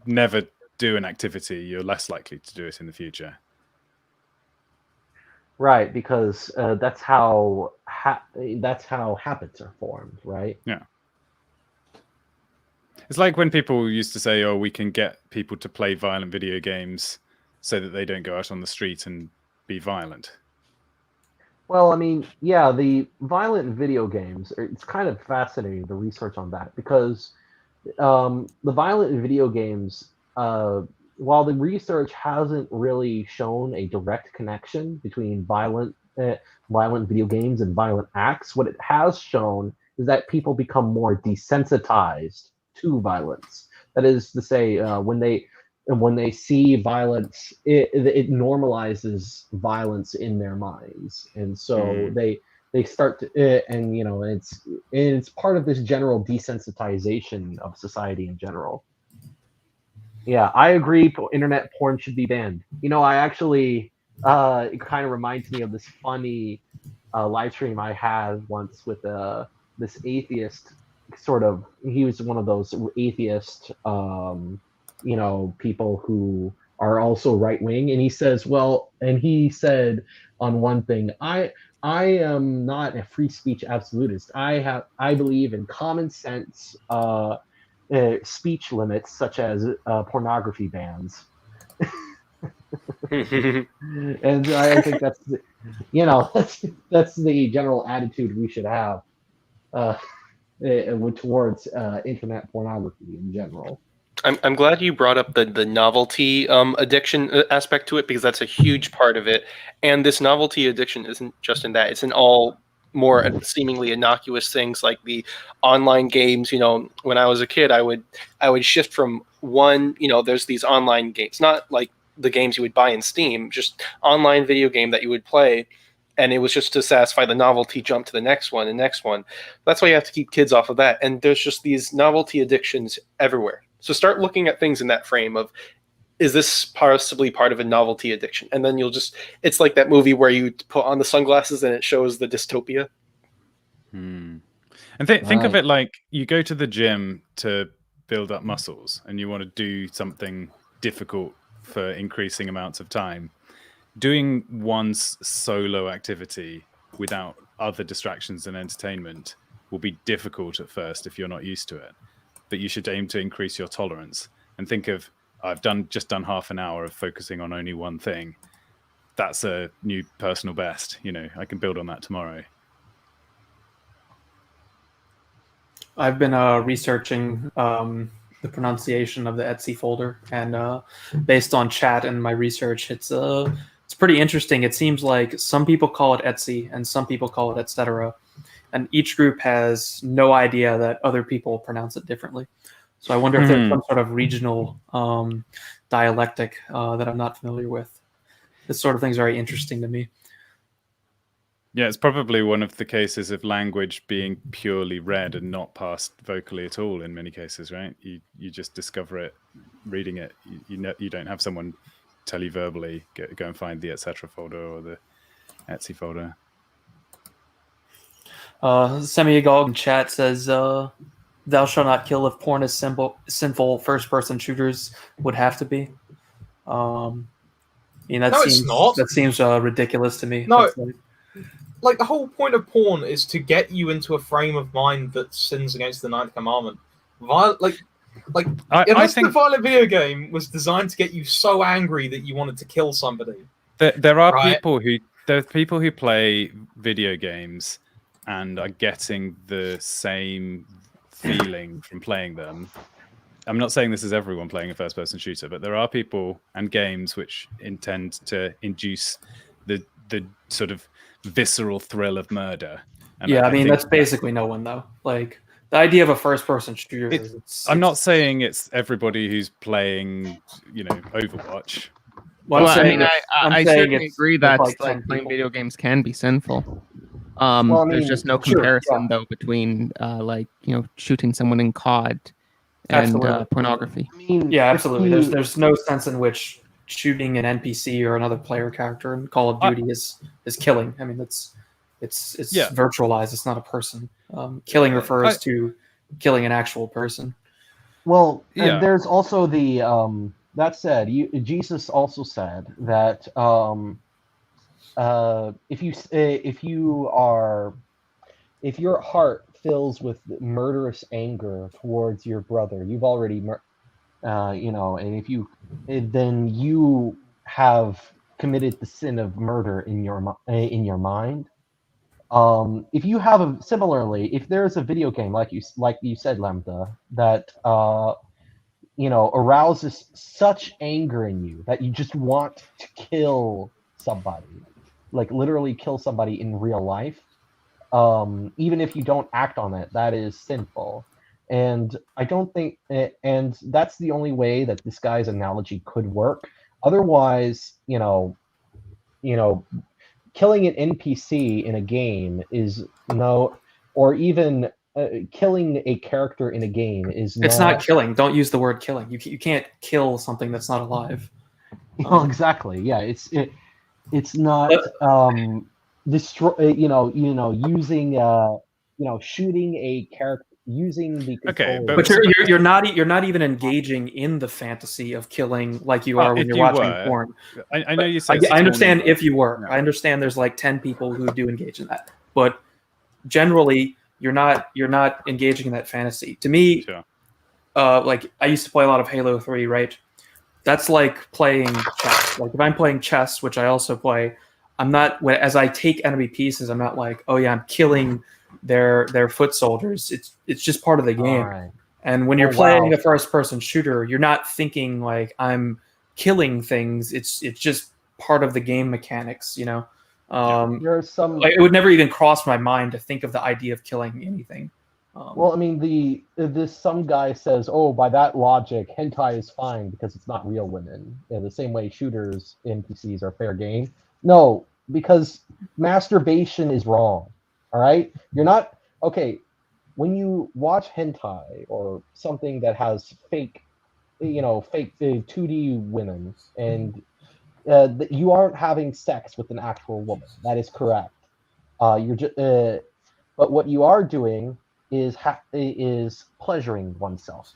never do an activity, you're less likely to do it in the future. right, because that's how habits are formed, right? Yeah. It's like when people used to say, "Oh, we can get people to play violent video games so that they don't go out on the street and be violent." Well, I mean, yeah, the violent video games, it's kind of fascinating, the research on that, because the violent video games, while the research hasn't really shown a direct connection between violent video games and violent acts, what it has shown is that people become more desensitized to violence. That is to say, when they see violence, it normalizes violence in their minds, and so they start to, and it's part of this general desensitization of society in general. Yeah, I agree. Internet porn should be banned. I actually, it kind of reminds me of this funny live stream I had once with this atheist. He was one of those atheist, people who are also right wing, and he said on one thing, I am not a free speech absolutist. I believe in common sense speech limits, such as pornography bans. And I think that's that's the general attitude we should have towards internet pornography in general. I'm glad you brought up the novelty addiction aspect to it, because that's a huge part of it. And this novelty addiction isn't just in that; it's in all more seemingly innocuous things like the online games. When I was a kid, I would shift from one. There's these online games, not like the games you would buy in Steam, just online video game that you would play. And it was just to satisfy the novelty, jump to the next one and next one. That's why you have to keep kids off of that. And there's just these novelty addictions everywhere. So start looking at things in that frame of, is this possibly part of a novelty addiction? And then it's like that movie where you put on the sunglasses and it shows the dystopia. And think of it like you go to the gym to build up muscles and you want to do something difficult for increasing amounts of time. Doing one solo activity without other distractions and entertainment will be difficult at first if you're not used to it. But you should aim to increase your tolerance and think of, I've just done half an hour of focusing on only one thing. That's a new personal best. I can build on that tomorrow. I've been researching the pronunciation of the Etsy folder, and based on chat and my research, it's pretty interesting. It seems like some people call it Etsy and some people call it etc. And each group has no idea that other people pronounce it differently. So I wonder if there's some sort of regional dialectic that I'm not familiar with. This sort of thing's very interesting to me. Yeah, it's probably one of the cases of language being purely read and not passed vocally at all in many cases, right? You just discover it reading it. You don't have someone tell you verbally, go and find the etc. folder or the Etsy folder. Semi-Agog in chat says, "Thou shalt not kill if porn is sinful. First-person shooters would have to be." No, it's not. That seems ridiculous to me. No. That's Like, the whole point of porn is to get you into a frame of mind that sins against the ninth commandment. Unless the violent video game was designed to get you so angry that you wanted to kill somebody. There are people who play video games and are getting the same feeling from playing them. I'm not saying this is everyone playing a first-person shooter, but there are people and games which intend to induce the sort of visceral thrill of murder. And I mean, that's basically no one, though. Like, the idea of a first-person shooter I'm not saying it's everybody who's playing, Overwatch. Well, I certainly agree that playing video games can be sinful. There's just no comparison though between shooting someone in COD and pornography. I mean, absolutely. There's no sense in which shooting an NPC or another player character in Call of Duty is killing. I mean, it's virtualized. It's not a person. Killing refers to killing an actual person. Well, and there's also the that said, Jesus also said that if your heart fills with murderous anger towards your brother, you've already and then you have committed the sin of murder in your mind. If you have if there's a video game like you said, Lambda, that arouses such anger in you that you just want to kill somebody, like literally kill somebody in real life, even if you don't act on it, that is sinful. And I don't think, and that's the only way that this guy's analogy could work. Otherwise, killing an NPC in a game is no, or even killing a character in a game is It's not killing. Don't use the word killing. You can't kill something that's not alive. Exactly. Yeah, it's not destroy. Using shooting a character using the controller. But you're not even engaging in the fantasy of killing like you are when you're watching porn. I know you said I understand if you were. No. I understand there's like 10 people who do engage in that, but generally you're not engaging in that fantasy. To me, like I used to play a lot of Halo 3, right? That's like playing chess. Like if I'm playing chess, which I also play, I'm not, as I take enemy pieces, I'm not like, oh yeah, I'm killing their foot soldiers. It's just part of the game. Right. And when you're playing a first person shooter, you're not thinking like I'm killing things. It's just part of the game mechanics, There's some. It would never even cross my mind to think of the idea of killing anything. Well, I mean, some guy says, "Oh, by that logic, hentai is fine because it's not real women." The same way shooters, NPCs are fair game. No, because masturbation is wrong. All right, you're not okay. When you watch hentai or something that has fake 2D women, and you aren't having sex with an actual woman. That is correct. You're just, but what you are doing is pleasuring oneself,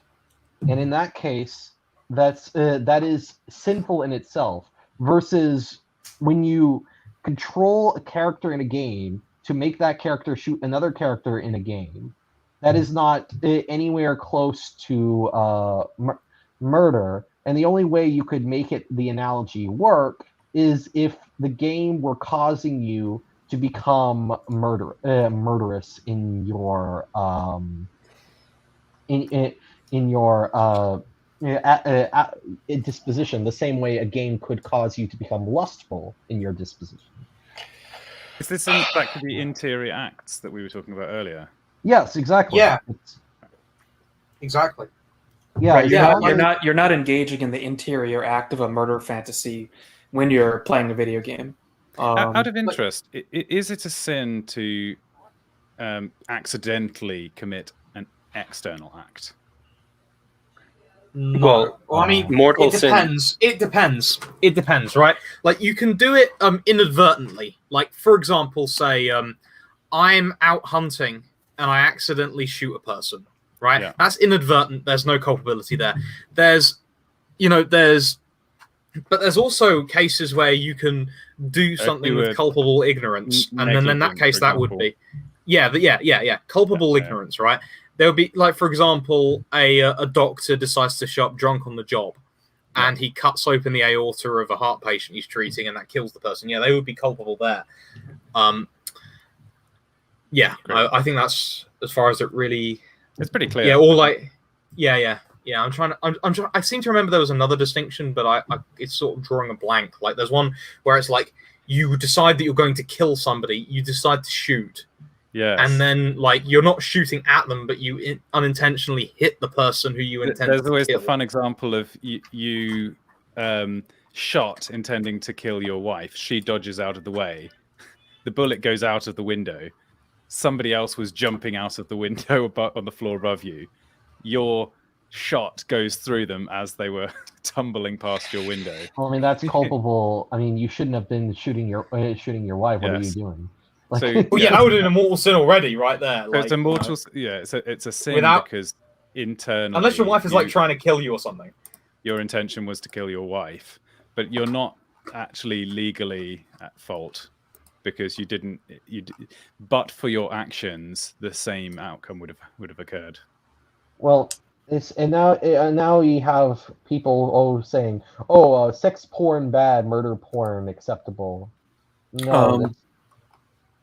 and in that case, that is sinful in itself. Versus when you control a character in a game to make that character shoot another character in a game, that is not anywhere close to murder. And the only way you could make the analogy work is if the game were causing you to become murderous in your disposition, the same way a game could cause you to become lustful in your disposition. Is this back to the interior acts that we were talking about earlier? Yes, exactly. Yeah, exactly. Yeah, right. You're not engaging in the interior act of a murder fantasy when you're playing a video game. Out of interest, is it a sin to accidentally commit an external act? No. Well, I mean, mortal sin. It depends, right? Like you can do it inadvertently, Like, for example, say I'm out hunting and I accidentally shoot a person, right? Yeah. That's inadvertent. There's no culpability there. But there's also cases where you can do something with culpable ignorance, and then in that case, that would be, culpable ignorance, right? There would be, like, for example, a doctor decides to show up drunk on the job, and he cuts open the aorta of a heart patient he's treating, and that kills the person. Yeah, they would be culpable there. I think that's as far as it really. It's pretty clear. Yeah, or like, yeah. I'm trying. I seem to remember there was another distinction, but it's sort of drawing a blank. Like, there's one where it's like you decide that you're going to kill somebody, you decide to shoot, and then, like, you're not shooting at them, but you unintentionally hit the person who you intend to kill. There's always the fun example of you shot intending to kill your wife. She dodges out of the way. The bullet goes out of the window. Somebody else was jumping out of the window on the floor above you. Your shot goes through them as they were tumbling past your window. Well, I mean, that's culpable. I mean, you shouldn't have been shooting your wife. What are you doing? Like, that would have been a mortal sin already, right there. Like, it's a mortal. It's a sin because internally, unless your wife is like trying to kill you or something. Your intention was to kill your wife, but you're not actually legally at fault because you didn't. But for your actions, the same outcome would have occurred. Well. Now you have people saying, sex porn bad, murder porn acceptable. No,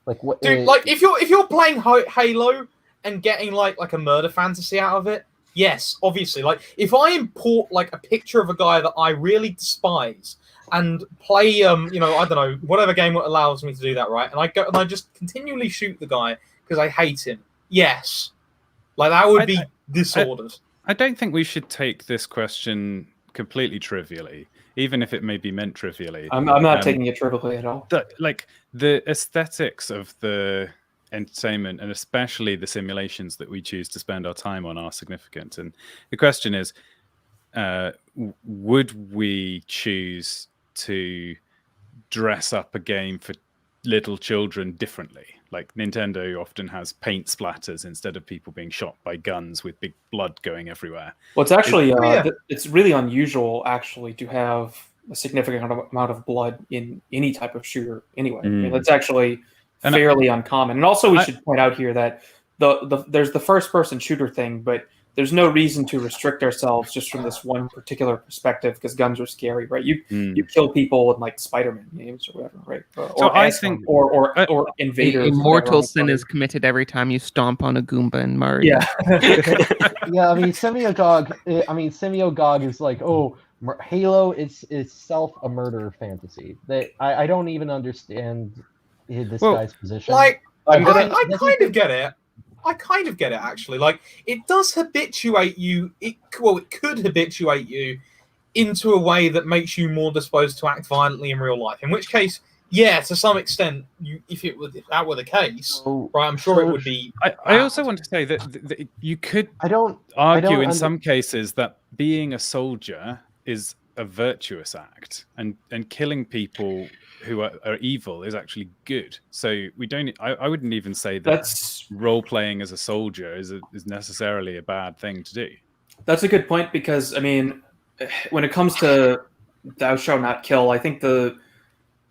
like what? Dude, like if you're playing Halo and getting like a murder fantasy out of it, yes, obviously. Like, if I import like a picture of a guy that I really despise and play I don't know, whatever game allows me to do that, right? And I go and I just continually shoot the guy because I hate him. Yes, like that would be disordered. I don't think we should take this question completely trivially, even if it may be meant trivially. I'm not taking it trivially at all. The aesthetics of the entertainment, and especially the simulations that we choose to spend our time on, are significant. And the question is, would we choose to dress up a game for little children differently? Like, Nintendo often has paint splatters instead of people being shot by guns with big blood going everywhere. Well, it's actually it's really unusual actually to have a significant amount of blood in any type of shooter anyway. I mean, that's actually fairly uncommon. And also we should point out here that there's the first person shooter thing, but there's no reason to restrict ourselves just from this one particular perspective because guns are scary, right? You kill people in like Spider-Man games or whatever, right? Or invaders. A mortal sin is committed every time you stomp on a Goomba in Mario. Yeah. Yeah, I mean, Semiogog is like, Halo is itself a murder fantasy. I don't even understand this guy's position. Like, I kind of get it. I kind of get it, actually. Like, it does habituate you. It could habituate you into a way that makes you more disposed to act violently in real life. In which case, yeah, to some extent, if that were the case, right, I'm sure it would be. I also want to say that you could argue in some cases that being a soldier is a virtuous act, and killing people who are evil is actually good. So we don't. I wouldn't even say that role playing as a soldier is necessarily a bad thing to do. That's a good point because I mean, when it comes to "thou shalt not kill," I think the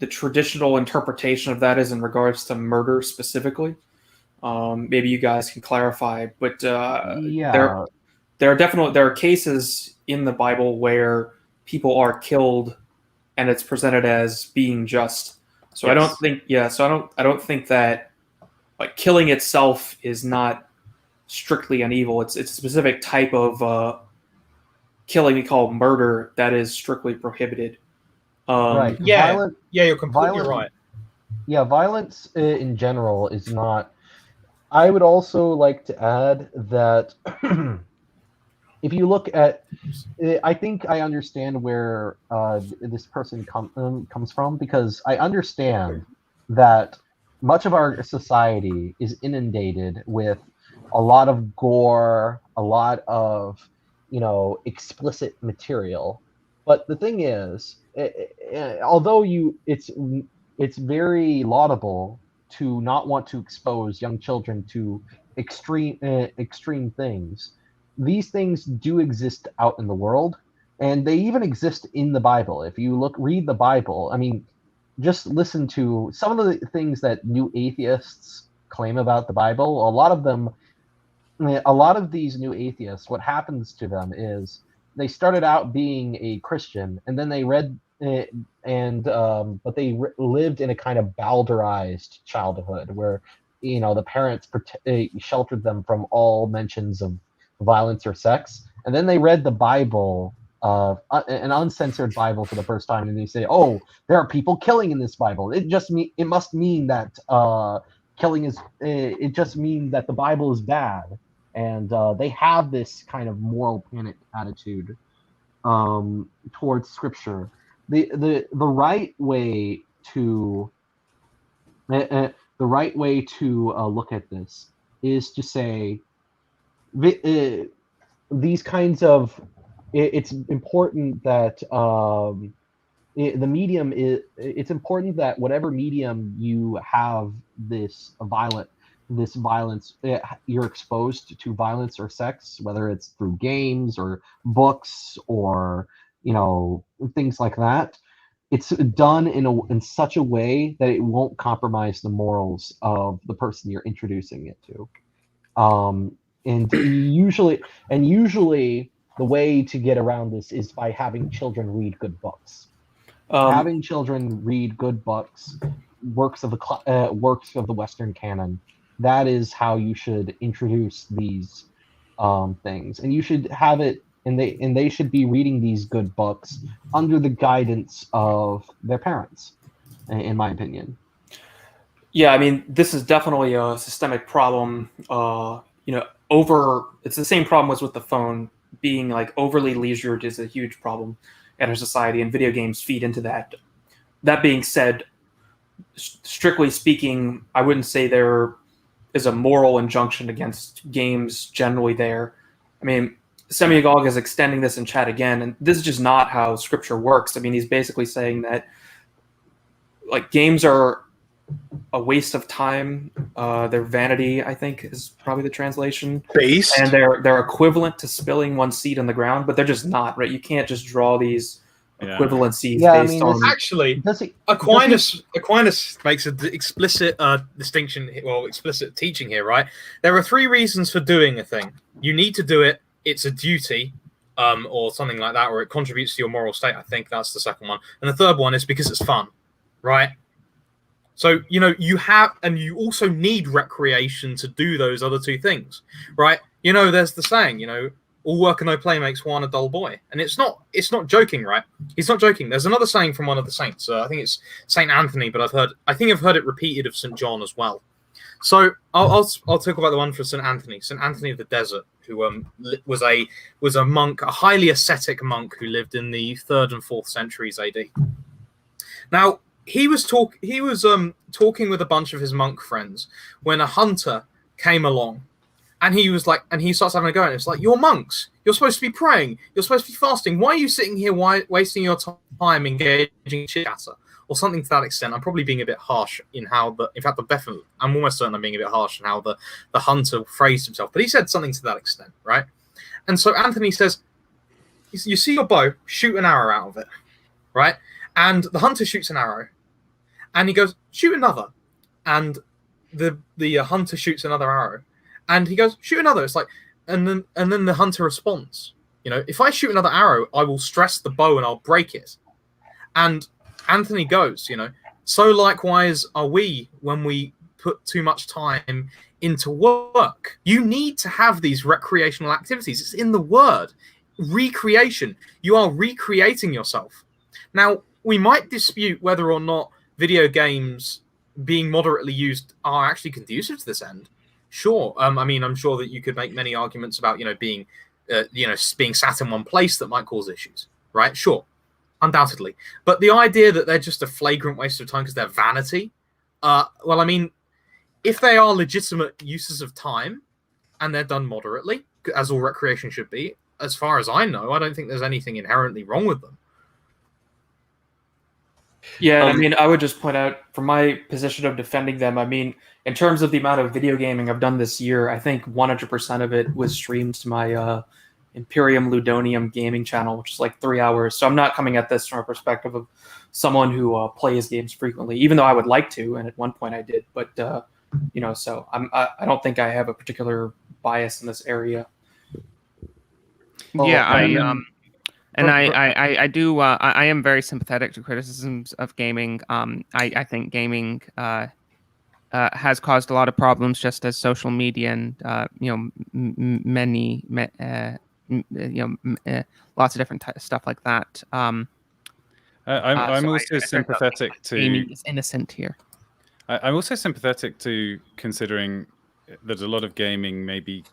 traditional interpretation of that is in regards to murder specifically. Maybe you guys can clarify, but there are cases in the Bible where people are killed and it's presented as being just. So yes. I don't think that like killing itself is not strictly an evil. It's a specific type of killing we call murder that is strictly prohibited. Right. You're completely right. Yeah, violence in general is not. I would also like to add that if you look at, I think I understand where this person comes from, because I understand that much of our society is inundated with a lot of gore, a lot of, explicit material. But the thing is, although it's very laudable to not want to expose young children to extreme things. These things do exist out in the world, and they even exist in the Bible. If you read the Bible, I mean, just listen to some of the things that new atheists claim about the Bible. A lot of these new atheists, what happens to them is they started out being a Christian, and then they read but they lived in a kind of bowdlerized childhood where the parents sheltered them from all mentions of violence or sex, and then they read the Bible, an uncensored Bible, for the first time, and they say, "Oh, there are people killing in this Bible. It must mean that killing is. It just means that the Bible is bad." And they have this kind of moral panic attitude towards Scripture. The right way to look at this is to say these kinds of. It's important that the medium is. It's important that whatever medium you have this violence, you're exposed to violence or sex, whether it's through games or books or things like that. It's done in such a way that it won't compromise the morals of the person you're introducing it to. And usually the way to get around this is by having children read good books. Having children read good books, works of the Western canon. That is how you should introduce these things, and you should have it, and they should be reading these good books under the guidance of their parents, in my opinion. Yeah, I mean, this is definitely a systemic problem. It's the same problem as with the phone. Being like overly leisured is a huge problem in our society, and video games feed into that. That being said, strictly speaking, I wouldn't say there is a moral injunction against games generally there. I mean, Semiagog is extending this in chat again, and this is just not how Scripture works. I mean, he's basically saying that like games are a waste of time. They're vanity, I think, is probably the translation. Based. And they're equivalent to spilling one seed on the ground, but they're just not, right? You can't just draw these equivalencies based on. Actually, Aquinas makes an explicit distinction, explicit teaching here, right? There are 3 reasons for doing a thing. You need to do it. It's a duty, or something like that, or it contributes to your moral state. I think that's the second one. And the third one is because it's fun, right? So, you have, and you also need recreation to do those other 2 things, right? There's the saying, all work and no play makes one a dull boy. And it's not joking, right? He's not joking. There's another saying from one of the saints. I think it's Saint Anthony, but I think I've heard it repeated of St. John as well. So I'll talk about the one for St. Anthony of the Desert, who was a monk, a highly ascetic monk who lived in the 3rd and 4th centuries AD. Now, he was talking with a bunch of his monk friends when a hunter came along, and he starts having a go, and it's like, you're monks, you're supposed to be praying, you're supposed to be fasting. Why are you sitting here wasting your time engaging in chatter, or something to that extent? I'm probably being a bit harsh in how I'm almost certain I'm being a bit harsh in how the hunter phrased himself, but he said something to that extent, right? And so Anthony says, you see your bow, shoot an arrow out of it, right? And the hunter shoots an arrow, and he goes, shoot another. And the hunter shoots another arrow, and he goes, shoot another. It's like, and then the hunter responds, if I shoot another arrow, I will stress the bow and I'll break it. And Anthony goes, so likewise are we when we put too much time into work. You need to have these recreational activities. It's in the word, recreation. You are recreating yourself. Now, we might dispute whether or not video games being moderately used are actually conducive to this end. Sure. I'm sure that you could make many arguments about, being sat in one place that might cause issues, right? Sure. Undoubtedly. But the idea that they're just a flagrant waste of time because they're vanity, if they are legitimate uses of time and they're done moderately, as all recreation should be, as far as I know, I don't think there's anything inherently wrong with them. Yeah, I mean, I would just point out from my position of defending them, I mean, in terms of the amount of video gaming I've done this year, I think 100% of it was streamed to my Imperium Ludonium gaming channel, which is like 3 hours. So I'm not coming at this from a perspective of someone who plays games frequently, even though I would like to, and at one point I did. But so I don't think I have a particular bias in this area. Yeah, I do. I am very sympathetic to criticisms of gaming. I think gaming has caused a lot of problems, just as social media and lots of different stuff like that. I'm So also sympathetic to gaming is innocent here. I'm also sympathetic to considering that a lot of gaming maybe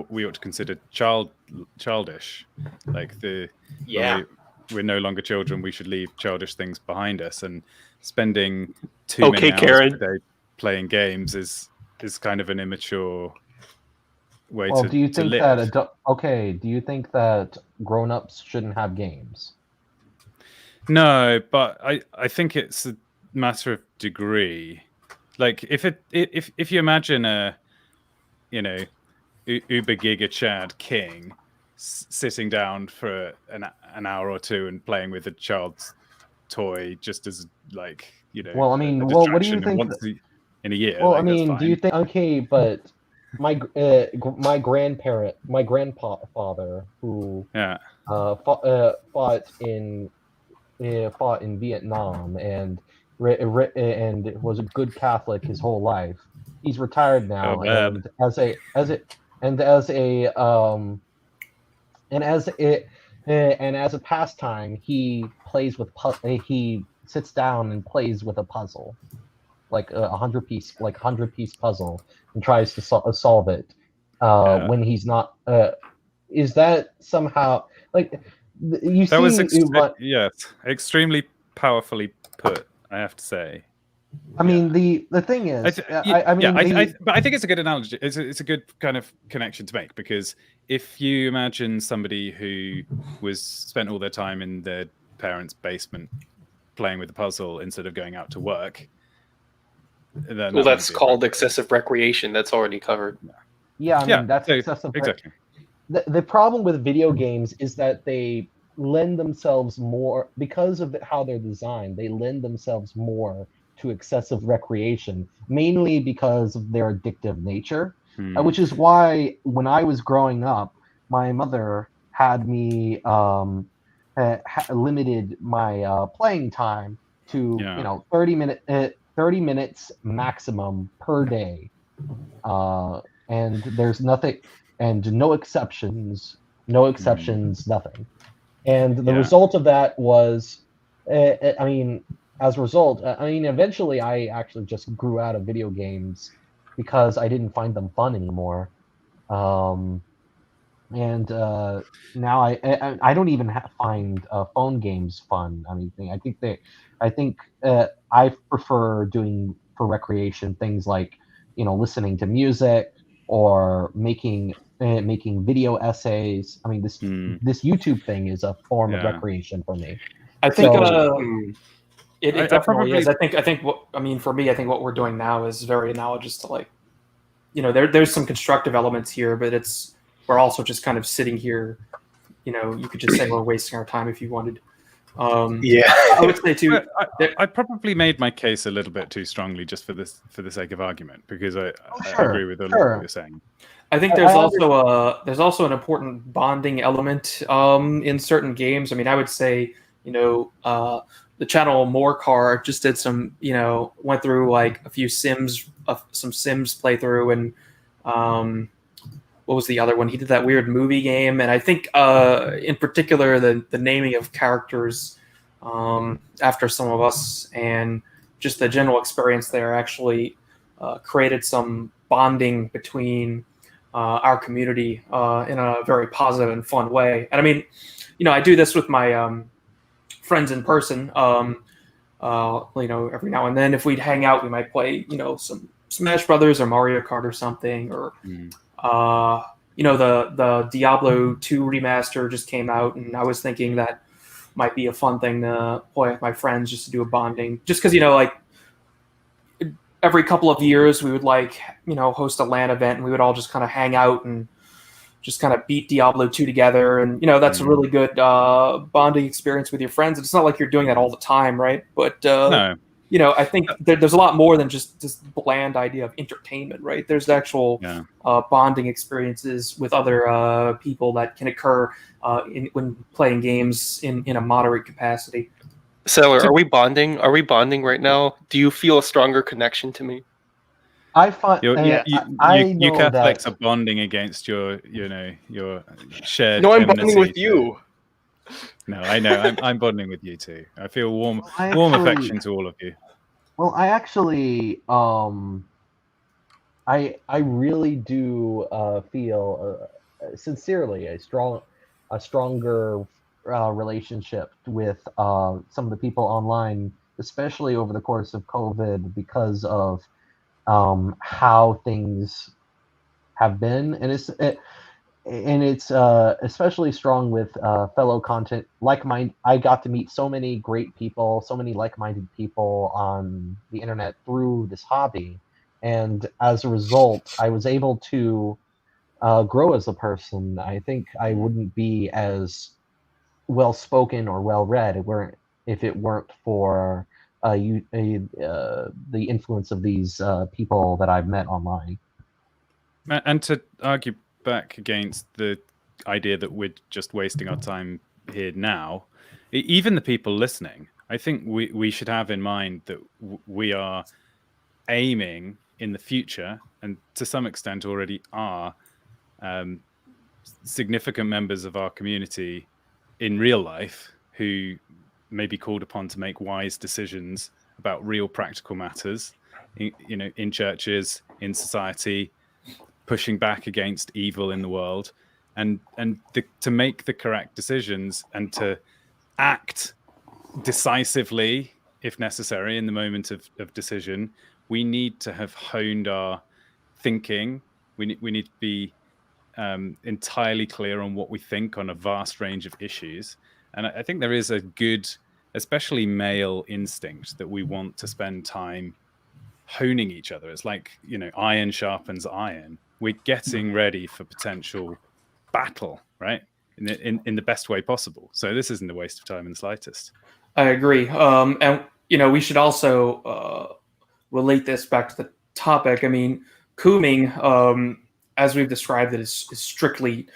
we ought to consider childish, like we're no longer children, we should leave childish things behind us, and spending too many hours a day playing games is kind of an immature way to do you think live. do you think that grown-ups shouldn't have games? No, but I think it's a matter of degree. Like if you imagine a uber giga chad king sitting down for an hour or two and playing with a child's toy, just as Well, I mean, what do you think in a year? Well, I mean, do you think but my grandfather who fought in Vietnam and was a good Catholic his whole life. He's retired now, and as a pastime, he plays with he sits down and plays with a puzzle, like a 100-piece puzzle, and tries to solve it when he's not. Is that somehow like you that was see? Extremely powerfully put, I have to say. I mean, the thing is, but I think it's a good analogy. It's a good kind of connection to make, because if you imagine somebody who spent all their time in their parents' basement playing with the puzzle instead of going out to work, then that's called excessive recreation. That's already covered. Yeah, I mean, that's excessive. Exactly. The problem with video games is that they lend themselves more, because of how they're designed, they lend themselves more to excessive recreation, mainly because of their addictive nature, which is why when I was growing up, my mother had me limited my playing time to 30 minutes maximum per day, and there's nothing, and no exceptions, nothing. And the result of that was, eventually I actually just grew out of video games because I didn't find them fun anymore. Now I don't even find phone games fun. I think I prefer doing for recreation things like listening to music or making video essays. I mean, this YouTube thing is a form of recreation for me. I think it definitely is. I think for me, I think what we're doing now is very analogous to there's some constructive elements here, but we're also just kind of sitting here. You could just say we're wasting our time if you wanted. I would say too. I probably made my case a little bit too strongly just for the sake of argument, because I agree with all of what you're saying. I think there's also an important bonding element in certain games. I mean, I would say the channel Morecar just did some went through like a few some Sims playthrough, and what was the other one? He did that weird movie game, and I think in particular the naming of characters after some of us, and just the general experience there actually created some bonding between our community in a very positive and fun way. And I mean, I do this with my friends in person. Every now and then, if we'd hang out, we might play some Smash Brothers or Mario Kart or something, or the Diablo 2 remaster just came out, and I was thinking that might be a fun thing to play with my friends just to do a bonding. Just because, like every couple of years we would host a LAN event and we would all just kind of hang out and just kind of beat Diablo 2 together. And, that's a really good bonding experience with your friends. It's not like you're doing that all the time, right? But, No. I think there's a lot more than just this bland idea of entertainment, right? There's actual bonding experiences with other people that can occur when playing games in a moderate capacity. Sailor, are we bonding? Are we bonding right now? Do you feel a stronger connection to me? I find You know Catholics that are bonding against your shared. No, I'm bonding enmity with you. No, I know. I'm bonding with you too. I feel warm affection to all of you. Well, I actually, I really do feel sincerely a stronger relationship with some of the people online, especially over the course of COVID, because of how things have been, and it's especially strong with fellow content like-minded. I got to meet so many great people, so many like-minded people on the internet through this hobby, and as a result, I was able to grow as a person. I think I wouldn't be as well-spoken or well-read if it weren't for the influence of these people that I've met online. And to argue back against the idea that we're just wasting our time here now, even the people listening, I think we should have in mind that we are aiming in the future, and to some extent already are, significant members of our community in real life who may be called upon to make wise decisions about real practical matters, in churches, in society, pushing back against evil in the world, and to make the correct decisions and to act decisively if necessary in the moment of decision. We need to have honed our thinking. We need to be entirely clear on what we think on a vast range of issues. And I think there is a good, especially male instinct, that we want to spend time honing each other. It's like, iron sharpens iron. We're getting ready for potential battle, right? In the best way possible. So this isn't a waste of time in the slightest. I agree. And, we should also relate this back to the topic. I mean, cooming, as we've described it, is strictly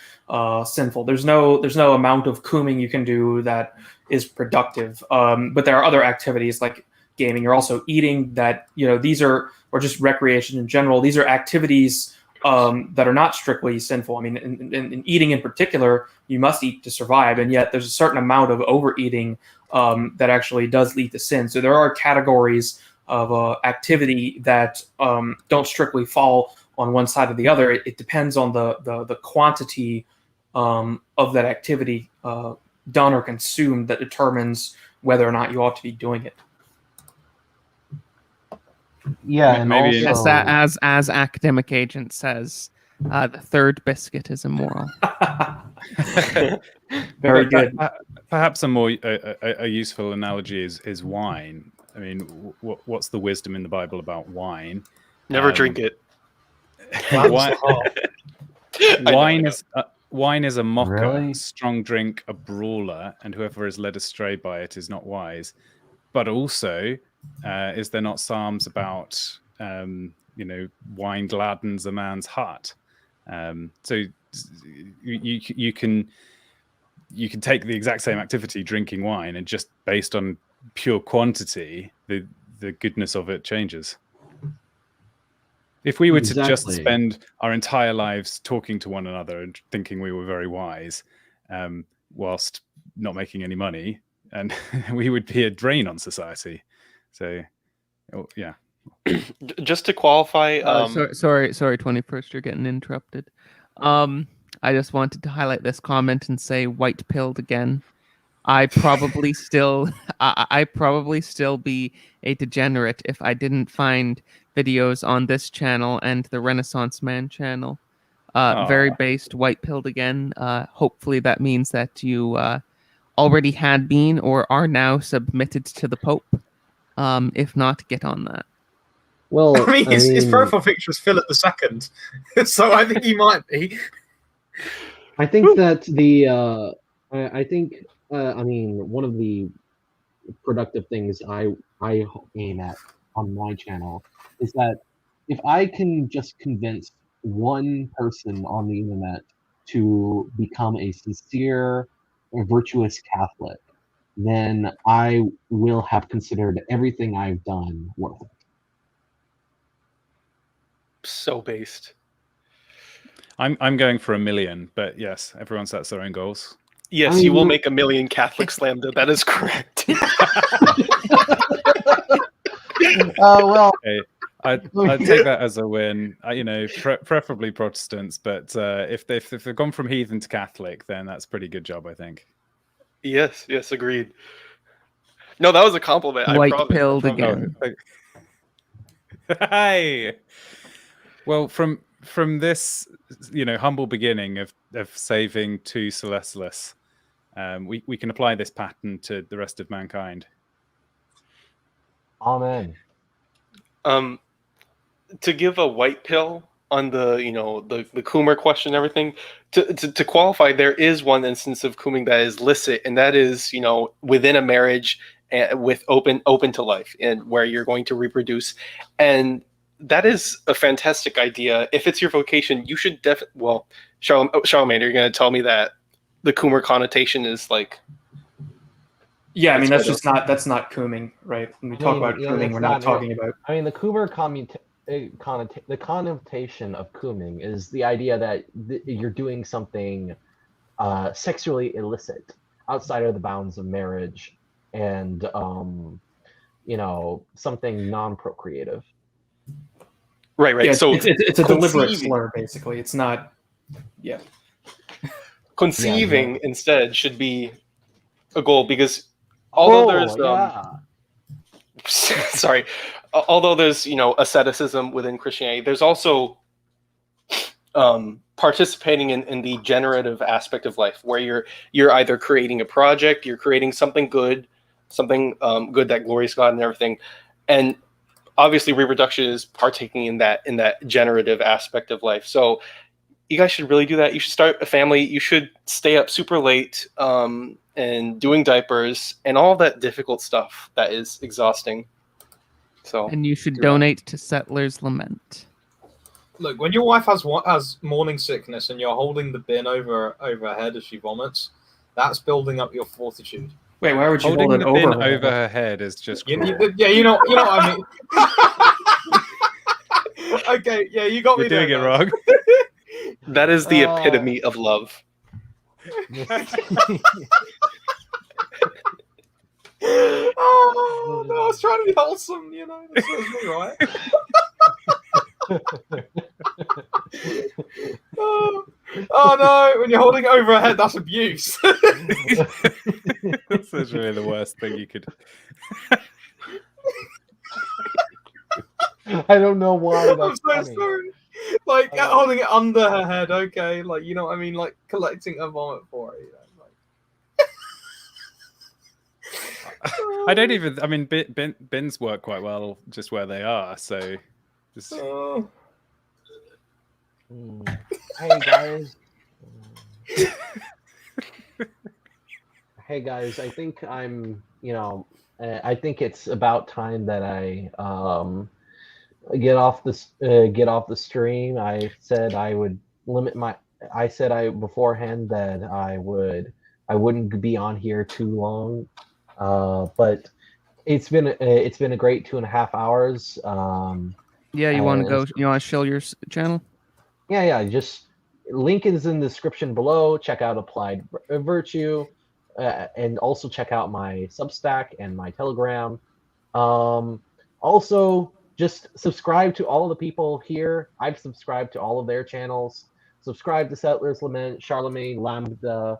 sinful. There's no amount of cooming you can do that is productive. But there are other activities like gaming. You're also eating that, these are, or just recreation in general. These are activities that are not strictly sinful. I mean, in eating in particular, you must eat to survive, and yet there's a certain amount of overeating that actually does lead to sin. So there are categories of activity that don't strictly fall on one side or the other. It depends on the quantity of that activity done or consumed that determines whether or not you ought to be doing it. Yeah, and Maybe also, as academic agent says, the third biscuit is immoral. Very good. Perhaps a more a useful analogy is wine. I mean, what's the wisdom in the Bible about wine? Never drink it. Wine is a mocker, Really? strong drink, a brawler, and whoever is led astray by it is not wise. But also, is there not Psalms about wine gladdens a man's heart? So you can take the exact same activity, drinking wine, and just based on pure quantity, the goodness of it changes. If we were to just Exactly. spend our entire lives talking to one another and thinking we were very wise, whilst not making any money, and we would be a drain on society. So, yeah. Just to qualify, Sorry, 21st, you're getting interrupted. I just wanted to highlight this comment and say white pilled again. I probably still be a degenerate if I didn't find videos on this channel and the Renaissance Man channel. Very based, white pilled again. Hopefully that means that you already had been or are now submitted to the Pope. If not, get on that. Well, I mean, his profile picture is Philip II, so I think he might be. I think that I mean, one of the productive things I aim at on my channel is that if I can just convince one person on the internet to become a sincere, virtuous Catholic, then I will have considered everything I've done worth it. So based. I'm going for 1 million, but yes, everyone sets their own goals. Yes, I mean, you will make 1 million Catholic Slamda. That is correct. Well, Okay. I'd take that as a win. Preferably Protestants, but if they've gone from heathen to Catholic, then that's a pretty good job, I think. Yes, agreed. No, that was a compliment. White I promise. pilled again. Hey. Well, from this, humble beginning of saving 2 Celestialists, we can apply this pattern to the rest of mankind. Amen. To give a white pill on the the Coomer question and everything, to qualify, there is one instance of cooming that is licit, and that is within a marriage and with open to life, and where you're going to reproduce, and that is a fantastic idea. If it's your vocation, you should definitely. Well, Charlemagne, you're going to tell me that the Coomer connotation is like. Yeah, I mean that's not cooming, right? When we talk about cooming, we're not talking about. I mean, the Coomer the connotation of cooming is the idea that you're doing something sexually illicit outside of the bounds of marriage, and something non-procreative. Right. Yeah, so it's a deliberate slur, basically. It's not. Yeah. Conceiving instead should be a goal, because although there's sorry, although there's asceticism within Christianity, there's also participating in the generative aspect of life, where you're either creating a project, you're creating something good that glorifies God and everything, and obviously reproduction is partaking in that generative aspect of life. So you guys should really do that. You should start a family. You should stay up super late and doing diapers and all that difficult stuff that is exhausting. So, and you should donate to Settlers Lament. Look, when your wife has morning sickness and you're holding the bin over her head as she vomits, that's building up your fortitude. Wait, why would you Holding hold it the bin over her head is just you know what I mean. Okay, yeah, you got me. You're doing it wrong. That is the epitome of love. Oh no, I was trying to be wholesome, that serves me right. Oh no, when you're holding it over her head, that's abuse. That's really the worst thing you could. I don't know why that's I'm so funny. sorry. Like holding it under her head, okay, like you know what I mean, like collecting her vomit for it. I don't even. I mean, bins work quite well just where they are. So, just. Hey guys. Hey guys, I think I'm. I think it's about time that I get off the stream. I said I would limit my. I said beforehand that I wouldn't be on here too long. But it's been a great 2.5 hours. Yeah, you want to go? You want to show your channel? Yeah. Just link is in the description below. Check out Applied Virtue, and also check out my Substack and my Telegram. Also, just subscribe to all of the people here. I've subscribed to all of their channels. Subscribe to Settlers Lament, Charlemagne, Lambda,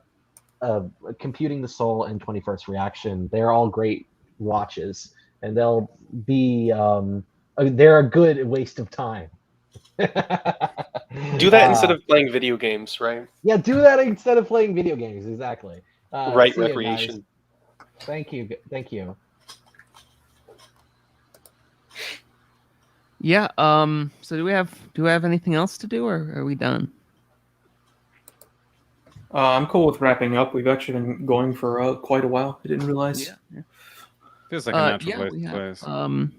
Computing the Soul, and 21st Reaction. They're all great watches, and they'll be they're a good waste of time. Do that instead of playing video games, right? Yeah, do that instead of playing video games, exactly. Right See ya, recreation. guys. Thank you. Thank you. Yeah. So do we have anything else to do, or are we done? I'm cool with wrapping up. We've actually been going for quite a while. I didn't realize. Yeah. Feels like a natural Yeah, place we to have. close.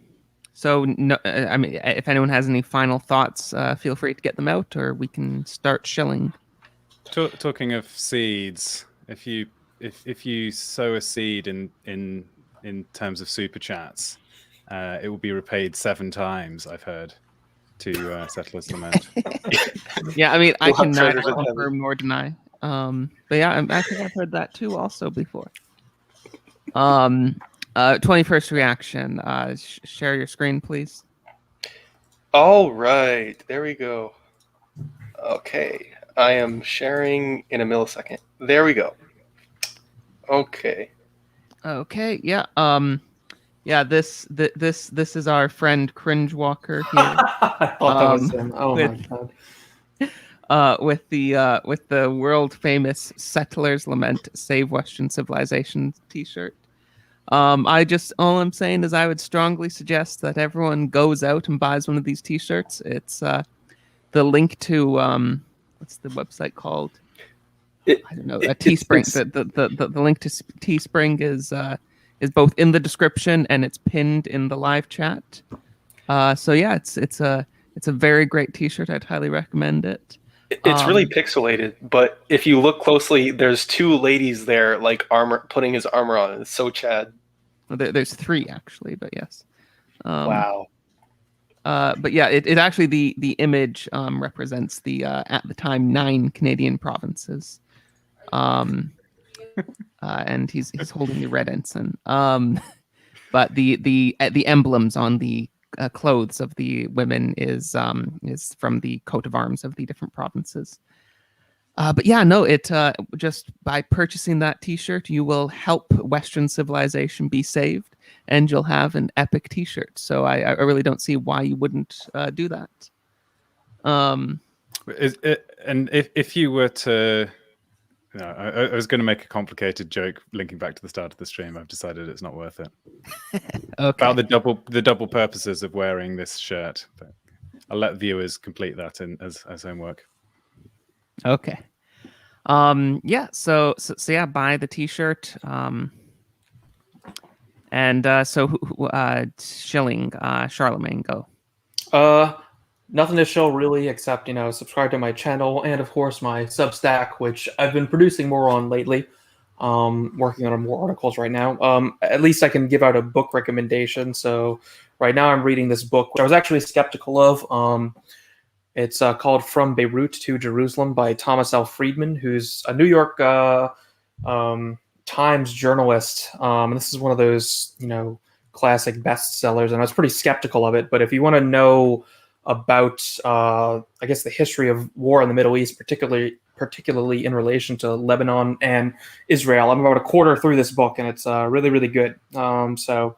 So no, I mean, if anyone has any final thoughts, feel free to get them out, or we can start shilling. Talking of seeds, if you sow a seed in terms of super chats, it will be repaid 7 times. I've heard to Settler's Lament. Yeah, I mean, I We'll have can neither treasures in heaven. confirm nor deny. But yeah, I think I've heard that too, also before. 21st reaction. Share your screen, please. All right, there we go. Okay, I am sharing in a millisecond. There we go. Okay. Okay. Yeah. Yeah. This is our friend Cringe Walker here. I thought that was him. Oh my god. With the world famous Settler's Lament Save Western Civilization T-shirt. All I'm saying is I would strongly suggest that everyone goes out and buys one of these T-shirts. It's the link to what's the website called? I don't know. Teespring. The link to Teespring is both in the description and it's pinned in the live chat. So yeah, it's a very great T-shirt. I'd highly recommend it. It's really pixelated, but if you look closely, there's 2 ladies there, like putting his armor on. It's so Chad. There's 3 actually, but yes. Wow. But yeah, it actually the image represents the at the time 9 Canadian provinces. And he's holding the red ensign. But the emblems on the clothes of the women is from the coat of arms of the different provinces. But yeah, no, it just by purchasing that T-shirt, you will help Western civilization be saved, and you'll have an epic T-shirt. So I really don't see why you wouldn't do that. And if you were to, no, I was going to make a complicated joke linking back to the start of the stream. I've decided it's not worth it. Okay. About the double purposes of wearing this shirt, but I'll let viewers complete that as homework. Okay. Yeah. So yeah, buy the T-shirt. Shilling, Charlemagne, go. Nothing to show really, except subscribe to my channel and of course my Substack, which I've been producing more on lately. Working on more articles right now. At least I can give out a book recommendation. So right now I'm reading this book, which I was actually skeptical of. It's called From Beirut to Jerusalem by Thomas L. Friedman, who's a New York Times journalist. And this is one of those, classic bestsellers. And I was pretty skeptical of it. But if you want to know about, I guess, the history of war in the Middle East, particularly in relation to Lebanon and Israel, I'm about a quarter through this book, and it's really, really good. So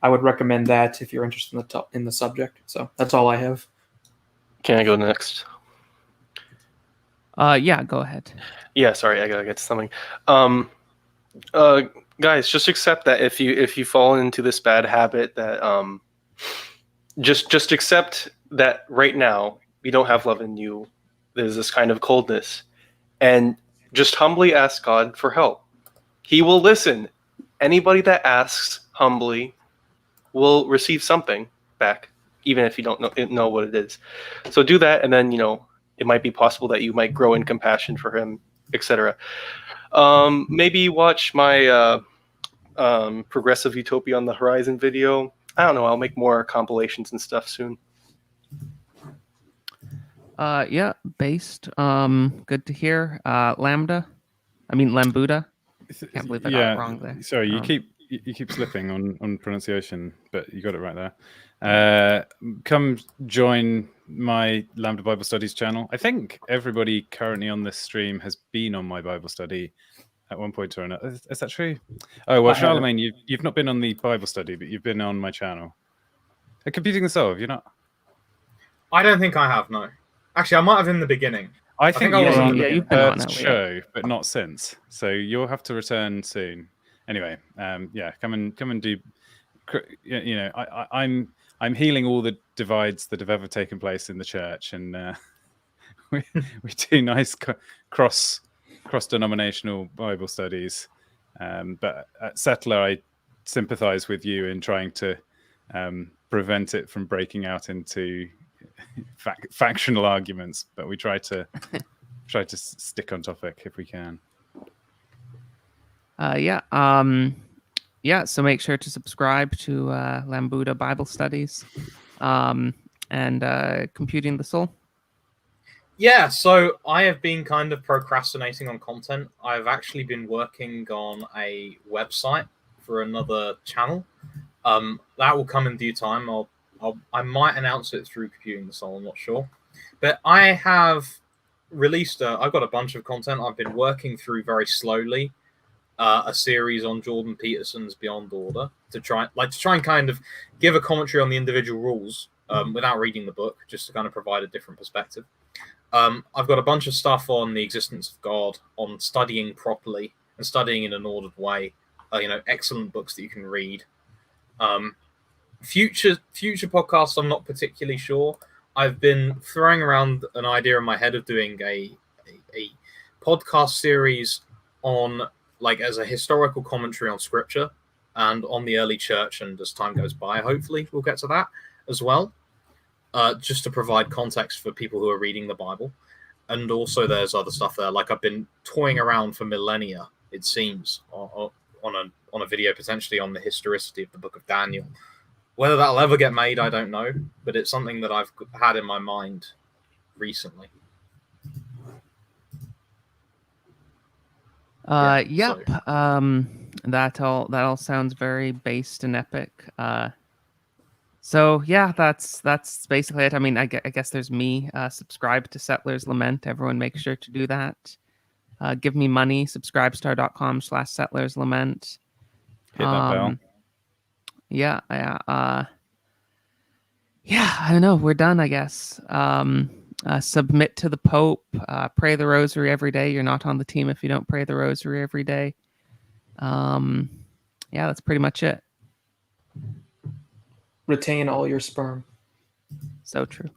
I would recommend that if you're interested in the subject. So that's all I have. Can I go next? Yeah, go ahead. Yeah, sorry, I gotta get to something. Guys, just accept that if you fall into this bad habit, that just accept that right now you don't have love in you. There's this kind of coldness, and just humbly ask God for help. He will listen. Anybody that asks humbly will receive something back, even if you don't know what it is. So do that, and then it might be possible that you might grow in compassion for him, etc. Maybe watch my Progressive Utopia on the Horizon video. I don't know. I'll make more compilations and stuff soon. Yeah, based. Good to hear. Lambuda. Can't believe I got it wrong there. Sorry, you keep slipping on pronunciation, but you got it right there. Come join my Lambda Bible Studies channel. I think everybody currently on this stream has been on my Bible study at one point or another. Is that true? Oh well, Charlemagne, you've not been on the Bible study, but you've been on my channel. Computing the Soul, have you not? I don't think I have, no. Actually, I might have in the beginning. I think think I you was were on on yeah, the you've been on first it, show, but not since. So you'll have to return soon. Anyway, yeah, come and do. You know, I'm healing all the divides that have ever taken place in the church, and we do nice cross denominational Bible studies. But at Settler, I sympathise with you in trying to prevent it from breaking out into factional arguments. But we try to stick on topic if we can. Yeah, so make sure to subscribe to Lambuda Bible Studies and Computing the Soul. Yeah, so I have been kind of procrastinating on content. I've actually been working on a website for another channel. That will come in due time. I might announce it through Computing the Soul, I'm not sure. But I have released I've got a bunch of content I've been working through very slowly. A series on Jordan Peterson's Beyond Order to try and kind of give a commentary on the individual rules without reading the book, just to kind of provide a different perspective. I've got a bunch of stuff on the existence of God, on studying properly and studying in an ordered way. Excellent books that you can read. Future podcasts, I'm not particularly sure. I've been throwing around an idea in my head of doing a podcast series on, like, as a historical commentary on scripture and on the early church, and as time goes by, hopefully we'll get to that as well. Just to provide context for people who are reading the Bible. And also there's other stuff there. Like, I've been toying around for millennia, it seems, on a video potentially on the historicity of the book of Daniel. Whether that'll ever get made, I don't know, but it's something that I've had in my mind recently. Yep. So. That all sounds very based and epic. So yeah, that's basically it. I mean, I guess there's me. Subscribe to Settler's Lament. Everyone make sure to do that. Give me money. Subscribestar.com/Settler's Lament. Hit that bell. Yeah. Yeah, I don't know. We're done, I guess. Submit to the Pope. Pray the Rosary every day. You're not on the team if you don't pray the Rosary every day. Yeah, that's pretty much it. Retain all your sperm. So true.